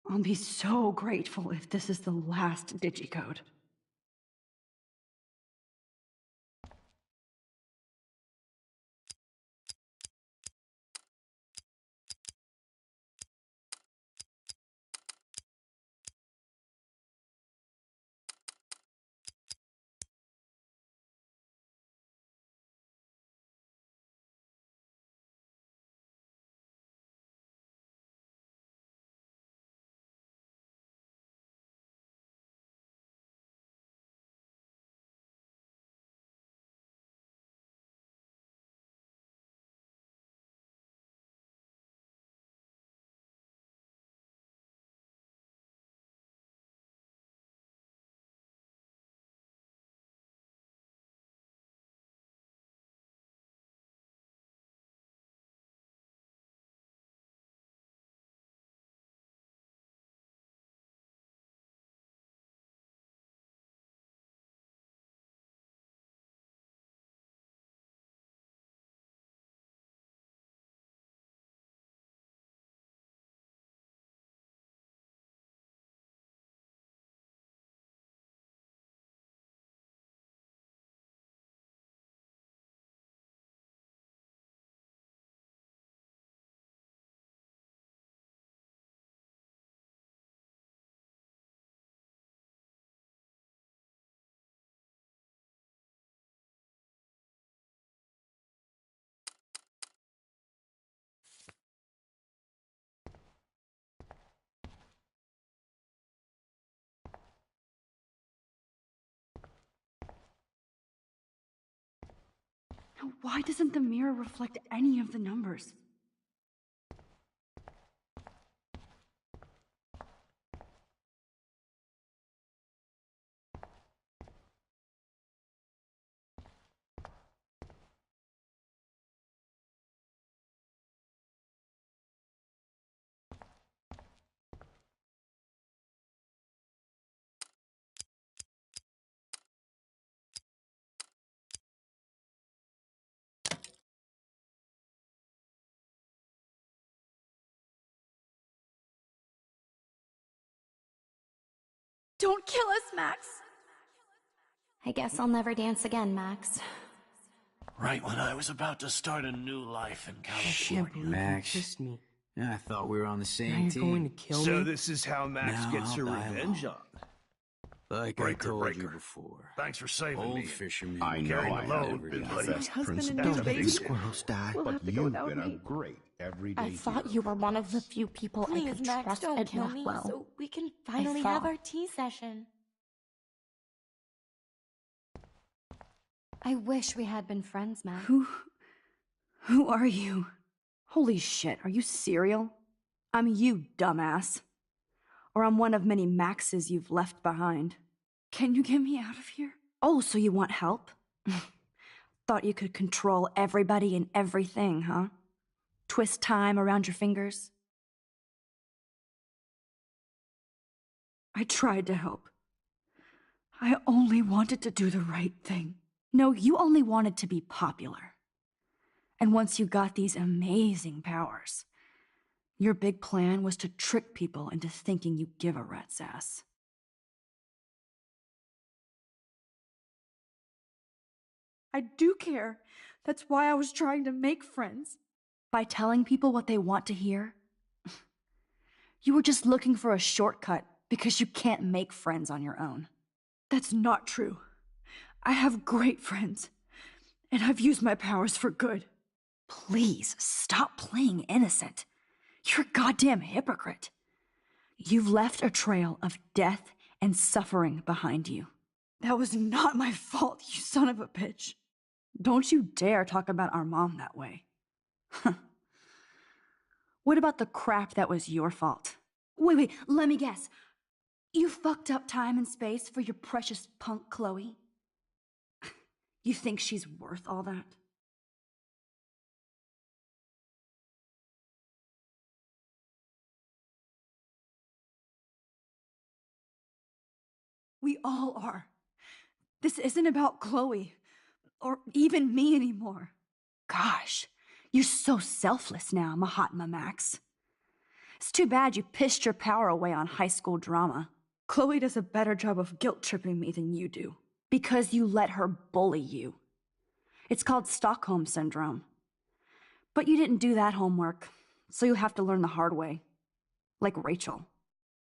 I'll be so grateful if this is the last digicode. Now, why doesn't the mirror reflect any of the numbers? Don't kill us, Max! I guess I'll never dance again, Max. Right when I was about to start a new life in California. Max. You kissed me. Yeah, I thought we were on the same Now you're team. going to kill me? So this is how Max Now gets her I'll die revenge alone. on. Like Breaker, I told breaker. you before. Thanks for saving Old me. fisherman. I know Carrying I the load, haven't been big the buddy. best principal. and new baby. Squirrels die. We'll have But to go you've without been a me. great everyday I thought hero. you were one of the few people I Please, could Max, trust don't and kill love me well. so we can finally saw. have our tea session. I wish we had been friends, Max. Who are you? Holy shit, are you serial? I'm you, dumbass. Or I'm one of many Maxes you've left behind. Can you get me out of here? Oh, so you want help? Thought you could control everybody and everything, huh? Twist time around your fingers? I tried to help. I only wanted to do the right thing. No, you only wanted to be popular. And once you got these amazing powers, your big plan was to trick people into thinking you give a rat's ass. I do care. That's why I was trying to make friends. By telling people what they want to hear? You were just looking for a shortcut because you can't make friends on your own. That's not true. I have great friends, and I've used my powers for good. Please, stop playing innocent. You're a goddamn hypocrite. You've left a trail of death and suffering behind you. That was not my fault, you son of a bitch. Don't you dare talk about our mom that way. What about the crap that was your fault? Wait, let me guess. You fucked up time and space for your precious punk Chloe? You think she's worth all that? We all are. This isn't about Chloe, or even me anymore. Gosh, you're so selfless now, Mahatma Max. It's too bad you pissed your power away on high school drama. Chloe does a better job of guilt-tripping me than you do. Because you let her bully you. It's called Stockholm Syndrome. But you didn't do that homework, so you'll have to learn the hard way. Like Rachel.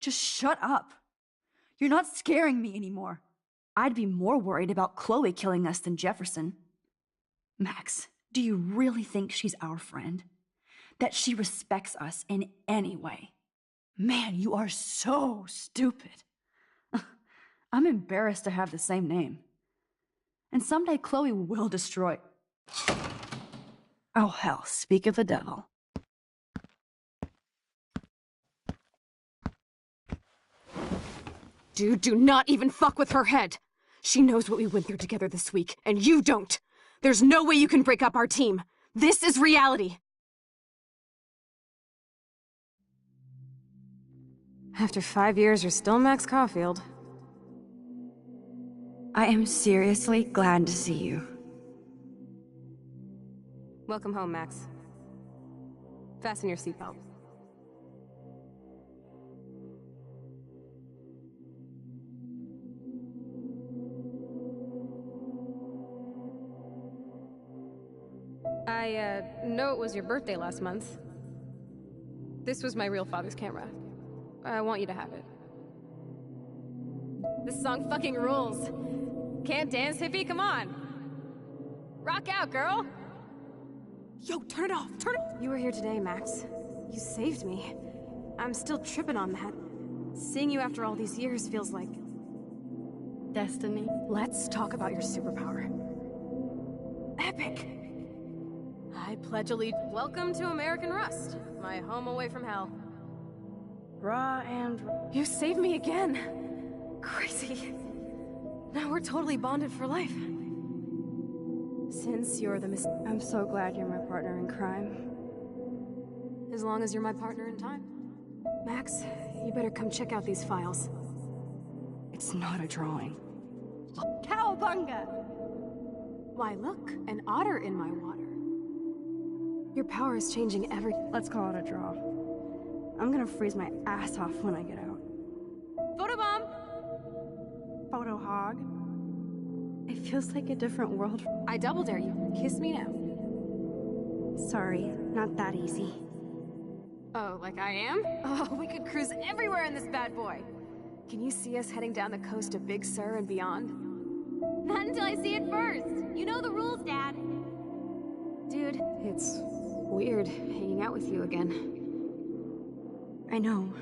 Just shut up. You're not scaring me anymore. I'd be more worried about Chloe killing us than Jefferson. Max, do you really think she's our friend? That she respects us in any way? Man, you are so stupid. I'm embarrassed to have the same name. And someday Chloe will destroy... Oh hell, speak of the devil. Dude, do not even fuck with her head. She knows what we went through together this week, and you don't. There's no way you can break up our team. This is reality. After 5 years, you're still Max Caulfield. I am seriously glad to see you. Welcome home, Max. Fasten your seatbelt. I know it was your birthday last month. This was my real father's camera. I want you to have it. This song fucking rules. Can't dance, hippie? Come on. Rock out, girl. Yo, turn it off. Turn it. You were here today, Max. You saved me. I'm still tripping on that. Seeing you after all these years feels like... destiny. Let's talk about your superpower. Epic. I pledge allegiance. Welcome to American Rust, my home away from hell. Raw and... You saved me again. Crazy. Now we're totally bonded for life. Since you're the I'm so glad you're my partner in crime. As long as you're my partner in time. Max, you better come check out these files. It's not a drawing. Cowabunga! Why, look, an otter in my water. Your power is changing every... Let's call it a draw. I'm gonna freeze my ass off when I get out. Photobomb! Photo hog. It feels like a different world. I double dare you. Kiss me now. Sorry, not that easy. Oh, like I am? Oh, we could cruise everywhere in this bad boy. Can you see us heading down the coast of Big Sur and beyond? Not until I see it first. You know the rules, Dad. Dude, it's weird hanging out with you again. I know.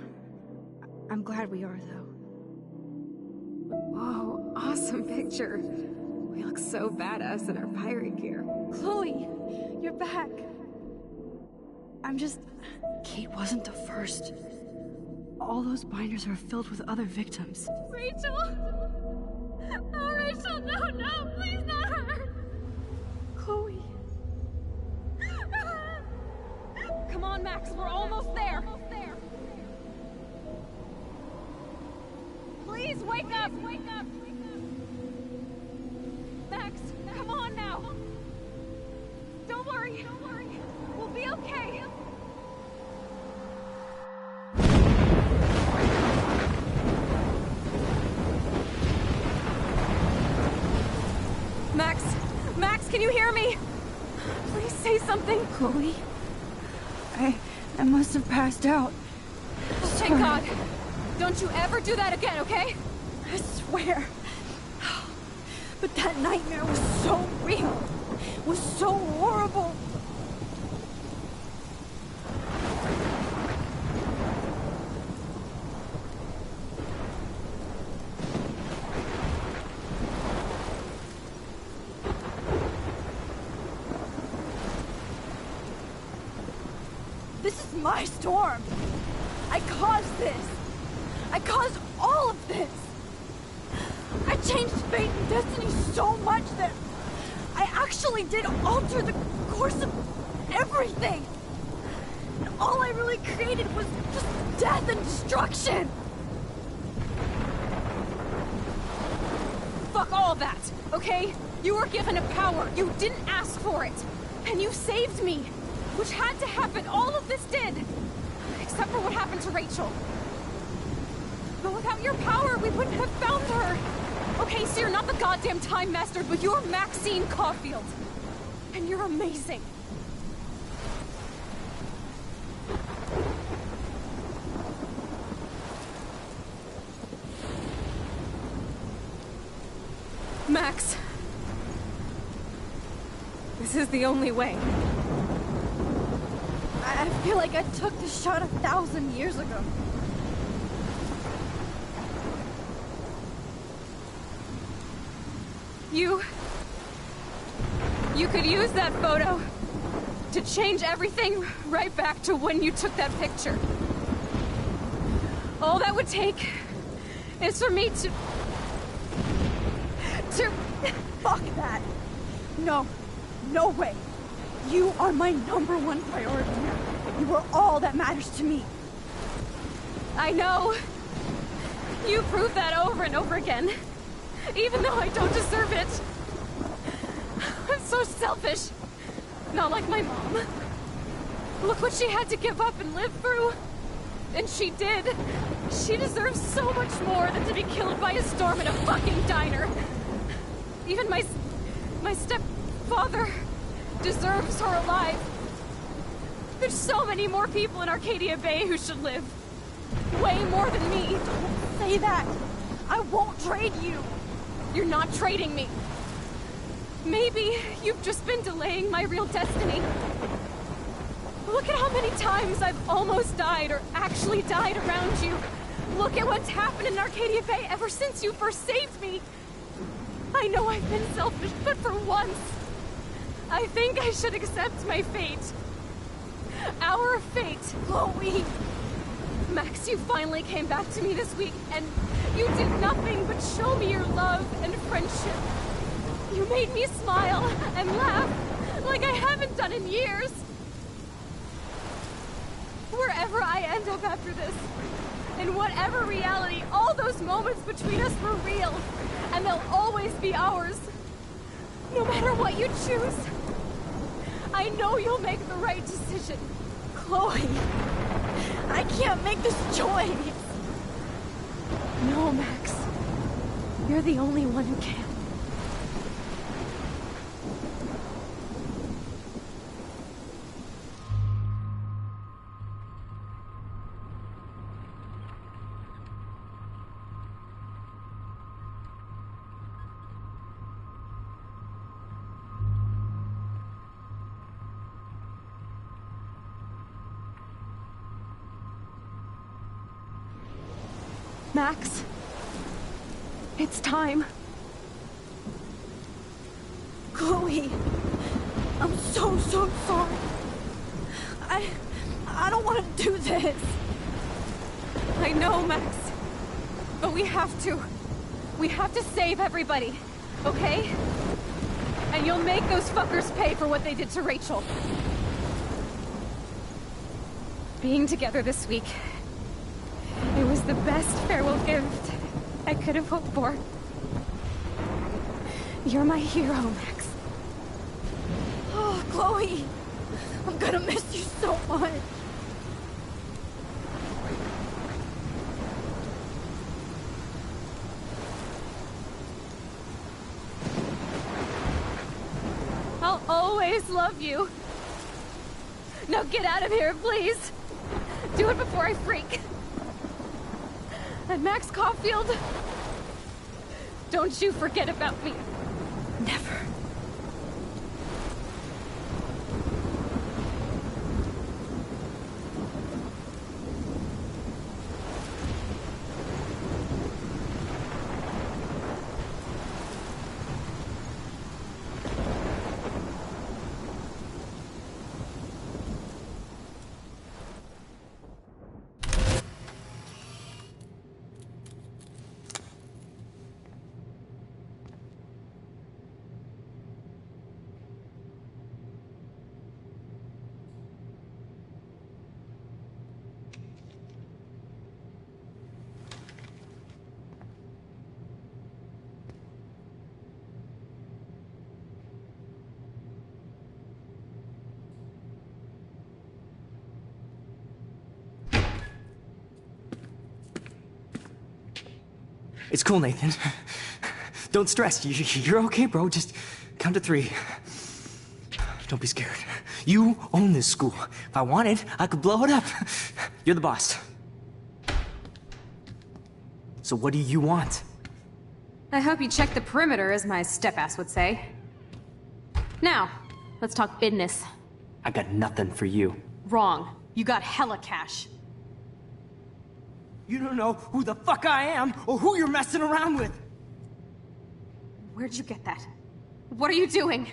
I'm glad we are, though. Whoa, awesome picture. We look so badass in our pirate gear. Chloe, you're back. I'm just... Kate wasn't the first. All those binders are filled with other victims. Rachel! Oh, Rachel, no, please not her! on, Max. We're almost there. Please wake up. Max, come on now. Don't worry. We'll be okay. Max, can you hear me? Please say something. Chloe, I must have passed out. Thank God. Don't you ever do that again, okay? I swear. But that nightmare was so real. Was so horrible. This is my storm. I caused this. I caused all of this. I changed fate and destiny so much that I actually did alter the course of everything. And all I really created was just death and destruction. Fuck all that, okay? You were given a power. You didn't ask for it. And you saved me. Which had to happen. All of this did. Except for what happened to Rachel. But without your power, we wouldn't have found her. Okay, so you're not the goddamn Time Master, but you're Maxine Caulfield. And you're amazing. Max. This is the only way. I feel like I took this shot 1,000 years ago. You could use that photo to change everything right back to when you took that picture. All that would take is for me to... Fuck that. No way. You are my #1 priority now. You are all that matters to me. I know. You proved that over and over again. Even though I don't deserve it. I'm so selfish. Not like my mom. Look what she had to give up and live through. And she did. She deserves so much more than to be killed by a storm in a fucking diner. Even my stepfather deserves her alive. There's so many more people in Arcadia Bay who should live. Way more than me. Don't say that. I won't trade you. You're not trading me. Maybe you've just been delaying my real destiny. Look at how many times I've almost died or actually died around you. Look at what's happened in Arcadia Bay ever since you first saved me. I know I've been selfish, but for once, I think I should accept my fate. Our fate. Chloe! Max, you finally came back to me this week, and you did nothing but show me your love and friendship. You made me smile and laugh like I haven't done in years. Wherever I end up after this, in whatever reality, all those moments between us were real, and they'll always be ours. No matter what you choose, I know you'll make the right decision. Chloe, I can't make this choice. No, Max. You're the only one who can. Max, it's time. Chloe, I'm so sorry. I don't want to do this. I know, Max. But we have to. We have to save everybody, okay? And you'll make those fuckers pay for what they did to Rachel. Being together this week. It was the best farewell gift I could have hoped for. You're my hero, Max. Oh, Chloe! I'm gonna miss you so much. I'll always love you. Now get out of here, please. Do it before I freak. And Max Caulfield, don't you forget about me. Never. It's cool, Nathan. Don't stress. You're okay, bro. Just count to 3. Don't be scared. You own this school. If I wanted, I could blow it up. You're the boss. So what do you want? I hope you check the perimeter, as my step-ass would say. Now, let's talk business. I got nothing for you. Wrong. You got hella cash. You don't know who the fuck I am or who you're messing around with. Where'd you get that? What are you doing?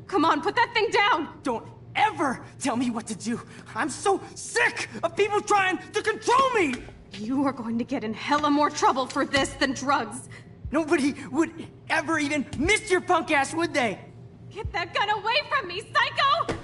Come on, put that thing down! Don't ever tell me what to do. I'm so sick of people trying to control me! You are going to get in hella more trouble for this than drugs. Nobody would ever even miss your punk ass, would they? Get that gun away from me, psycho!